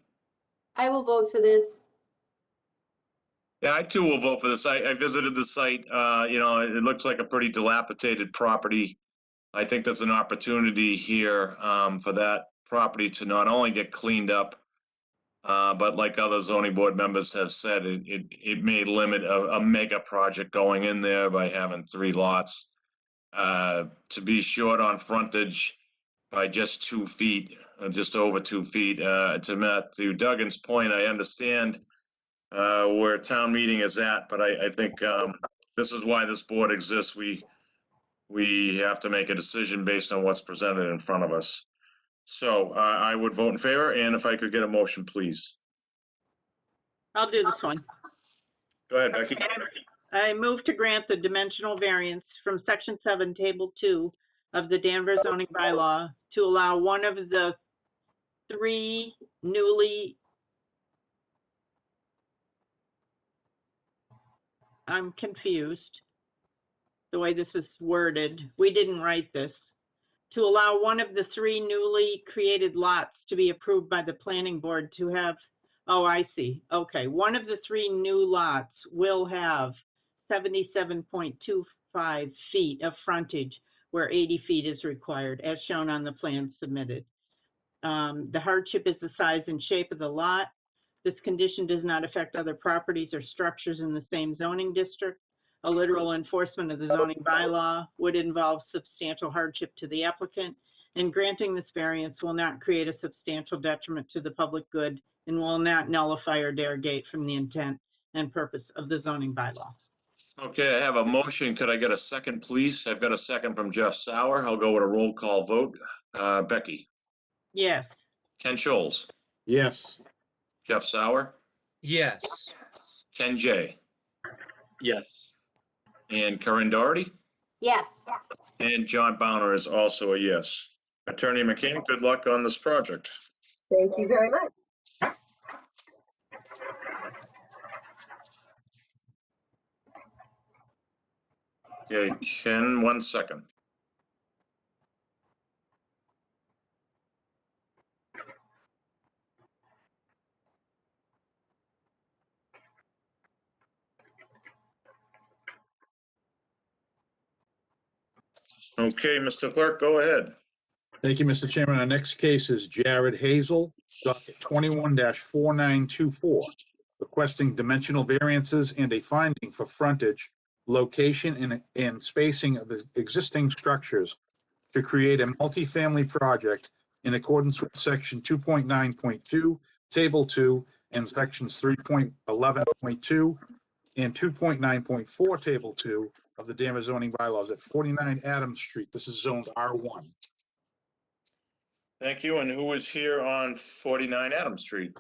K: I will vote for this.
A: Yeah, I too will vote for this. I visited the site. It looks like a pretty dilapidated property. I think there's an opportunity here for that property to not only get cleaned up, but like other zoning board members have said, it may limit a mega project going in there by having 3 lots. To be short on frontage by just 2 feet, just over 2 feet. To Matthew Duggan's point, I understand where town meeting is at, but I think this is why this board exists. We have to make a decision based on what's presented in front of us. So I would vote in favor, and if I could get a motion, please.
B: I'll do this one.
A: Go ahead, Becky.
B: I move to grant the dimensional variance from Section 7, Table 2 of the Danvers zoning bylaw to allow one of the 3 newly, I'm confused the way this is worded. We didn't write this. To allow one of the 3 newly created lots to be approved by the planning board to have, oh, I see. Okay, one of the 3 new lots will have 77.25 feet of frontage where 80 feet is required, as shown on the plan submitted. The hardship is the size and shape of the lot. This condition does not affect other properties or structures in the same zoning district. A literal enforcement of the zoning bylaw would involve substantial hardship to the applicant, and granting this variance will not create a substantial detriment to the public good and will not nullify or derogate from the intent and purpose of the zoning bylaw.
A: Okay, I have a motion. Could I get a second, please? I've got a second from Jeff Sauer. I'll go with a roll call vote. Becky,
B: Yes.
A: Ken Scholes,
H: Yes.
A: Jeff Sauer,
D: Yes.
A: Ken J,
J: Yes.
A: and Corinne Doherty,
K: Yes.
A: and John Bowner is also a yes. Attorney McCann, good luck on this project.
R: Thank you very much.
A: Okay, Ken, 1 second. Okay, Mr. Clerk, go ahead.
H: Thank you, Mr. Chairman. Our next case is Jared Hazel, docket 21-4924, requesting dimensional variances and a finding for frontage, location, and spacing of the existing structures to create a multifamily project in accordance with section 2.9.2, table 2, and sections 3.11.2 and 2.9.4, table 2 of the Danvers zoning bylaws at 49 Adams Street. This is zoned R1.
A: Thank you. And who is here on 49 Adams Street?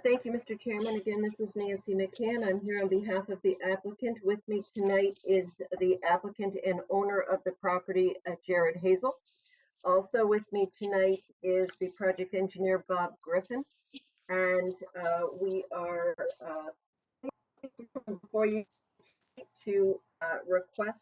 R: Thank you, Mr. Chairman. Again, this is Nancy McCann. I'm here on behalf of the applicant. With me tonight is the applicant and owner of the property, Jared Hazel. Also with me tonight is the project engineer, Bob Griffin. And we are before you to request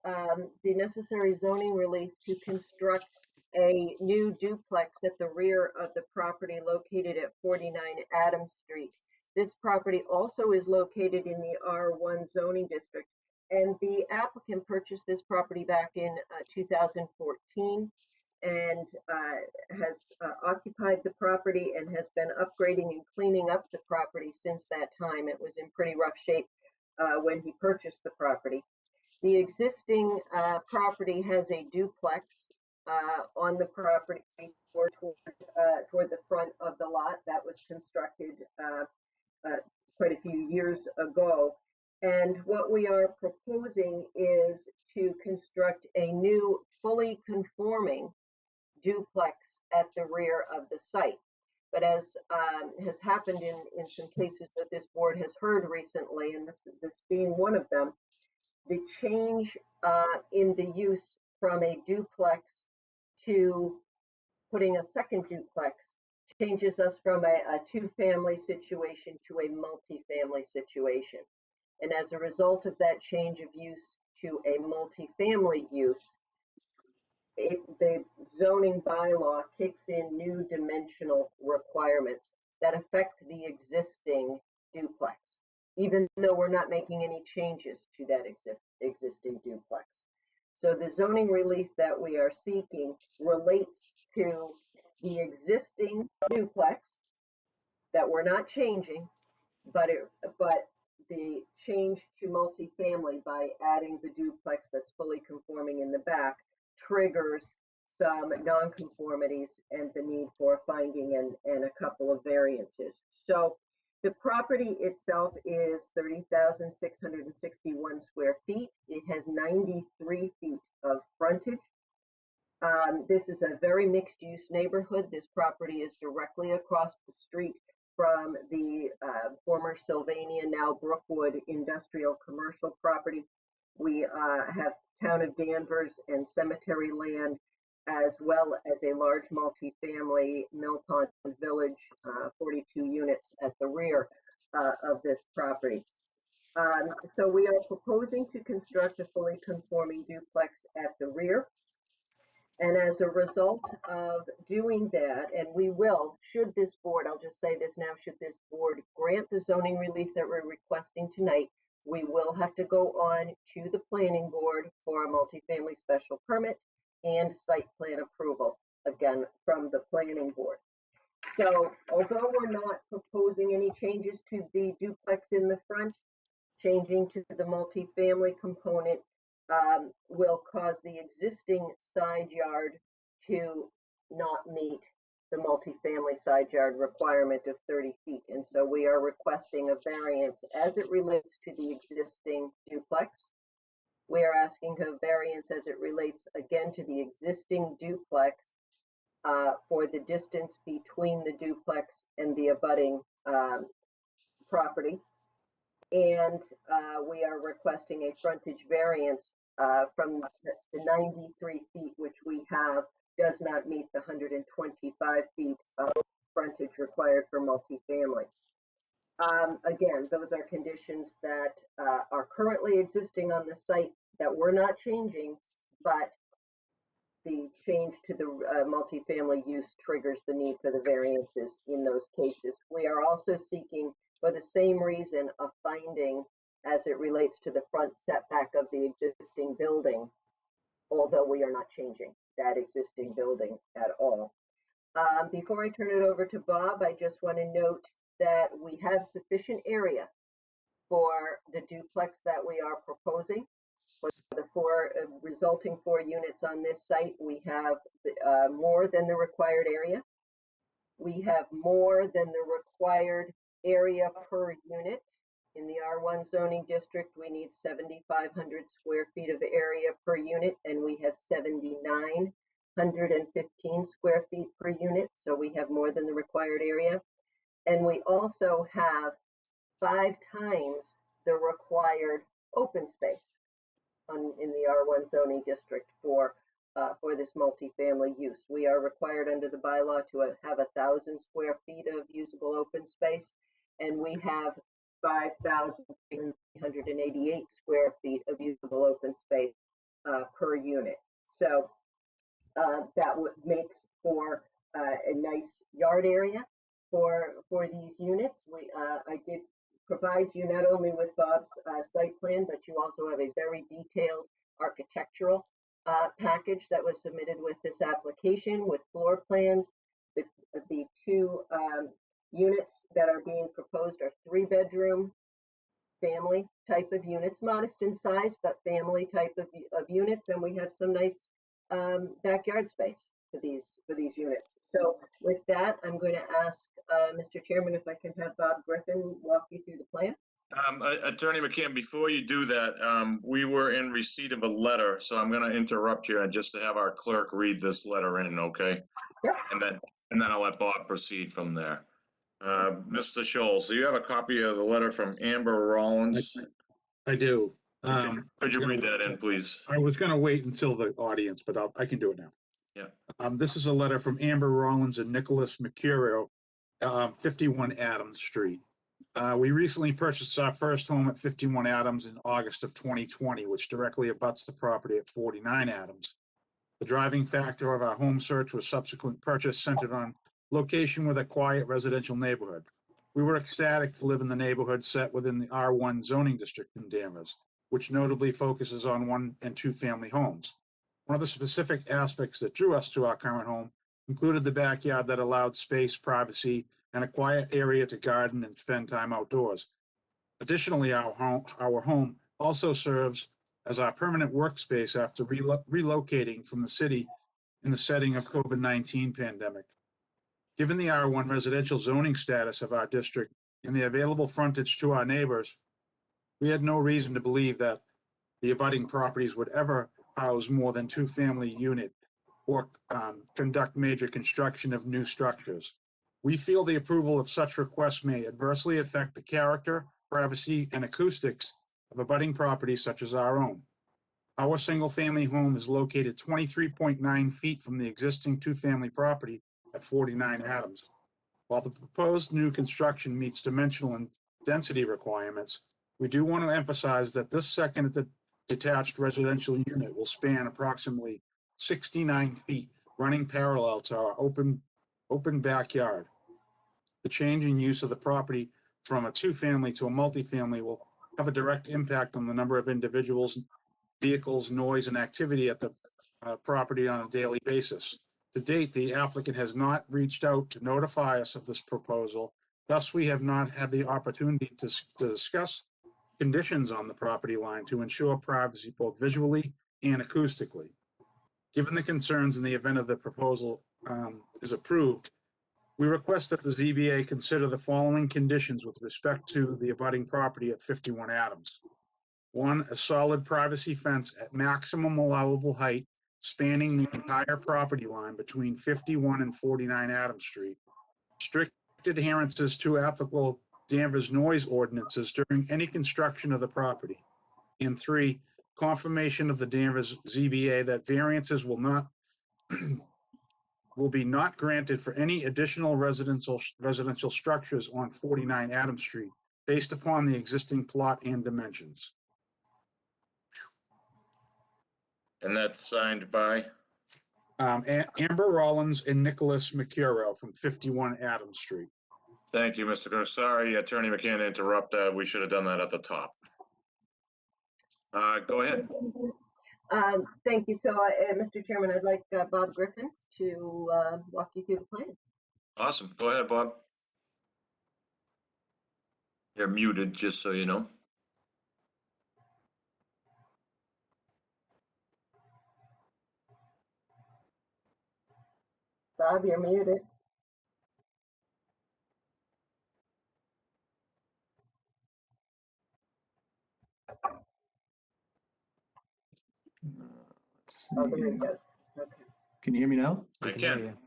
R: the necessary zoning relief to construct a new duplex at the rear of the property located at 49 Adams Street. This property also is located in the R1 zoning district, and the applicant purchased this property back in 2014 and has occupied the property and has been upgrading and cleaning up the property since that time. It was in pretty rough shape when he purchased the property. The existing property has a duplex on the property toward the front of the lot that was constructed quite a few years ago. And what we are proposing is to construct a new fully conforming duplex at the rear of the site. But as has happened in some cases that this board has heard recently, and this being one of them, the change in the use from a duplex to putting a second duplex changes us from a two-family situation to a multi-family situation. And as a result of that change of use to a multi-family use, the zoning bylaw kicks in new dimensional requirements that affect the existing duplex, even though we're not making any changes to that existing duplex. So the zoning relief that we are seeking relates to the existing duplex that we're not changing, but the change to multifamily by adding the duplex that's fully conforming in the back triggers some nonconformities and the need for finding and a couple of variances. So the property itself is 30,661 square feet. It has 93 feet of frontage. This is a very mixed-use neighborhood. This property is directly across the street from the former Sylvania, now Brookwood industrial commercial property. We have Town of Danvers and cemetery land, as well as a large multifamily Mill Pond Village, 42 units at the rear of this property. So we are proposing to construct a fully conforming duplex at the rear. And as a result of doing that, and we will, should this board, I'll just say this now, should this board grant the zoning relief that we're requesting tonight, we will have to go on to the planning board for a multifamily special permit and site plan approval, again, from the planning board. So although we're not proposing any changes to the duplex in the front, changing to the multifamily component will cause the existing side yard to not meet the multifamily side yard requirement of 30 feet. And so we are requesting a variance as it relates to the existing duplex. We are asking a variance as it relates again to the existing duplex for the distance between the duplex and the abutting property. And we are requesting a frontage variance from the 93 feet, which we have, does not meet the 125 feet of frontage required for multifamily. Again, those are conditions that are currently existing on the site that we're not changing, but the change to the multifamily use triggers the need for the variances in those cases. We are also seeking, for the same reason, a finding as it relates to the front setback of the existing building, although we are not changing that existing building at all. Before I turn it over to Bob, I just want to note that we have sufficient area for the duplex that we are proposing. For the resulting 4 units on this site, we have more than the required area. We have more than the required area per unit. In the R1 zoning district, we need 7,500 square feet of area per unit, and we have 7,915 square feet per unit, so we have more than the required area. And we also have 5 times the required open space in the R1 zoning district for this multifamily use. We are required under the bylaw to have 1,000 square feet of usable open space, and we have 5,388 square feet of usable open space per unit. So that makes for a nice yard area for these units. I did provide you not only with Bob's site plan, but you also have a very detailed architectural package that was submitted with this application with floor plans. The 2 units that are being proposed are 3-bedroom family type of units, modest in size, but family type of units. And we have some nice backyard space for these units. So with that, I'm going to ask Mr. Chairman if I can have Bob Griffin walk you through the plan.
A: Attorney McCann, before you do that, we were in receipt of a letter, so I'm going to interrupt you just to have our clerk read this letter in, okay?
R: Yep.
A: And then I'll let Bob proceed from there. Mr. Scholes, do you have a copy of the letter from Amber Rollins?
H: I do.
A: Could you read that in, please?
H: I was going to wait until the audience, but I can do it now.
A: Yeah.
H: This is a letter from Amber Rollins and Nicholas Mercurio, 51 Adams Street. We recently purchased our first home at 51 Adams in August of 2020, which directly abuts the property at 49 Adams. The driving factor of our home search was subsequent purchase centered on location with a quiet residential neighborhood. We were ecstatic to live in the neighborhood set within the R1 zoning district in Danvers, which notably focuses on 1- and 2-family homes. One of the specific aspects that drew us to our current home included the backyard that allowed space, privacy, and a quiet area to garden and spend time outdoors. Additionally, our home also serves as our permanent workspace after relocating from the city in the setting of COVID-19 pandemic. Given the R1 residential zoning status of our district and the available frontage to our neighbors, we had no reason to believe that the abutting properties would ever house more than 2-family unit or conduct major construction of new structures. We feel the approval of such requests may adversely affect the character, privacy, and acoustics of abutting properties such as our own. Our single-family home is located 23.9 feet from the existing 2-family property at 49 Adams. While the proposed new construction meets dimensional and density requirements, we do want to emphasize that this second detached residential unit will span approximately 69 feet, running parallel to our open backyard. The change in use of the property from a 2-family to a multifamily will have a direct impact on the number of individuals, vehicles, noise, and activity at the property on a daily basis. To date, the applicant has not reached out to notify us of this proposal. Thus, we have not had the opportunity to discuss conditions on the property line to ensure privacy both visually and acoustically. Given the concerns in the event of the proposal is approved, we request that the ZBA consider the following conditions with respect to the abutting property at 51 Adams. 1, a solid privacy fence at maximum allowable height spanning the entire property line between 51 and 49 Adams Street. Strict adherences to applicable Danvers noise ordinances during any construction of the property. And 3, confirmation of the Danvers ZBA that variances will be not granted for any additional residential structures on 49 Adams Street based upon the existing plot and dimensions.
A: And that's signed by?
H: Amber Rollins and Nicholas Mercuro from 51 Adams Street.
A: Thank you, Mr. Gross. Sorry, Attorney McCann, to interrupt. We should have done that at the top. Go ahead.
R: Thank you. So, Mr. Chairman, I'd like Bob Griffin to walk you through the plan.
A: Awesome. Go ahead, Bob. You're muted, just so you know.
R: Bob, you're muted. Oh, there he goes. Okay.
I: Can you hear me now?
A: I can.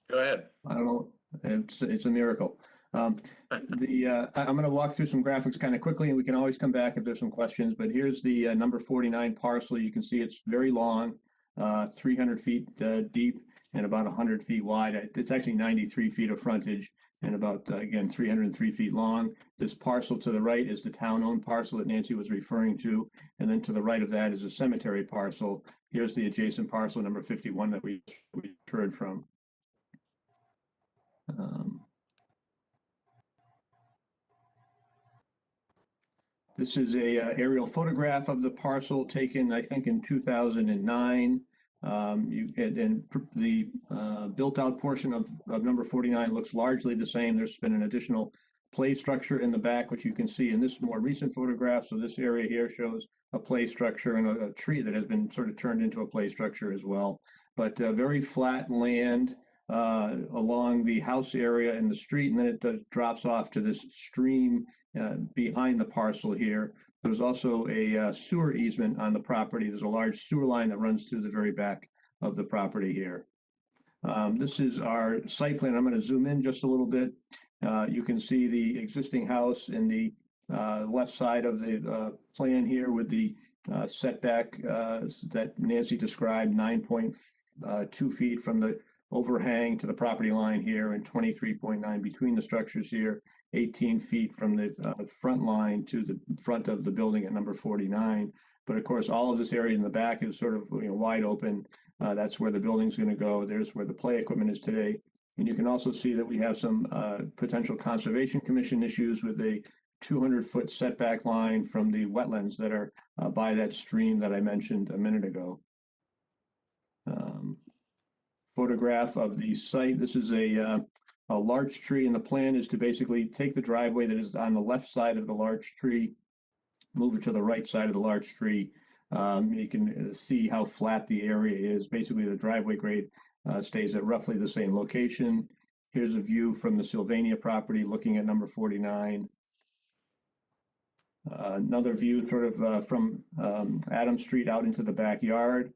A: Go ahead.
I: I don't know. It's a miracle. I'm going to walk through some graphics kind of quickly, and we can always come back if there's some questions. But here's the number 49 parcel. You can see it's very long, 300 feet deep and about 100 feet wide. It's actually 93 feet of frontage and about, again, 303 feet long. This parcel to the right is the town-owned parcel that Nancy was referring to. And then to the right of that is a cemetery parcel. Here's the adjacent parcel, number 51, that we heard from. This is a aerial photograph of the parcel taken, I think, in 2009. The built-out portion of number 49 looks largely the same. There's been an additional play structure in the back, which you can see in this more recent photograph. So this area here shows a play structure and a tree that has been sort of turned into a play structure as well. But very flat land along the house area and the street, and then it drops off to this stream behind the parcel here. There's also a sewer easement on the property. There's a large sewer line that runs through the very back of the property here. This is our site plan. I'm going to zoom in just a little bit. You can see the existing house in the left side of the plan here with the setback that Nancy described, 9.2 feet from the overhang to the property line here and 23.9 between the structures here, 18 feet from the front line to the front of the building at number 49. But of course, all of this area in the back is sort of wide open. That's where the building's going to go. There's where the play equipment is today. And you can also see that we have some potential Conservation Commission issues with a 200-foot setback line from the wetlands that are by that stream that I mentioned a minute ago. Photograph of the site. This is a large tree, and the plan is to basically take the driveway that is on the left side of the large tree, move it to the right side of the large tree. You can see how flat the area is. Basically, the driveway grade stays at roughly the same location. Here's a view from the Sylvania property looking at number 49. Another view sort of from Adams Street out into the backyard.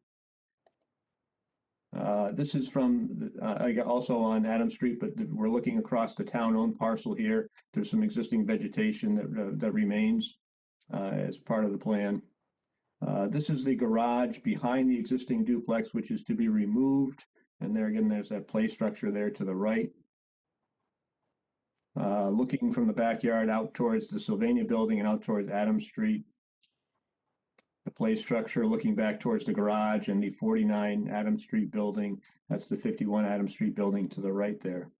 I: This is from also on Adams Street, but we're looking across the town-owned parcel here. There's some existing vegetation that remains as part of the plan. This is the garage behind the existing duplex, which is to be removed. And there again, there's that play structure there to the right. Looking from the backyard out towards the Sylvania building and out towards Adams Street. The play structure looking back towards the garage and the 49 Adams Street building. That's the 51 Adams Street building to the right there.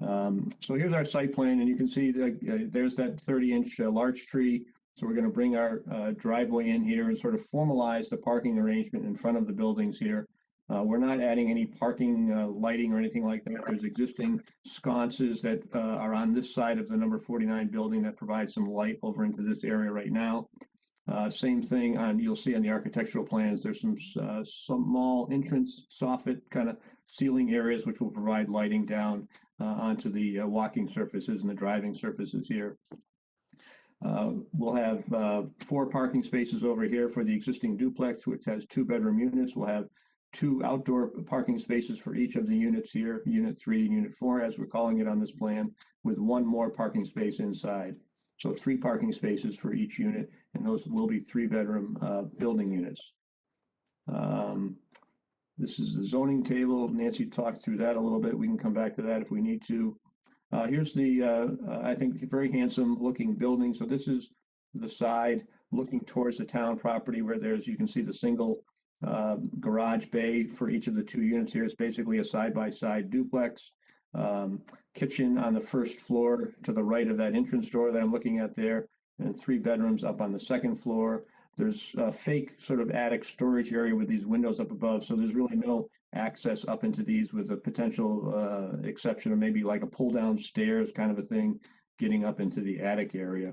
I: So here's our site plan, and you can see that there's that 30-inch large tree. So we're going to bring our driveway in here and sort of formalize the parking arrangement in front of the buildings here. We're not adding any parking, lighting or anything like that. There's existing sconces that are on this side of the number 49 building that provide some light over into this area right now. Same thing you'll see on the architectural plans. There's some small entrance soffit kind of ceiling areas which will provide lighting down onto the walking surfaces and the driving surfaces here. We'll have 4 parking spaces over here for the existing duplex, which has 2-bedroom units. We'll have 2 outdoor parking spaces for each of the units here, Unit 3 and Unit 4, as we're calling it on this plan, with 1 more parking space inside. So 3 parking spaces for each unit, and those will be 3-bedroom building units. This is the zoning table. Nancy talked through that a little bit. We can come back to that if we need to. Here's the, I think, very handsome looking building. So this is the side looking towards the town property where you can see the single garage bay for each of the 2 units here. It's basically a side-by-side duplex. Kitchen on the first floor to the right of that entrance door that I'm looking at there, and 3 bedrooms up on the second floor. There's a fake sort of attic storage area with these windows up above, so there's really no access up into these, with a potential exception of maybe like a pull-down stairs kind of a thing getting up into the attic area.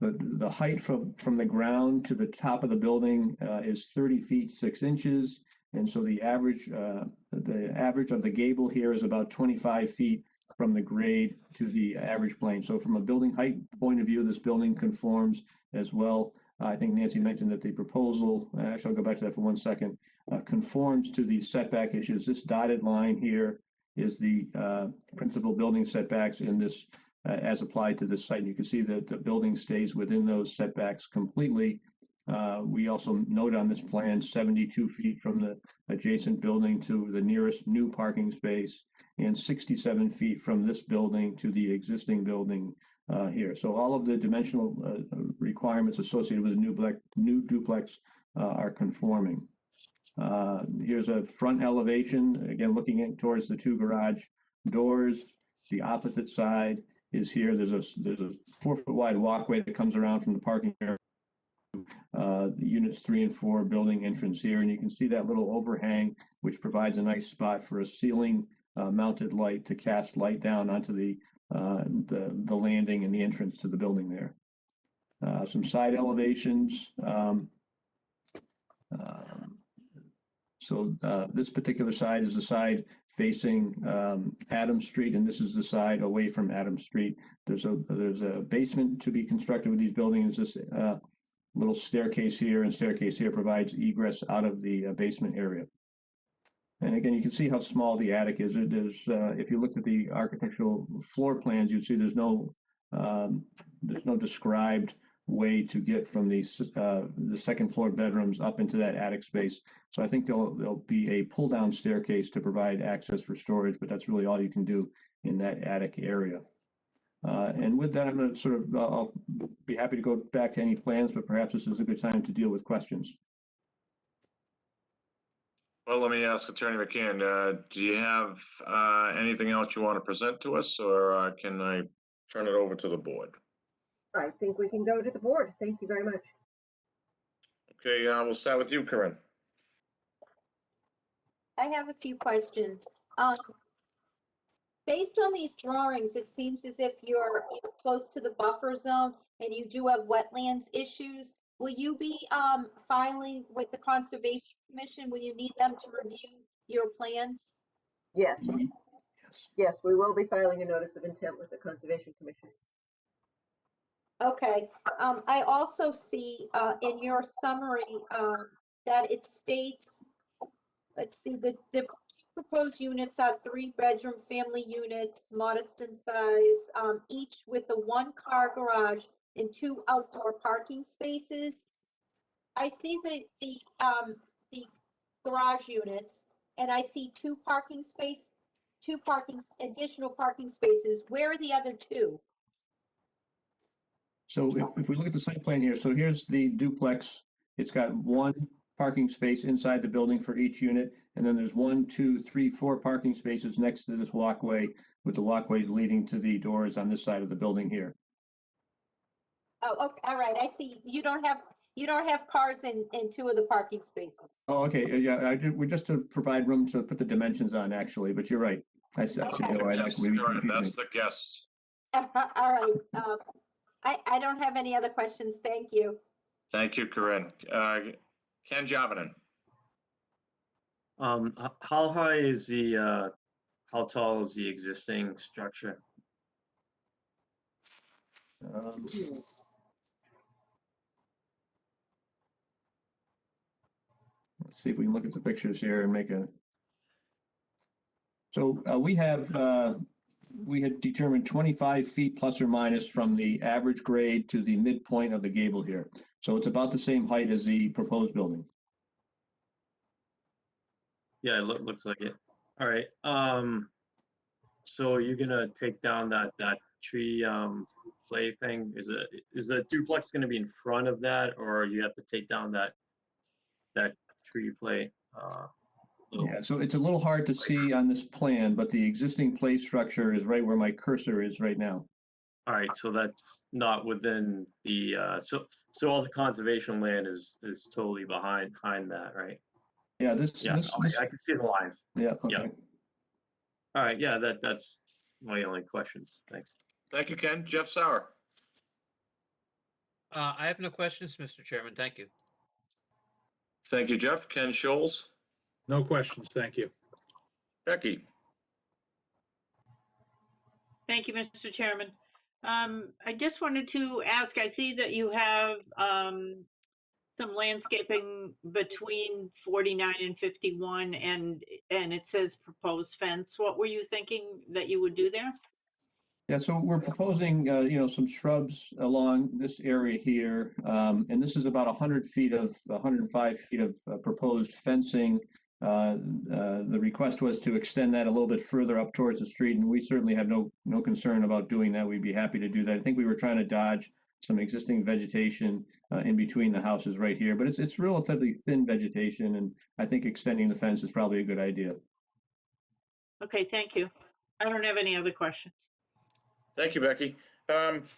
I: The height from the ground to the top of the building is 30 feet 6 inches, and so the average of the gable here is about 25 feet from the grade to the average plane. So from a building height point of view, this building conforms as well. I think Nancy mentioned that the proposal, actually I'll go back to that for 1 second, conforms to the setback issues. This dotted line here is the principal building setbacks in this as applied to this site. And you can see that the building stays within those setbacks completely. We also note on this plan 72 feet from the adjacent building to the nearest new parking space, and 67 feet from this building to the existing building here. So all of the dimensional requirements associated with the new duplex are conforming. Here's a front elevation, again looking towards the 2 garage doors. The opposite side is here. There's a 4-foot wide walkway that comes around from the parking area. The units 3 and 4 building entrance here, and you can see that little overhang, which provides a nice spot for a ceiling mounted light to cast light down onto the landing and the entrance to the building there. Some side elevations. So this particular side is the side facing Adams Street, and this is the side away from Adams Street. There's a basement to be constructed with these buildings. This little staircase here and staircase here provides egress out of the basement area. And again, you can see how small the attic is. If you looked at the architectural floor plans, you'd see there's no described way to get from the second floor bedrooms up into that attic space. So I think there'll be a pull down staircase to provide access for storage, but that's really all you can do in that attic area. And with that, I'm going to I'll be happy to go back to any plans, but perhaps this is a good time to deal with questions.
A: Well, let me ask Attorney McCann, do you have anything else you want to present to us, or can I turn it over to the board?
R: I think we can go to the board. Thank you very much.
A: Okay, we'll start with you, Corinne.
K: I have a few questions. Based on these drawings, it seems as if you're close to the buffer zone and you do have wetlands issues. Will you be filing with the Conservation Commission? Will you need them to review your plans?
R: Yes. Yes, we will be filing a notice of intent with the Conservation Commission.
K: Okay. I also see in your summary that it states, let's see, the proposed units are 3-bedroom family units, modest in size, each with a 1-car garage and 2 outdoor parking spaces. I see the garage units, and I see 2 additional parking spaces. Where are the other 2?
I: So if we look at the site plan here, so here's the duplex. It's got 1 parking space inside the building for each unit, and then there's 1, 2, 3, 4 parking spaces next to this walkway, with the walkway leading to the doors on this side of the building here.
K: Oh, okay, all right. I see. You don't have you don't have cars in two of the parking spaces.
I: Oh, okay, yeah, we're just to provide room to put the dimensions on, actually, but you're right. I see
K: Okay.
I: why that
A: Yes,
I: would be
A: correct.
I: confusing.
A: That's the guests.
K: All right. I don't have any other questions. Thank you.
A: Thank you, Corinne. Ken Javanen.
J: How high is the, how tall is the existing structure?
I: Let's see if we can look at the pictures here and make a. So we had determined 25 feet plus or minus from the average grade to the midpoint of the gable here. So it's about the same height as the proposed building.
J: Yeah, it looks like it. All right. So you're gonna take down that tree play thing? Is the duplex gonna be in front of that, or you have to take down that tree play?
I: Yeah, so it's a little hard to see on this plan, but the existing play structure is right where my cursor is right now.
J: All right, so that's not within the so all the conservation land is totally behind that, right?
I: Yeah,
J: I can see the lines.
I: Yeah. Okay.
J: Yeah. All right, yeah, that's my only questions. Thanks.
A: Thank you, Ken. Jeff Sauer.
D: I have no questions, Mr. Chairman. Thank you.
A: Thank you, Jeff. Ken Scholes.
H: No questions, thank you.
A: Becky.
B: Thank you, Mr. Chairman. I just wanted to ask, I see that you have some landscaping between 49 and 51 and it says proposed fence. What were you thinking that you would do there?
I: Yeah, so we're proposing, some shrubs along this area here. And this is about 105 feet of proposed fencing. The request was to extend that a little bit further up towards the street, and we certainly have no concern about doing that. We'd be happy to do that. I think we were trying to dodge some existing vegetation in between the houses right here, but it's relatively thin vegetation, and I think extending the fence is probably a good idea.
B: Okay, thank you. I don't have any other questions.
A: Thank you, Becky. Mr.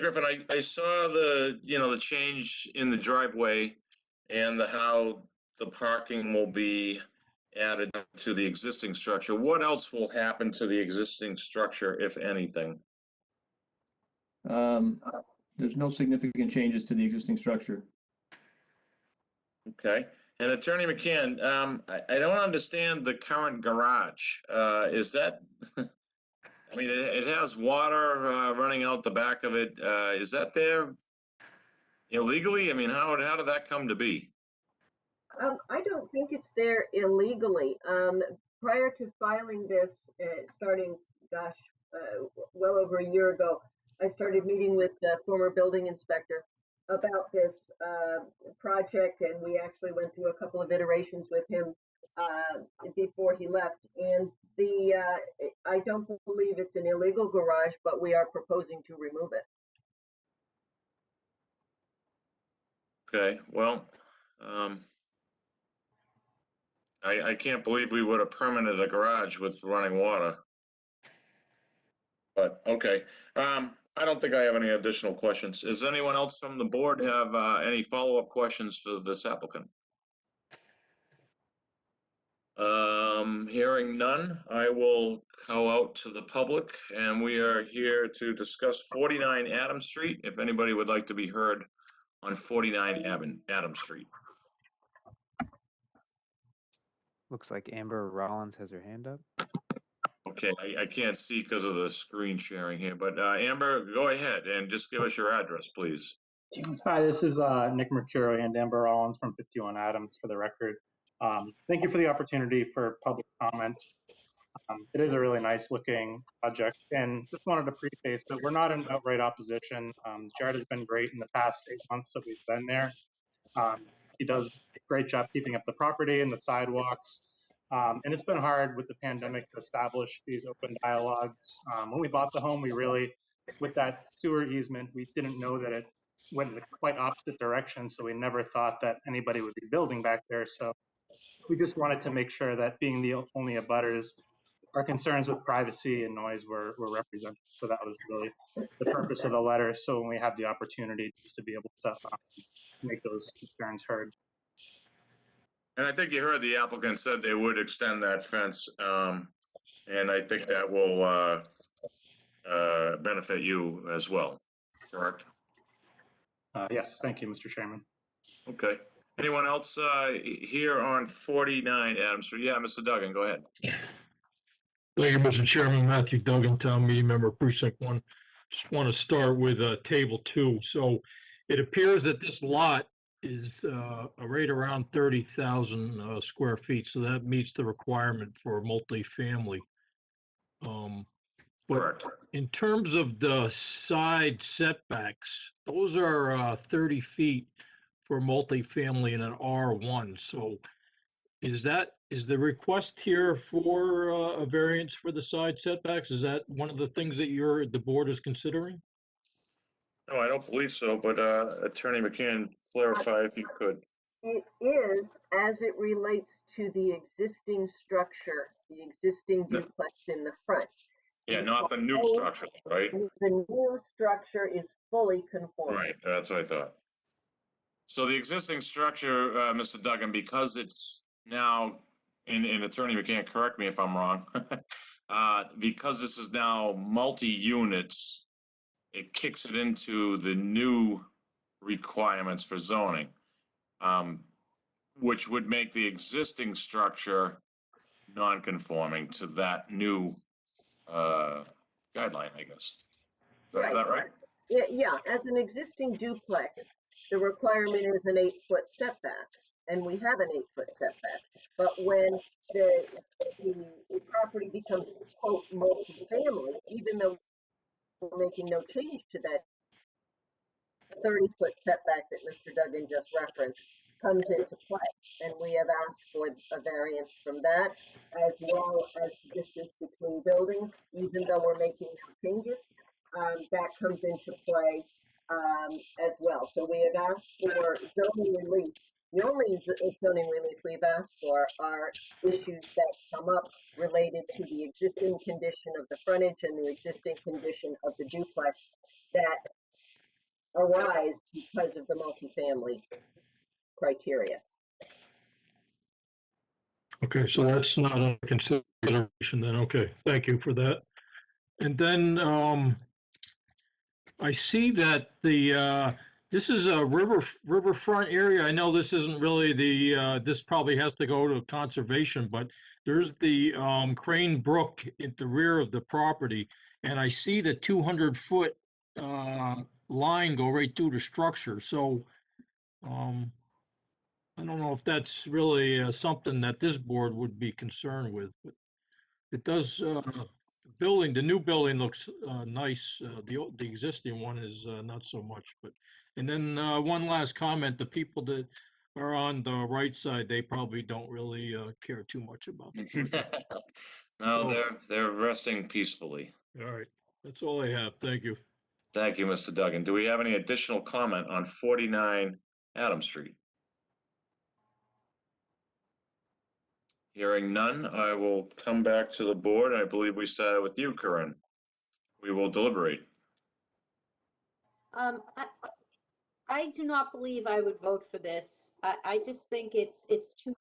A: Griffin, I saw the change in the driveway and how the parking will be added to the existing structure. What else will happen to the existing structure, if anything?
I: There's no significant changes to the existing structure.
A: Okay. And Attorney McCann, I don't understand the current garage. Is that, I mean, it has water running out the back of it. Is that there illegally? I mean, how did that come to be?
R: I don't think it's there illegally. Prior to filing this, starting, well over a year ago, I started meeting with the former building inspector about this project, and we actually went through a couple of iterations with him before he left. And I don't believe it's an illegal garage, but we are proposing to remove it.
A: Okay, well, I can't believe we would have permitted a garage with running water. But okay, I don't think I have any additional questions. Does anyone else from the board have any follow-up questions for this applicant? Hearing none, I will go out to the public, and we are here to discuss 49 Adams Street. If anybody would like to be heard on 49 Adams Street.
E: Looks like Amber Rollins has her hand up.
A: Okay, I can't see because of the screen sharing here, but Amber, go ahead and just give us your address, please.
O: Hi, this is Nick Mercurio and Amber Rollins from 51 Adams for the record. Thank you for the opportunity for public comment. It is a really nice looking project, and just wanted to preface that we're not in outright opposition. Jared has been great in the past 8 months that we've been there. He does a great job keeping up the property and the sidewalks. And it's been hard with the pandemic to establish these open dialogues. When we bought the home, we really, with that sewer easement, we didn't know that it went in the quite opposite direction. So we never thought that anybody would be building back there. So we just wanted to make sure that being the only abutters, our concerns with privacy and noise were represented. So that was really the purpose of the letter. So when we have the opportunity just to be able to make those concerns heard.
A: And I think you heard the applicant said they would extend that fence, and I think that will benefit you as well, correct?
O: Yes, thank you, Mr. Chairman.
A: Okay. Anyone else here on 49 Adams Street? Yeah, Mr. Duggan, go ahead.
L: Thank you, Mr. Chairman. Matthew Duggan, Town Meeting Member, Precinct 1. Just want to start with Table 2. So it appears that this lot is right around 30,000 square feet, so that meets the requirement for multifamily. But in terms of the side setbacks, those are 30 feet for multifamily in an R1. So is the request here for a variance for the side setbacks? Is that one of the things that the board is considering?
A: No, I don't believe so, but Attorney McCann, clarify if you could.
R: It is as it relates to the existing structure, the existing duplex in the front.
A: Yeah, not the new structure, right?
R: The new structure is fully conforming.
A: Right, that's what I thought. So the existing structure, Mr. Duggan, because it's now, and Attorney McCann, correct me if I'm wrong, because this is now multi-units, it kicks it into the new requirements for zoning, which would make the existing structure non-conforming to that new guideline, I guess. Is that right?
R: Yeah, as an existing duplex, the requirement is an 8-foot setback, and we have an 8-foot setback. But when the property becomes, quote, multifamily, even though we're making no change to that 30-foot setback that Mr. Duggan just referenced, comes into play. And we have asked for a variance from that, as well as the distance between buildings, even though we're making no changes, that comes into play as well. So we have asked for zoning relief. The only zoning relief we've asked for are issues that come up related to the existing condition of the frontage and the existing condition of the duplex that arise because of the multifamily criteria.
L: Okay, so that's not a consideration then. Okay, thank you for that. And then I see that this is a riverfront area. I know this isn't really this probably has to go to conservation, but there's the Crane Brook at the rear of the property, and I see the 200-foot line go right through the structure. So I don't know if that's really something that this board would be concerned with, but it does. The new building looks nice. The existing one is not so much. But and then one last comment: the people that are on the right side, they probably don't really care too much about that.
A: No, they're resting peacefully.
L: All right, that's all I have. Thank you.
A: Thank you, Mr. Duggan. Do we have any additional comment on 49 Adams Street? Hearing none, I will come back to the board. I believe we started with you, Corinne. We will deliberate.
K: I do not believe I would vote for this. I just think it's too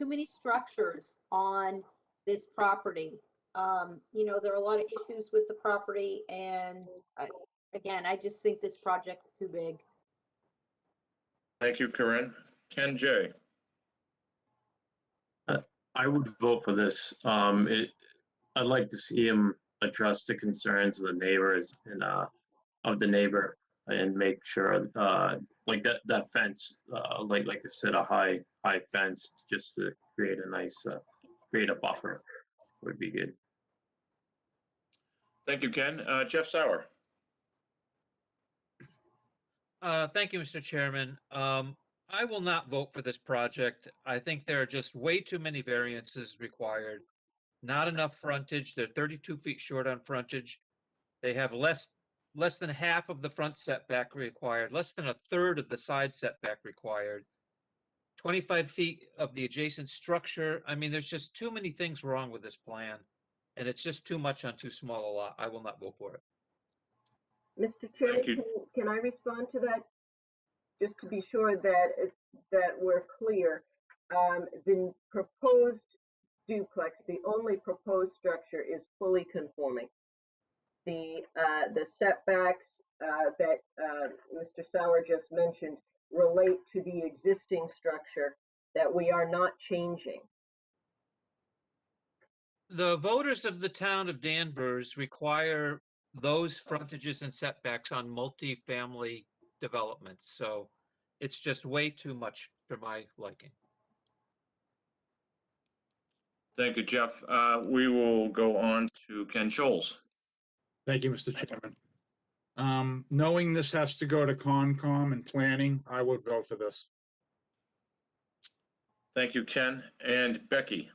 K: many structures on this property. You know, there are a lot of issues with the property, and again, I just think this project's too big.
A: Thank you, Corinne. Ken J.
J: I would vote for this. I'd like to see him address the concerns of the neighbors and of the neighbor, and make sure like that fence, like to set a high fence just to create a nice create a buffer would be good.
A: Thank you, Ken. Jeff Sauer.
D: Thank you, Mr. Chairman. I will not vote for this project. I think there are just way too many variances required. Not enough frontage. They're 32 feet short on frontage. They have less than half of the front setback required, less than a third of the side setback required. 25 feet of the adjacent structure. I mean, there's just too many things wrong with this plan. And it's just too much on too small a lot. I will not vote for it.
R: Mr. Chairman,
A: Thank you.
R: can I respond to that? Just to be sure that, that we're clear. The proposed duplex, the only proposed structure is fully conforming. The setbacks that Mr. Sauer just mentioned relate to the existing structure that we are not changing.
D: The voters of the town of Danvers require those frontages and setbacks on multifamily developments. So it's just way too much for my liking.
A: Thank you, Jeff. We will go on to Ken Scholes.
H: Thank you, Mr. Chairman. Knowing this has to go to Concom and planning, I would go for this.
A: Thank you, Ken. And Becky.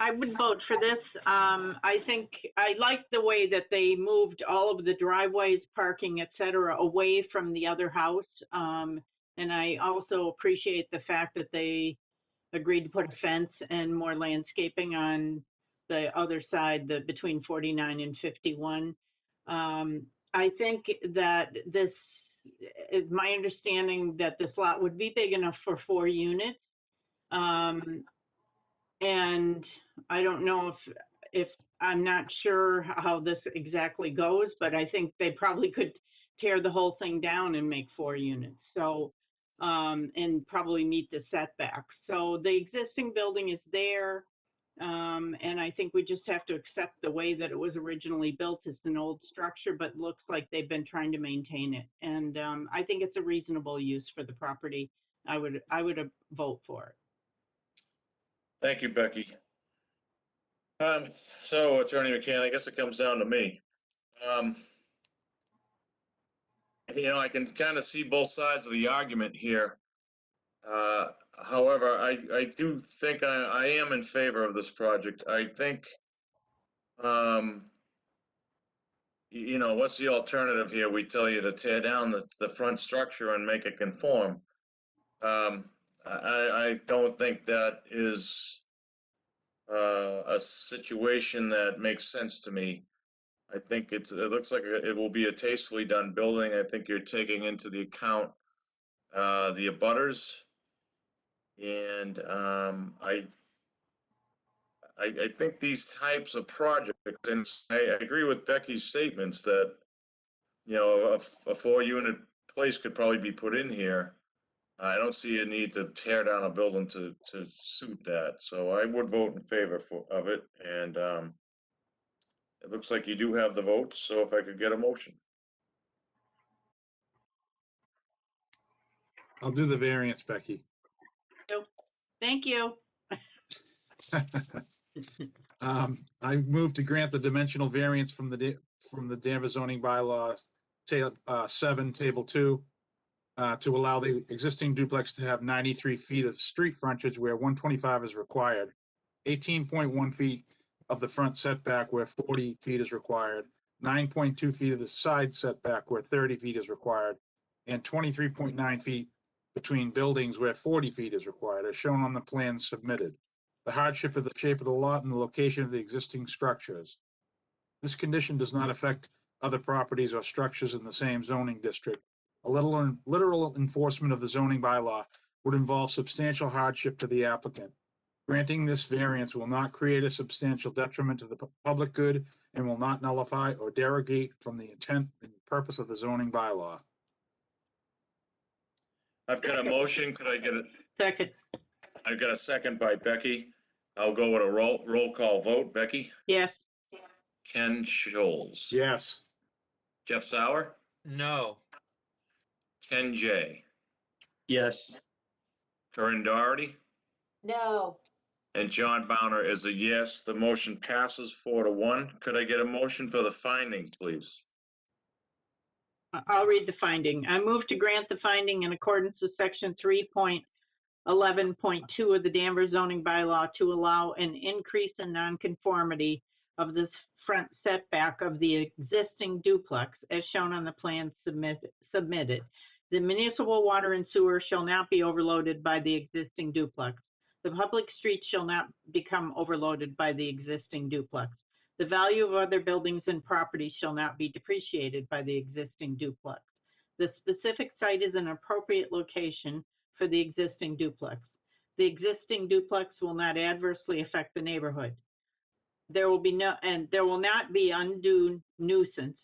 B: I would vote for this. I think I like the way that they moved all of the driveways, parking, et cetera, away from the other house. And I also appreciate the fact that they agreed to put a fence and more landscaping on the other side, between 49 and 51. I think that this is my understanding that this lot would be big enough for 4 units. And I don't know if I'm not sure how this exactly goes, but I think they probably could tear the whole thing down and make 4 units. So, and probably meet the setbacks. So the existing building is there. And I think we just have to accept the way that it was originally built. It's an old structure, but looks like they've been trying to maintain it. And I think it's a reasonable use for the property. I would vote for it.
A: Thank you, Becky. So Attorney McCann, I guess it comes down to me. I can kind of see both sides of the argument here. However, I do think I am in favor of this project. I think, what's the alternative here? We tell you to tear down the front structure and make it conform. I don't think that is a situation that makes sense to me. I think it looks like it will be a tastefully done building. I think you're taking into the account the abutters, and I think these types of projects, and I agree with Becky's statements that a 4-unit place could probably be put in here. I don't see a need to tear down a building to suit that. So I would vote in favor of it. And it looks like you do have the votes. So if I could get a motion.
H: I'll do the variance, Becky.
B: Thank you.
H: I move to grant the dimensional variance from the Danvers zoning bylaw, 7, table 2, to allow the existing duplex to have 93 feet of street frontage where 125 is required, 18.1 feet of the front setback where 40 feet is required, 9.2 feet of the side setback where 30 feet is required, and 23.9 feet between buildings where 40 feet is required, as shown on the plans submitted. The hardship of the shape of the lot and the location of the existing structures. This condition does not affect other properties or structures in the same zoning district. A literal enforcement of the zoning bylaw would involve substantial hardship to the applicant. Granting this variance will not create a substantial detriment to the public good and will not nullify or derogate from the intent and purpose of the zoning bylaw.
A: I've got a motion. Could I get it?
B: Second.
A: I've got a second by Becky. I'll go with a roll call vote. Becky?
B: Yes.
A: Ken Scholes?
H: Yes.
A: Jeff Sauer?
D: No.
A: Ken J?
J: Yes.
A: Corinne Doherty?
K: No.
A: And John Bowner is a yes. The motion passes 4-1. Could I get a motion for the finding, please?
B: I'll read the finding. I move to grant the finding in accordance with section 3.11.2 of the Danvers zoning bylaw to allow an increase in nonconformity of this front setback of the existing duplex as shown on the plan submitted. The municipal water and sewer shall not be overloaded by the existing duplex. The public streets shall not become overloaded by the existing duplex. The value of other buildings and properties shall not be depreciated by the existing duplex. The specific site is an appropriate location for the existing duplex. The existing duplex will not adversely affect the neighborhood. There will not be undue nuisance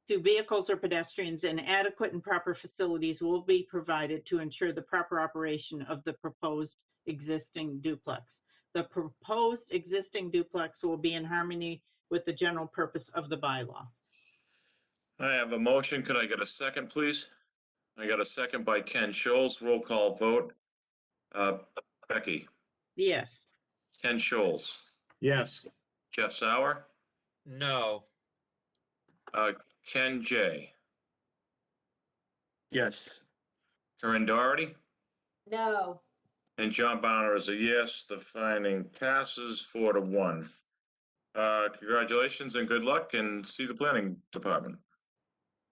B: to vehicles or pedestrians, and adequate and proper facilities will be provided to ensure the proper operation of the proposed existing duplex. The proposed existing duplex will be in harmony with the general purpose of the bylaw.
A: I have a motion. Could I get a second, please? I got a second by Ken Scholes. Roll call vote. Becky?
B: Yes.
A: Ken Scholes?
H: Yes.
A: Jeff Sauer?
D: No.
A: Ken J?
J: Yes.
A: Corinne Doherty?
K: No.
A: And John Bonner is a yes. The finding passes 4-1. Congratulations and good luck, and see the planning department.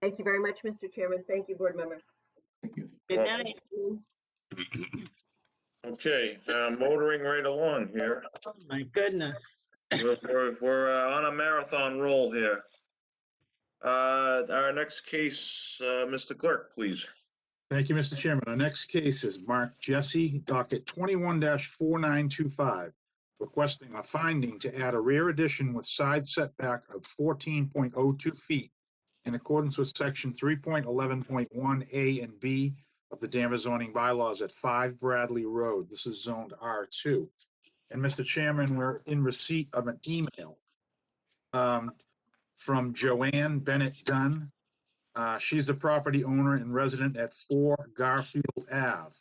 R: Thank you very much, Mr. Chairman. Thank you, board members.
I: Thank you.
B: Good night.
A: Okay, motoring right along here.
B: Oh my goodness.
A: We're on a marathon roll here. Our next case, Mr. Clerk, please.
H: Thank you, Mr. Chairman. Our next case is Mark Jesse, docket 21-4925, requesting a finding to add a rear addition with side setback of 14.02 feet in accordance with section 3.11.1 A and B of the Danvers Zoning Bylaws at 5 Bradley Road. This is zoned R2. And Mr. Chairman, we're in receipt of an email from Joanne Bennett Dunn. She's the property owner and resident at 4 Garfield Ave.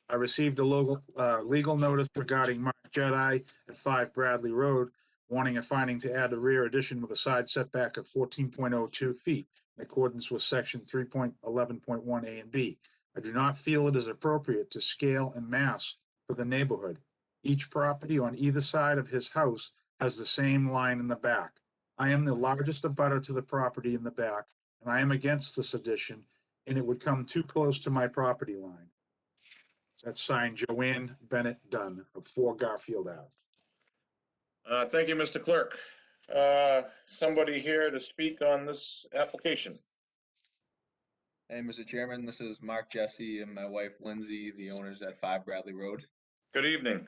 H: I received a legal notice regarding Mark Jedi at 5 Bradley Road, wanting a finding to add a rear addition with a side setback of 14.02 feet in accordance with section 3.11.1 A and B. I do not feel it is appropriate to scale and mass for the neighborhood. Each property on either side of his house has the same line in the back. I am the largest abutter to the property in the back, and I am against this addition, and it would come too close to my property line. That's signed Joanne Bennett Dunn of 4 Garfield Ave.
A: Thank you, Mr. Clerk. Somebody here to speak on this application?
P: Hey, Mr. Chairman, this is Mark Jesse and my wife Lindsay, the owners at 5 Bradley Road.
A: Good evening.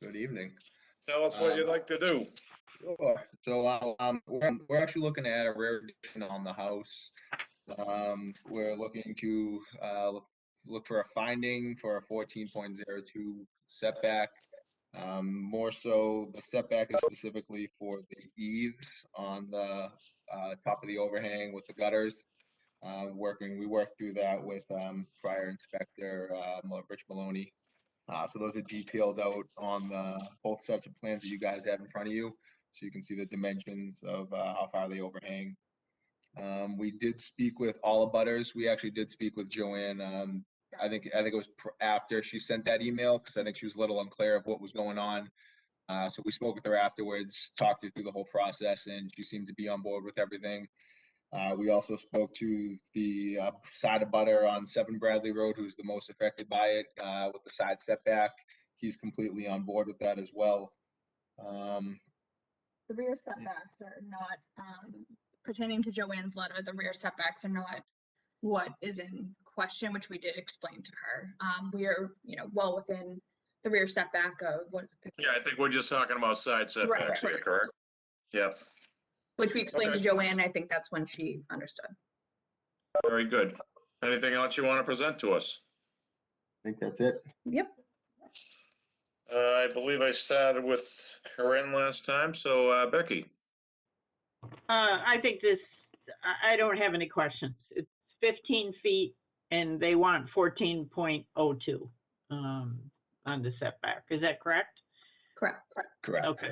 P: Good evening.
A: Tell us what you'd like to do.
P: Sure. So we're actually looking to add a rear addition on the house. We're looking to look for a finding for a 14.02 setback. More so, the setback is specifically for the eaves on the top of the overhang with the gutters. We worked through that with prior inspector Rich Maloney. So those are detailed out on both sets of plans that you guys have in front of you, so you can see the dimensions of how far they overhang. We did speak with all abutters. We actually did speak with Joanne. I think it was after she sent that email, because I think she was a little unclear of what was going on. So we spoke with her afterwards, talked her through the whole process, and she seemed to be on board with everything. We also spoke to the side abutter on 7 Bradley Road, who's the most affected by it, with the side setback. He's completely on board with that as well.
V: The rear setbacks are not, pertaining to Joanne's letter, the rear setbacks are not what is in question, which we did explain to her. We are, well within the rear setback of what is it?
A: Yeah, I think we're just talking about side setbacks here, correct? Yep.
V: Which we explained to Joanne. I think that's when she understood.
A: Very good. Anything else you want to present to us?
P: I think that's it.
V: Yep.
A: I believe I started with Corinne last time, so Becky.
B: I think I don't have any questions. It's 15 feet and they want 14.02 on the setback. Is that correct?
V: Correct.
P: Correct.
B: Okay.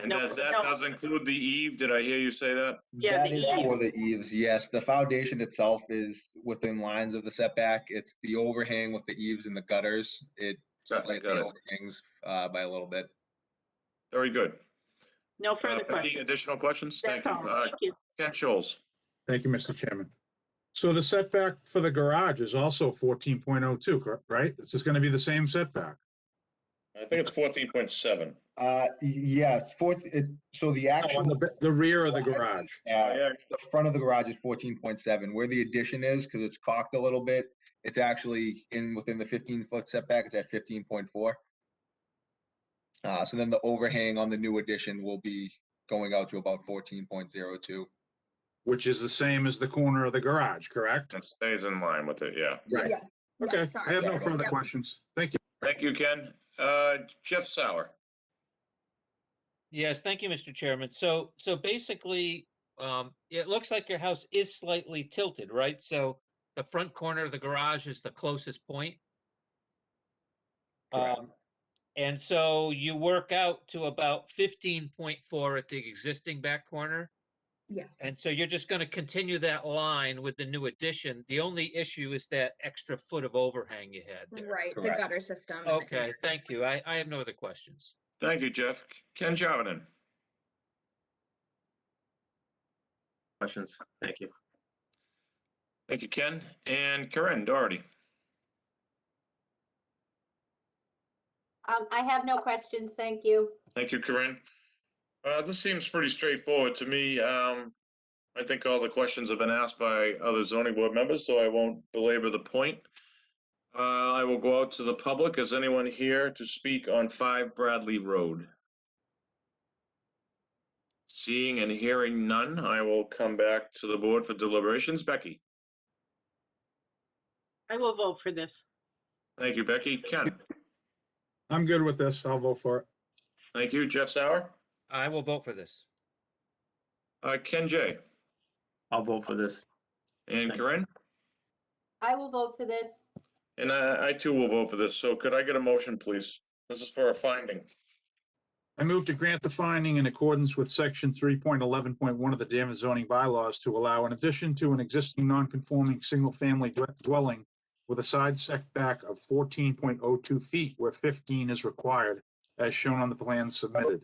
A: And that does include the eave? Did I hear you say that?
B: Yeah,
P: that is for the eaves. Yes, the foundation itself is within lines of the setback. It's the overhang with the eaves and the gutters. It slightly overhangs by a little bit.
A: Very good.
B: No further
A: Becky,
B: questions.
A: additional questions? Thank
B: That's
A: you.
B: all. Thank you.
A: Ken Scholes.
H: Thank you, Mr. Chairman. So the setback for the garage is also 14.02, right? This is going to be the same setback.
A: I think it's 14.7.
P: Yes, so the
H: Oh,
P: actual.
H: on the rear of the garage.
P: The front of the garage is 14.7. Where the addition is, because it's cocked a little bit, it's actually within the 15-foot setback. It's at 15.4. So then the overhang on the new addition will be going out to about 14.02.
H: Which is the same as the corner of the garage, correct?
A: It stays in line with it, yeah.
P: Right.
V: Yes.
H: Okay,
V: sorry.
H: I have no
V: Yeah,
H: further
V: yeah.
H: questions. Thank you.
A: Thank you, Ken. Jeff Sauer.
D: Yes, thank you, Mr. Chairman. So basically, it looks like your house is slightly tilted, right? So the front corner of the garage is the closest point. And so you work out to about 15.4 at the existing back corner.
V: Yes.
D: And so you're just going to continue that line with the new addition. The only issue is that extra foot of overhang you had there.
V: Right, the
P: Correct.
V: gutter system. and the-
D: Okay, thank you. I have no other questions.
A: Thank you, Jeff. Ken Jarvinen.
J: Questions? Thank you.
A: Thank you, Ken. And Corinne Doherty.
K: I have no questions, thank you.
A: Thank you, Corinne. This seems pretty straightforward to me. I think all the questions have been asked by other zoning board members, so I won't belabor the point. I will go out to the public. Is anyone here to speak on 5 Bradley Road? Seeing and hearing none, I will come back to the board for deliberations. Becky.
B: I will vote for this.
A: Thank you, Becky. Ken.
H: I'm good with this. I'll vote for it.
A: Thank you, Jeff Sauer.
D: I will vote for this.
A: Ken J.
J: I'll vote for this.
A: And Corinne.
K: I will vote for this.
A: And I too will vote for this. So could I get a motion, please? This is for a finding.
H: I move to grant the finding in accordance with section 3.11.1 of the Danvers zoning bylaws to allow an addition to an existing non-conforming single-family dwelling with a side setback of 14.02 feet where 15 is required, as shown on the plans submitted.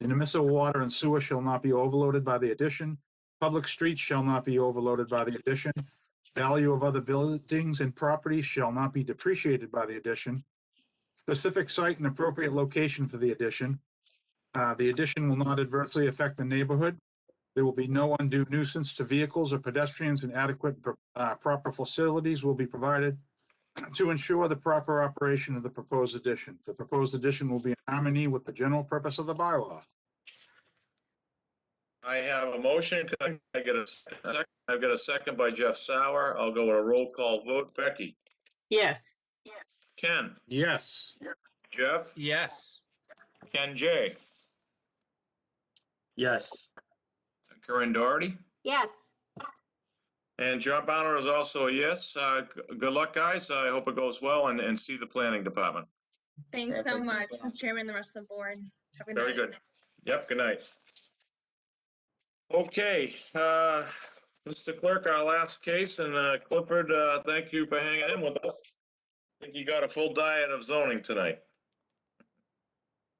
H: Intermittent water and sewer shall not be overloaded by the addition. Public streets shall not be overloaded by the addition. Value of other buildings and properties shall not be depreciated by the addition. Specific site and appropriate location for the addition. The addition will not adversely affect the neighborhood. There will be no undue nuisance to vehicles or pedestrians, and adequate proper facilities will be provided to ensure the proper operation of the proposed addition. The proposed addition will be in harmony with the general purpose of the bylaw.
A: I have a motion. Can I get a second? I've got a second by Jeff Sauer. I'll go with a roll call vote. Becky.
B: Yes.
A: Ken.
H: Yes.
A: Jeff.
D: Yes.
A: Ken J.
J: Yes.
A: Corinne Doherty.
K: Yes.
A: And John Bonner is also a yes. Good luck, guys. I hope it goes well, and see the planning department.
V: Thanks so
P: Perfect.
V: much, Mr. Chairman, the rest of the board. Have a good
A: Very
V: night.
A: good. Yep, good night. Okay, Mr. Clerk, our last case, and Clifford, thank you for hanging in with us. I think you got a full diet of zoning tonight.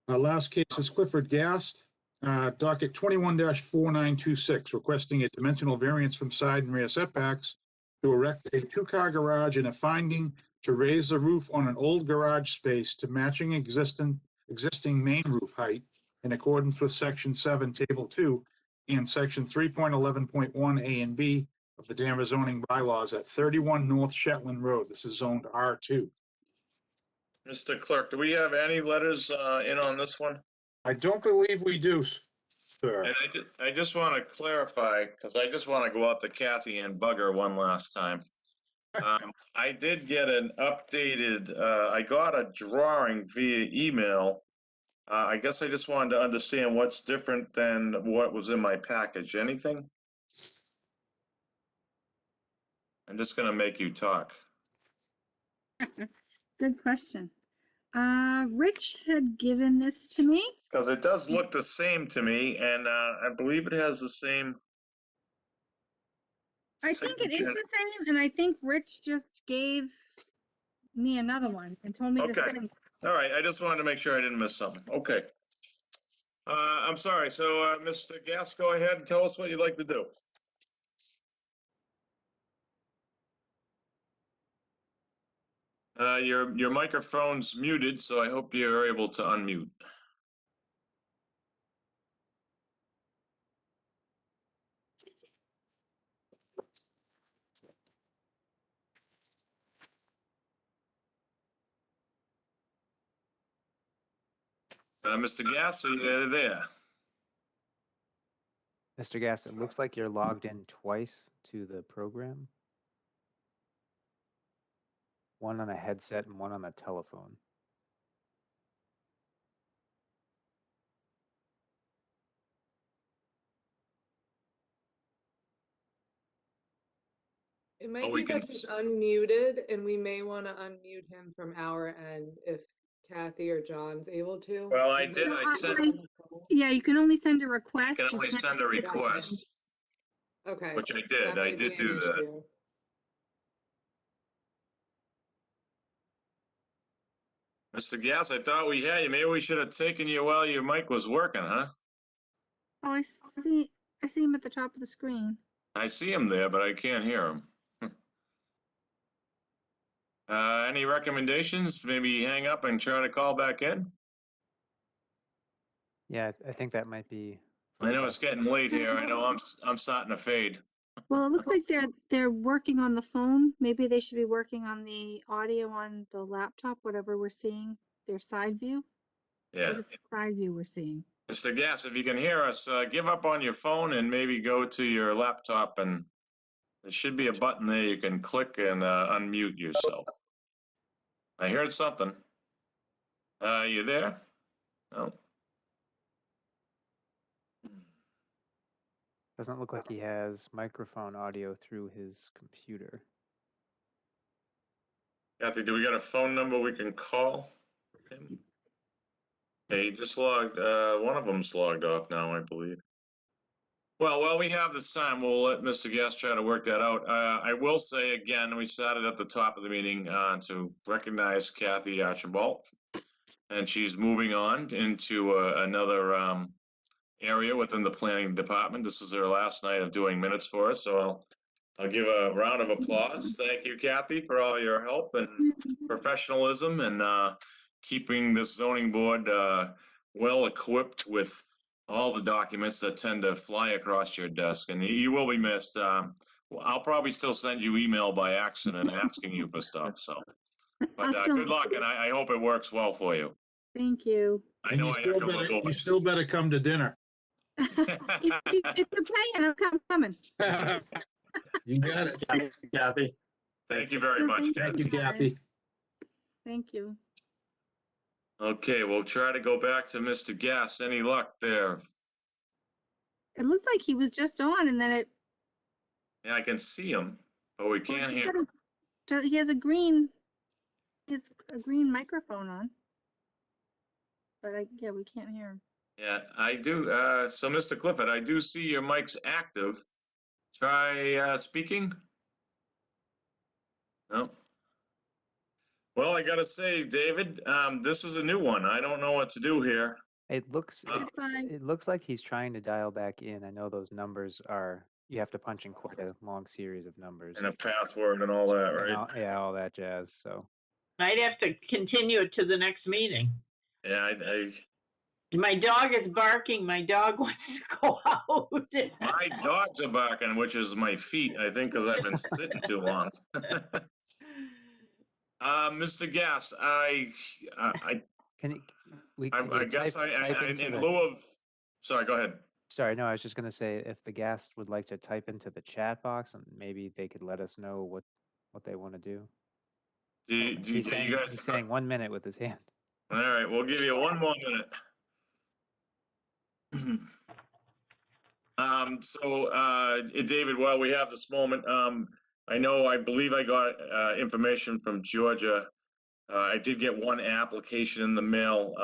H: Our last case is Clifford Gast, docket 21-4926, requesting a dimensional variance from side and rear setbacks to erect a 2-car garage and a finding to raise the roof on an old garage space to matching existing main roof height in accordance with section 7, table 2, and section 3.11.1 A and B of the Danvers zoning bylaws at 31 North Shetland Road. This is zoned R2.
A: Mr. Clerk, do we have any letters in on this one?
H: I don't believe we do, sir.
A: And I just want to clarify, because I just want to go out to Kathy and bug her one last time. I did get an updated, I got a drawing via email. I guess I just wanted to understand what's different than what was in my package. Anything? I'm just going to make you talk.
C: Good question. Rich had given this to me.
A: Because it does look the same to me, and I believe it has the same.
C: I think it is the same, and I think Rich just gave me another one and told me the
A: Okay.
C: same.
A: All right, I just wanted to make sure I didn't miss something. Okay. I'm sorry. So, Mr. Gass, go ahead and tell us what you'd like to do. Your microphone's muted, so I hope you're able to unmute. Mr. Gass, are you there?
E: Mr. Gass, it looks like you're logged in twice to the program. One on a headset and one on a telephone.
M: It might
A: Oh,
M: be
A: we can
M: that he's unmuted, and we may want to unmute him from our end if Kathy or John's able to.
A: Well, I
M: Because
A: did.
M: they're
A: I
M: not
A: sent.
M: on the phone.
C: Yeah, you can only send a
A: You
C: request.
A: can
C: You
A: only
C: can't
A: send a
C: send it out.
A: request,
M: Okay.
A: which I did.
M: That
A: I
M: might
A: did
M: be an
A: do that.
M: issue.
A: Mr. Gass, I thought we had you. Maybe we should have taken you while your mic was working, huh?
C: Oh, I see him at the top of the screen.
A: I see him there, but I can't hear him. Any recommendations? Maybe hang up and try to call back in?
E: Yeah, I think that might be. for
A: I
E: the
A: know it's
E: best.
A: getting late here. I know I'm starting to fade.
C: Well, it looks like they're working on the phone. Maybe they should be working on the audio on the laptop, whatever we're seeing, their side view.
A: Yeah.
C: What is the side view we're seeing?
A: Mr. Gass, if you can hear us, give up on your phone and maybe go to your laptop, and there should be a button there you can click and unmute yourself. I heard something. You there? No.
E: Doesn't look like he has microphone audio through his computer.
A: Kathy, do we got a phone number we can call him? Hey, he just logged, one of them's logged off now, I believe. Well, while we have this time, we'll let Mr. Gass try to work that out. I will say again, we started at the top of the meeting to recognize Kathy Archibald, and she's moving on into another area within the planning department. This is her last night of doing minutes for us, so I'll give a round of applause. Thank you, Kathy, for all your help and professionalism and keeping this zoning board well equipped with all the documents that tend to fly across your desk. And you will be missed. I'll probably still send you email by accident asking you for stuff. So, but good luck, and I hope it works well for you.
C: Thank you.
A: I know I echo a little
H: You
A: bit.
H: still better come to dinner.
C: If you're paying, I'm coming.
H: You got it.
J: Kathy.
A: Thank you very much,
H: Thank you,
A: Kathy.
H: Kathy.
C: Thank you.
A: Okay, we'll try to go back to Mr. Gass. Any luck there?
C: It looks like he was just on and then
A: Yeah, I can see him, but we can't hear him.
C: he has a green microphone on. But yeah, we can't hear him.
A: Yeah, I do. So, Mr. Clifford, I do see your mic's active. Try speaking. No. Well, I gotta say, David, this is a new one. I don't know what to do here.
E: It looks like he's trying to dial back in. I know those numbers are, you have to punch in quite a long series of numbers.
A: And a password and all that,
E: And
A: right?
E: yeah, all that jazz. So
B: I'd have to continue it to the next meeting.
A: Yeah,
B: My dog is barking. My dog wants to go out.
A: my dogs are barking, which is my feet, I think, because I've been sitting too long. Mr. Gass, I guess in lieu of, sorry, go ahead.
E: Sorry, no, I was just going to say if the guest would like to type into the chat box, and maybe they could let us know what they want to do. He's saying 1 minute with his hand.
A: All right, we'll give you one more minute. David, while we have this moment, I believe I got information from Georgia. I did get one application in the mail.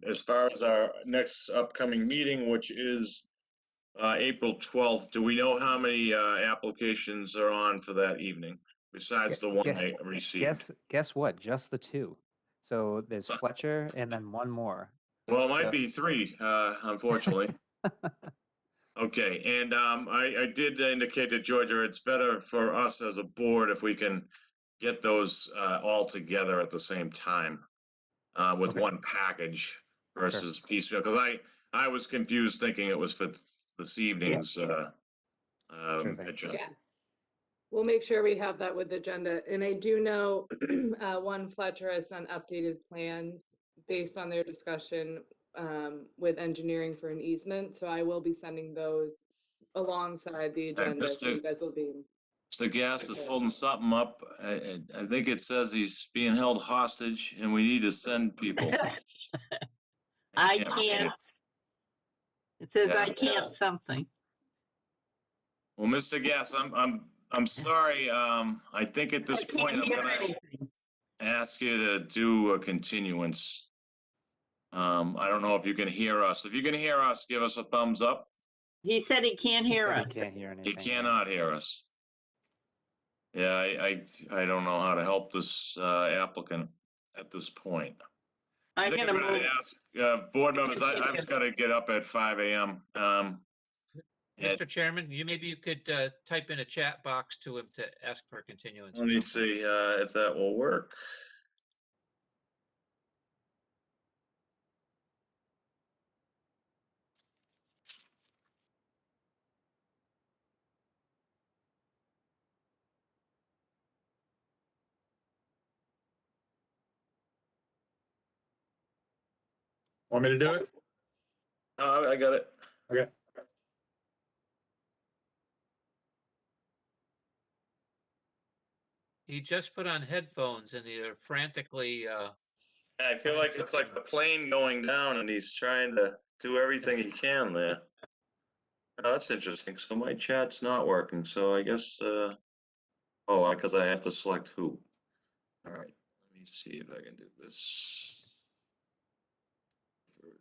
A: As far as our next upcoming meeting, which is April 12th, do we know how many applications are on for that evening, besides the one I received?
E: Guess what? Just the two. So there's Fletcher and then one more.
A: Well, it might be 3, unfortunately. Okay, and I did indicate to Georgia, it's better for us as a board if we can get those all together at the same time with
E: Okay.
A: one package versus piecemeal, because I was confused thinking it was for this evening's
E: Sure thing.
A: agenda.
M: Yeah. We'll make sure we have that with the agenda. And I do know One Fletcher has done updated plans based on their discussion with engineering for an easement. So I will be sending those alongside the agenda. So you guys will be.
A: Mr. Gass is holding something up. I think it says he's being held hostage and we need to send people.
B: I
A: Yeah,
B: can't. It says
A: Yeah.
B: I can't something.
A: Well, Mr. Gass, I'm sorry. I think at this point I'm gonna ask you to do a continuance. I don't know if you can hear us. If you can hear us, give us a thumbs up.
B: He said he can't
E: He
B: hear
E: said
B: us.
E: he can't hear anything.
A: He cannot hear us. Yeah, I don't know how to help this applicant at this point. I
B: I'm
A: think
B: gonna
A: I'm gonna
B: move.
A: ask board members, I've just gotta get up at 5 a.m. And-
D: Mr. Chairman, maybe you could type in a chat box to him to ask for a continuance.
A: Let me see if that will work.
H: Want me to do it?
A: Oh, I got it.
H: Okay.
D: He just put on headphones and they're frantically,
A: I feel like it's like the plane going down and he's trying to do everything he can there. Oh, that's interesting. So my chat's not working, so I guess, because I have to select who. All right, let me see if I can do this.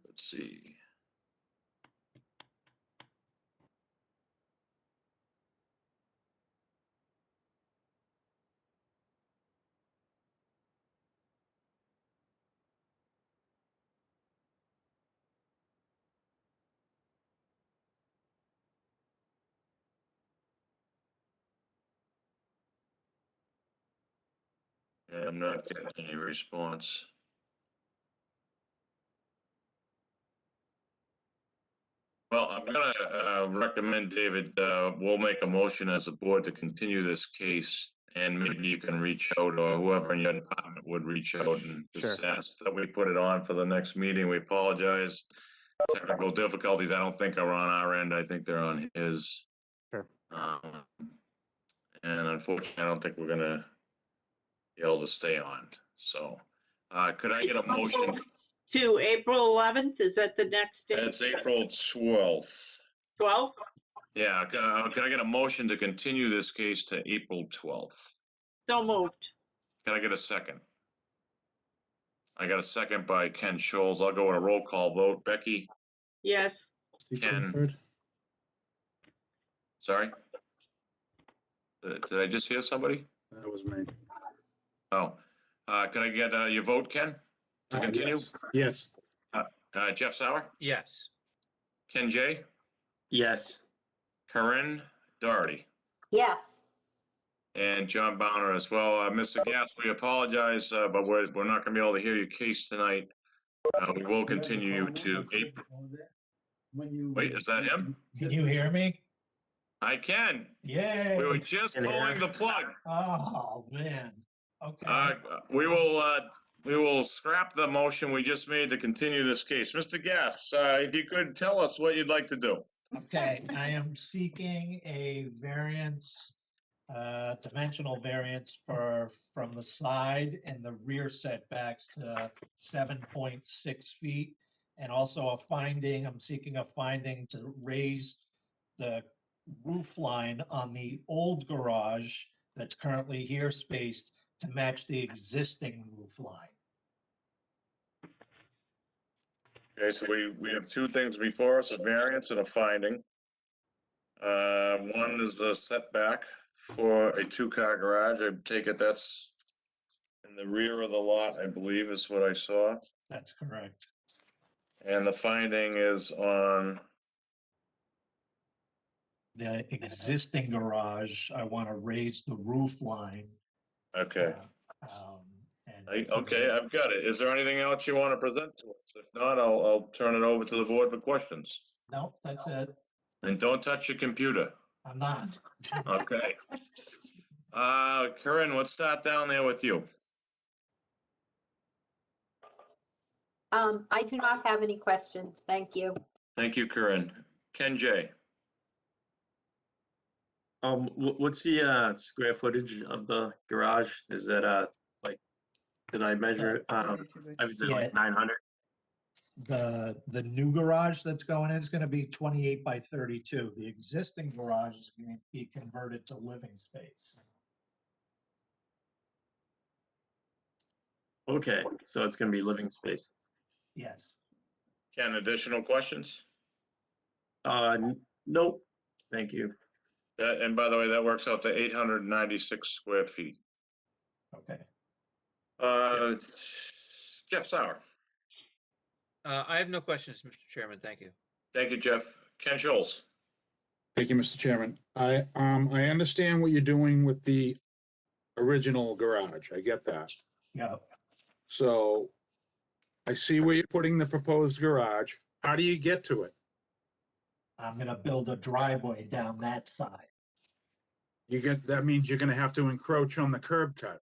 A: Let's see. Yeah, I'm not getting any response. Well, I'm gonna recommend, David, we'll make a motion as a board to continue this case. And maybe you can reach out, or whoever in your department would reach out and just
E: Sure.
A: ask that we put it on for the next meeting. We apologize. Technical difficulties, I don't think are on our end. I think they're on his.
E: Sure.
A: And unfortunately, I don't think we're gonna be able to stay on. So, could I get a motion?
B: To April 11th, is that the next day?
A: It's April 12th.
B: 12th?
A: Yeah, can I get a motion to continue this case to April 12th?
B: So moved.
A: Can I get a second? I got a second by Ken Scholes. I'll go with a roll call vote. Becky?
B: Yes.
A: Ken? Sorry? Did I just hear somebody?
H: That was me.
A: Oh, can I get your vote, Ken? To continue?
H: Yes.
A: Jeff Sauer?
D: yes.
A: Ken J?
J: Yes.
A: Corinne Doherty?
K: Yes.
A: And John Bowner as well. Mr. Gass, we apologize, but we're not gonna be able to hear your case tonight. We will continue to April. Wait, is that him?
F: Can you hear me?
A: I can.
F: Yay.
A: We were just pulling the plug.
F: Oh, man. Okay.
A: We will scrap the motion we just made to continue this case. Mr. Gass, if you could tell us what you'd like to do.
F: Okay, I am seeking a variance, dimensional variance from the side and the rear setbacks to 7.6 feet. And also I'm seeking a finding to raise the roof line on the old garage that's currently here spaced to match the existing roof line.
A: Okay, so we have two things before us, a variance and a finding. One is the setback for a two-car garage. I take it that's in the rear of the lot, I believe is what I saw.
F: That's correct.
A: And the finding is on,
F: The existing garage, I want to raise the roof line.
A: okay.
F: And
A: Okay, I've got it. Is there anything else you want to present to us? If not, I'll turn it over to the board for questions.
F: no, that's it.
A: And don't touch your computer.
F: I'm not.
A: Okay. Corinne, let's start down there with you.
K: I do not have any questions. Thank you.
A: Thank you, Corinne. Ken J.
J: What's the square footage of the garage? Is that like, did I measure it? Obviously
F: Yeah.
J: like 900.
F: The new garage that's going in is going to be 28 by 32. The existing garage is going to be converted to living space.
J: Okay, so it's gonna be living space.
F: Yes.
A: Ken, additional questions?
J: Nope. Thank you.
A: And by the way, that works out to 896 square feet.
F: Okay.
A: Jeff Sauer.
D: I have no questions, Mr. Chairman. Thank you.
A: Thank you, Jeff. Ken Scholes.
H: Thank you, Mr. Chairman. I understand what you're doing with the original garage. I get that.
F: Yeah.
H: So I see where you're putting the proposed garage. How do you get to it?
F: I'm going to build a driveway down that side.
H: That means you're gonna have to encroach on the curb cut.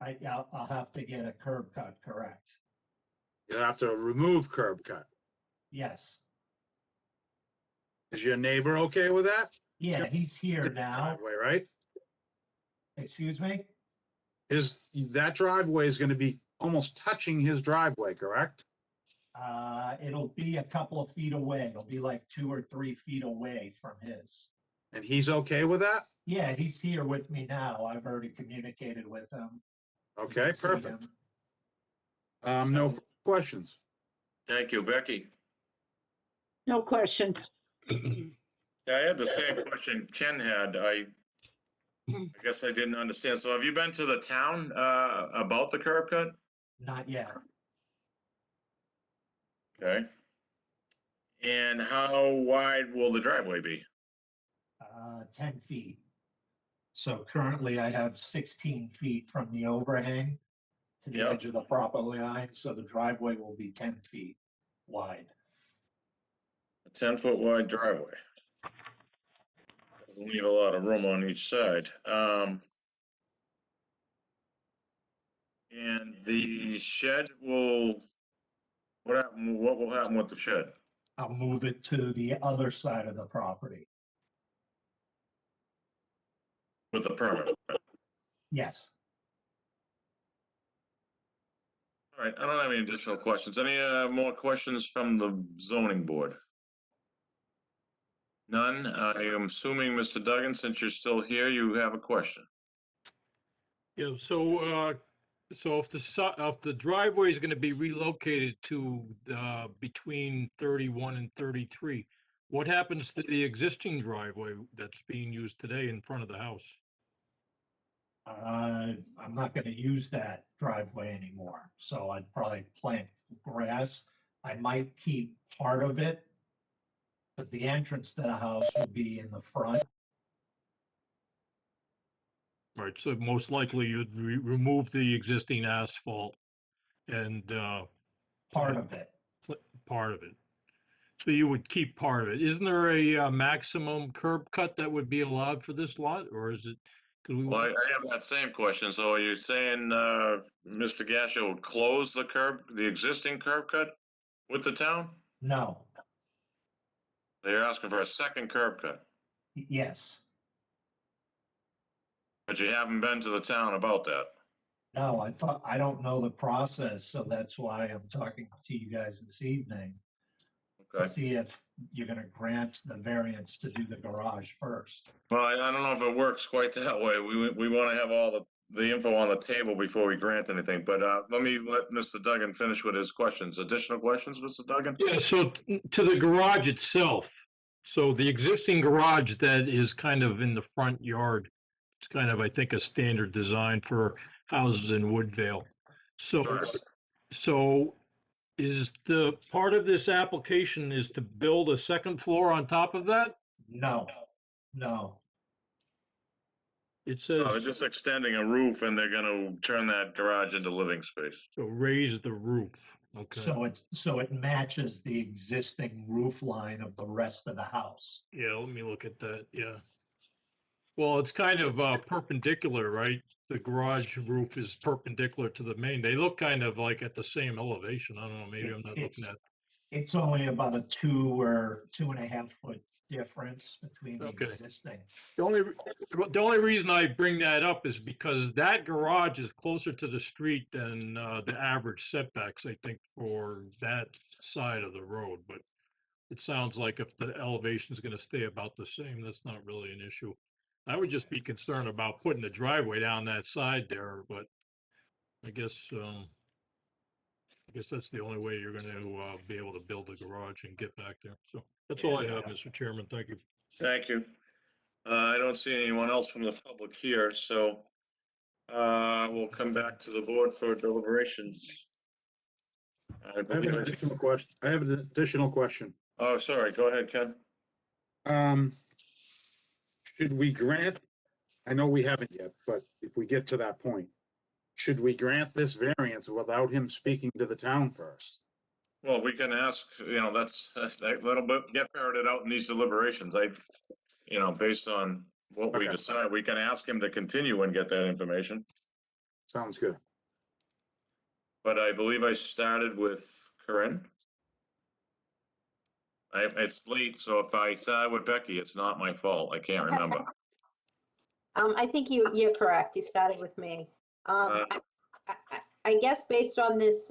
F: I'll have to get a curb cut, correct?
H: You'll have to remove curb cut.
F: Yes.
H: Is your neighbor okay with that?
F: Yeah, he's here now.
H: Driveway, right?
F: Excuse me?
H: That driveway is gonna be almost touching his driveway, correct?
F: It'll be a couple of feet away. It'll be like 2 or 3 feet away from his.
H: And he's okay with that?
F: Yeah, he's here with me now. I've already communicated with him.
H: Okay,
F: See
H: perfect.
F: him.
H: No questions.
A: Thank you, Becky.
B: No questions.
A: Yeah, I had the same question Ken had. I guess I didn't understand. So have you been to the town about the curb cut?
F: Not yet.
A: Okay. And how wide will the driveway be?
F: 10 feet. So currently I have 16 feet from the overhang to the
A: Yep.
F: edge of the property line, so the driveway will be 10 feet wide.
A: A 10-foot wide driveway. Doesn't leave a lot of room on each side. And the shed will, what will happen with the shed?
F: I'll move it to the other side of the property.
A: With the permit?
F: Yes.
A: All right, I don't have any additional questions. Any more questions from the zoning board? None. I am assuming, Mr. Duggan, since you're still here, you have a question.
L: Yeah, so if the driveway is going to be relocated to between 31 and 33, what happens to the existing driveway that's being used today in front of the house?
F: I'm not going to use that driveway anymore, so I'd probably plant grass. I might keep part of it because the entrance to the house would be in the front.
L: Right, so most likely you'd remove the existing asphalt and
F: Part of it.
L: part of it. So you would keep part of it. Isn't there a maximum curb cut that would be allowed for this lot, or is it?
A: Well, I have that same question. So are you saying Mr. Gassia would close the existing curb cut with the town?
F: No.
A: They're asking for a second curb cut,
F: Yes.
A: but you haven't been to the town about that.
F: No, I don't know the process, so that's why I'm talking to you guys this evening.
A: Okay.
F: To see if you're gonna grant the variance to do the garage first.
A: Well, I don't know if it works quite that way. We want to have all the info on the table before we grant anything, but let Mr. Duggan finish with his questions. Additional questions, Mr. Duggan?
L: Yeah, so to the garage itself, so the existing garage that is kind of in the front yard, it's kind of, I think, a standard design for houses in Woodvale. So Is the part of this application is to build a second floor on top of that?
F: No, no.
L: It
A: They're
L: says,
A: just extending a roof and they're gonna turn that garage into living space.
L: so raise the roof. Okay.
F: So it matches the existing roof line of the rest of the house.
L: Yeah, let me look at that. Yeah. Well, it's kind of perpendicular, right? The garage roof is perpendicular to the main. They look kind of like at the same elevation. I don't know, maybe I'm not looking at.
F: It's only about a 2.5 foot difference between the
L: Okay.
F: existing.
L: The only reason I bring that up is because that garage is closer to the street than the average setbacks, I think, for that side of the road. But it sounds like if the elevation is going to stay about the same, that's not really an issue. I would just be concerned about putting the driveway down that side there, but I guess that's the only way you're going to be able to build a garage and get back there. So that's all I have, Mr. Chairman. Thank you.
A: Thank you. I don't see anyone else from the public here, so we'll come back to the board for deliberations. I
H: I have
A: believe
H: an additional question. I have an additional question.
A: Oh, sorry. Go ahead, Ken.
H: Should we grant, I know we haven't yet, but if we get to that point, should we grant this variance without him speaking to the town first?
A: Well, we can ask, that'll get ferreted out in these deliberations. Based on what we
H: Okay.
A: decide, we can ask him to continue and get that information.
H: Sounds good.
A: But I believe I started with Corinne. It's late, so if I started with Becky, it's not my fault. I can't remember.
K: I think you're correct. You started with me. I guess based on this,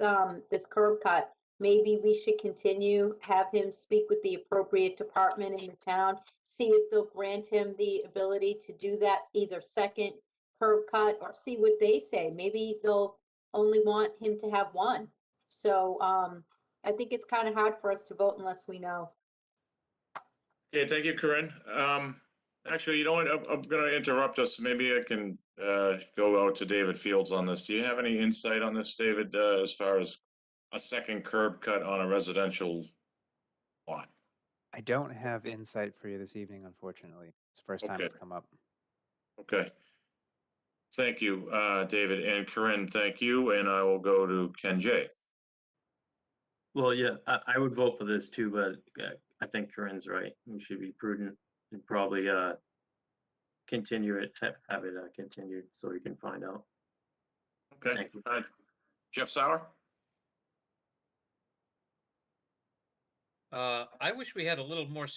K: this curb cut, maybe we should continue, have him speak with the appropriate department in the town, see if they'll grant him the ability to do that either second curb cut or see what they say. Maybe they'll only want him to have one. So, I think it's kind of hard for us to vote unless we know.
A: Okay, thank you, Corinne. Actually, you know what? I'm going to interrupt us. Maybe I can go out to David Fields on this. Do you have any insight on this, David, as far as a second curb cut on a residential lot?
E: I don't have insight for you this evening, unfortunately. It's the first time it's come up.
A: Okay. Thank you, David. And Corinne, thank you. And I will go to Ken J.
J: Well, yeah, I would vote for this too, but I think Corinne's right. We should be prudent and probably continue it, have it continued so we can find out.
A: Okay.
J: Thank you.
A: Jeff Sauer?
D: I wish we had a little more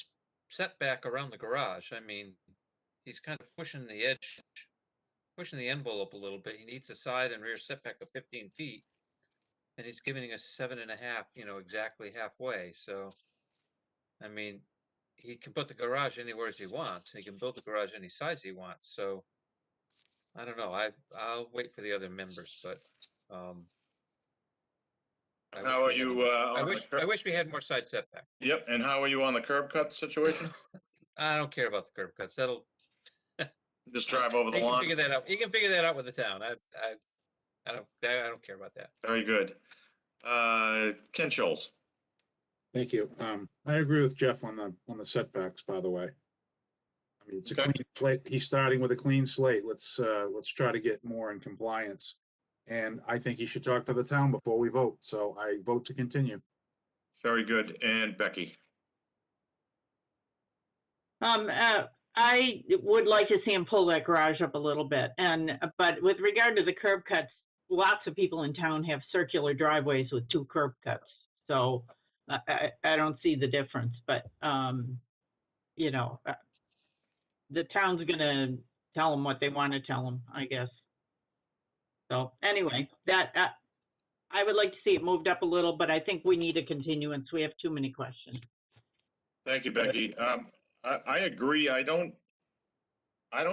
D: setback around the garage. I mean, he's kind of pushing the edge, pushing the envelope a little bit. He needs a side and rear setback of 15 feet. And he's giving us 7.5, exactly halfway. So, I mean, he can put the garage anywhere as he wants. He can build the garage any size he wants. So, I don't know. I'll wait for the other members, but
A: How are you?
D: I wish we had more side setback.
A: Yep. And how are you on the curb cut situation?
D: I don't care about the curb cuts. That'll
A: just drive over the
D: they can
A: lawn.
D: figure that out. You can figure that out with the town. I don't care about that.
A: Very good. Ken Scholes.
H: Thank you. I agree with Jeff on the setbacks, by the way. I mean, it's a clean slate. He's starting with a clean slate. Let's try to get more in compliance. And I think he should talk to the town before we vote. So I vote to continue.
A: Very good. And Becky.
B: I would like to see him pull that garage up a little bit. But with regard to the curb cuts, lots of people in town have circular driveways with 2 curb cuts. So I don't see the difference, but the town's gonna tell them what they want to tell them, I guess. So anyway, I would like to see it moved up a little, but I think we need a continuance. We have too many questions.
A: Thank you, Becky. I agree. I don't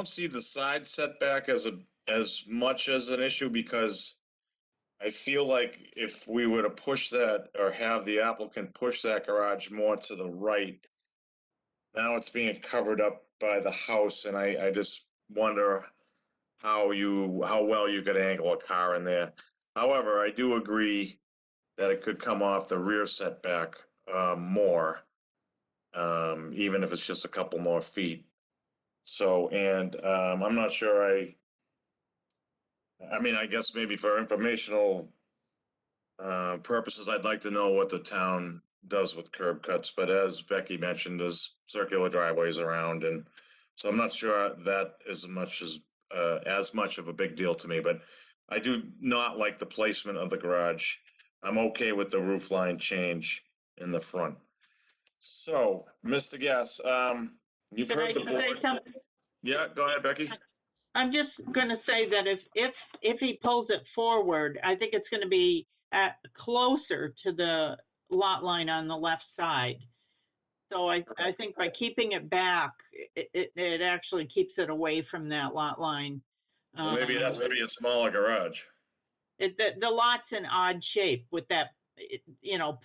A: see the side setback as much as an issue because I feel like if we were to push that or have the applicant push that garage more to the right, now it's being covered up by the house, and I just wonder how well you could angle a car in there. However, I do agree that it could come off the rear setback more, even if it's just a couple more feet. So, and I'm not sure I mean, I guess maybe for informational purposes, I'd like to know what the town does with curb cuts, but as Becky mentioned, there's circular driveways around, and so I'm not sure that is as much of a big deal to me, but I do not like the placement of the garage. I'm okay with the roof line change in the front. So, Mr. Gass, you've
B: Can I
A: heard the
B: say
A: board.
B: something?
A: Yeah, go ahead, Becky.
B: I'm just gonna say that if he pulls it forward, I think it's gonna be closer to the lot line on the left side. So I think by keeping it back, it actually keeps it away from that lot line.
A: Well, maybe it has to be a smaller garage.
B: The lot's in odd shape with that,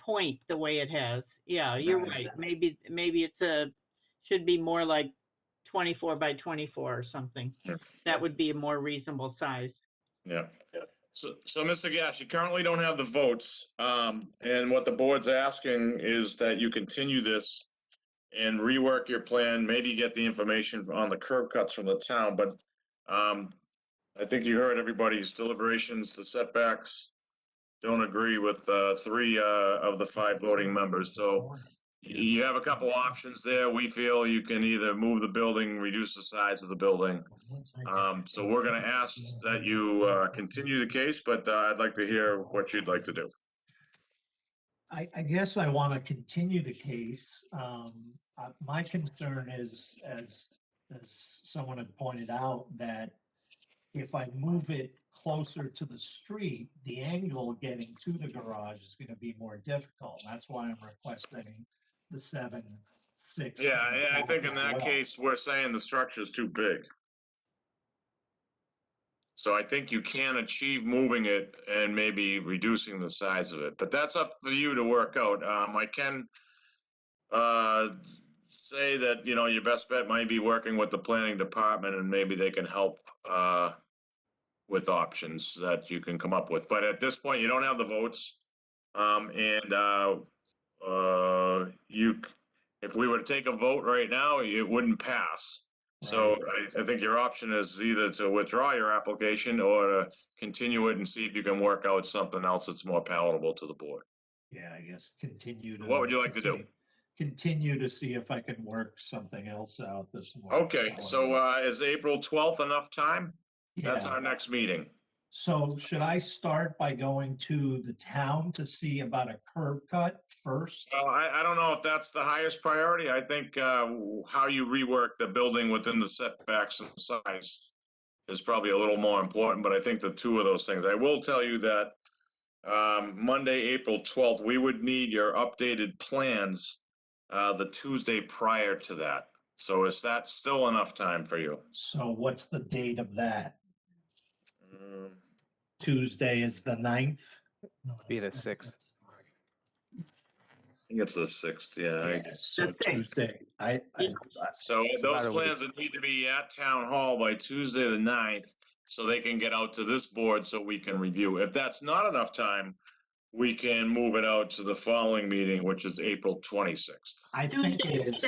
B: point the way it has. Yeah, you're right. Maybe should be more like 24 by 24 or something. That would be a more reasonable size.
A: Yeah. So Mr. Gash, you currently don't have the votes. And what the board's asking is that you continue this and rework your plan, maybe get the information on the curb cuts from the town, but I think you heard everybody's deliberations, the setbacks don't agree with 3 of the 5 voting members. So you have a couple options there. We feel you can either move the building, reduce the size of the building. So we're going to ask that you continue the case, but I'd like to hear what you'd like to do.
F: I guess I want to continue the case. My concern is, as someone had pointed out, that if I move it closer to the street, the angle getting to the garage is going to be more difficult. That's why I'm requesting the 7-6.
A: Yeah, I think in that case, we're saying the structure is too big. So I think you can achieve moving it and maybe reducing the size of it, but that's up for you to work out. I can say that, your best bet might be working with the planning department, and maybe they can help with options that you can come up with. But at this point, you don't have the votes. If we were to take a vote right now, it wouldn't pass. So I think your option is either to withdraw your application or to continue it and see if you can work out something else that's more palatable to the board.
F: Yeah, I guess continue.
A: So what would you like to do?
F: Continue to see if I can work something else out this morning.
A: Okay, so is April 12th enough time? That's
F: Yeah.
A: our next meeting.
F: So should I start by going to the town to see about a curb cut first?
A: I don't know if that's the highest priority. I think how you rework the building within the setbacks and size is probably a little more important, but I think the two of those things. I will tell you that Monday, April 12th, we would need your updated plans the Tuesday prior to that. So is that still enough time for you?
F: So what's the date of that? Tuesday is the 9th?
E: Be the 6th.
A: I think it's the 6th, yeah.
F: So Tuesday,
A: So
E: It's
A: those
E: about a
A: plans would need to be at town hall by Tuesday the 9th, so they can get out to this board so we can review. If that's not enough time, we can move it out to the following meeting, which is April 26th.
F: I think it is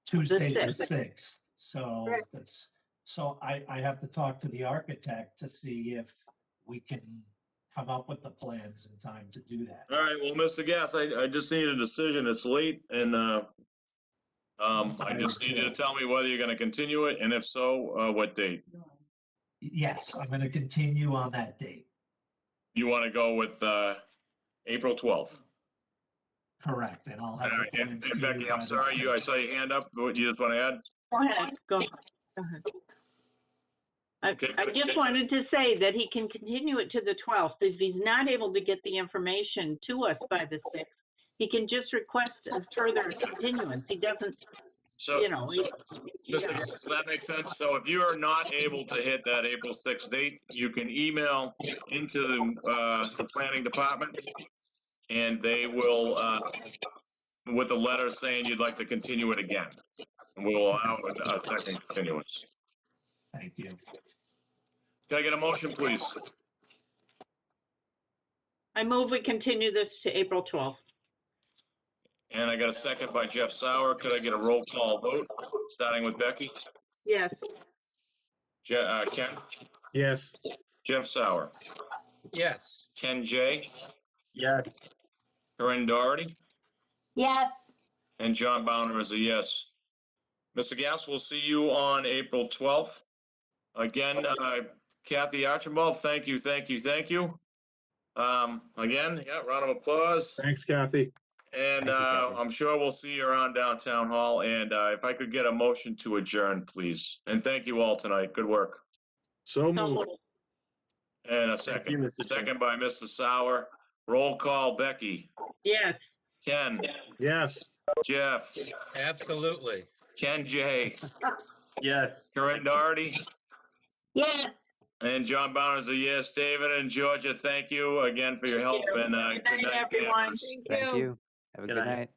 F: Tuesday the 6th. So that's, so I have to talk to the architect to see if we can come up with the plans in time to do that.
A: All right, well, Mr. Gass, I just need a decision. It's late, and I just need you to tell me whether you're gonna continue it, and if so, what date?
F: Yes, I'm going to continue on that date.
A: You wanna go with April 12th?
F: Correct, and I'll have
A: All
F: the
A: right, and
F: plans to you
A: Becky,
F: by
A: I'm
F: the
A: sorry, I
F: 6th.
A: saw your hand up. What you just wanna add?
B: Go ahead, go ahead. I just wanted to say that he can continue it to the 12th. If he's not able to get the information to us by the 6th, he can just request a further continuance. He doesn't,
A: So, Mr.
B: yeah.
A: Gass, that makes sense. So if you are not able to hit that April 6th date, you can email into the planning department, and they will, with a letter saying you'd like to continue it again. And we will allow a second continuance.
F: Thank you.
A: Can I get a motion, please?
B: I move we continue this to April 12th.
A: And I got a second by Jeff Sauer. Could I get a roll call vote, starting with Becky?
B: Yes.
A: Ken?
H: Yes.
A: Jeff Sauer?
D: Yes.
A: Ken J?
P: Yes.
A: Corinne Doherty?
K: Yes.
A: And John Bowner is a yes. Mr. Gass, we'll see you on April 12th. Again, Kathy Archibald, thank you, thank you, thank you. Again, yeah, round of applause.
H: Thanks, Kathy.
A: And
E: Thank you, Kathy.
A: I'm sure we'll see you around downtown hall. And if I could get a motion to adjourn, please. And thank you all tonight. Good work.
H: So moved.
A: And a
P: Thank you,
A: second.
P: Mr. Chair.
A: Second by Mr. Sauer. Roll call, Becky.
B: Yes.
A: Ken.
H: Yes.
A: Jeff.
D: Absolutely.
A: Ken J.
P: Yes.
A: Corinne Doherty.
K: Yes.
A: And John Bowner's a yes. David and Georgia, thank you again for your help. And
B: Good night,
A: good night,
B: everyone.
A: Danvers.
E: Thank you. Have a
P: Good
E: good
P: night.
E: night.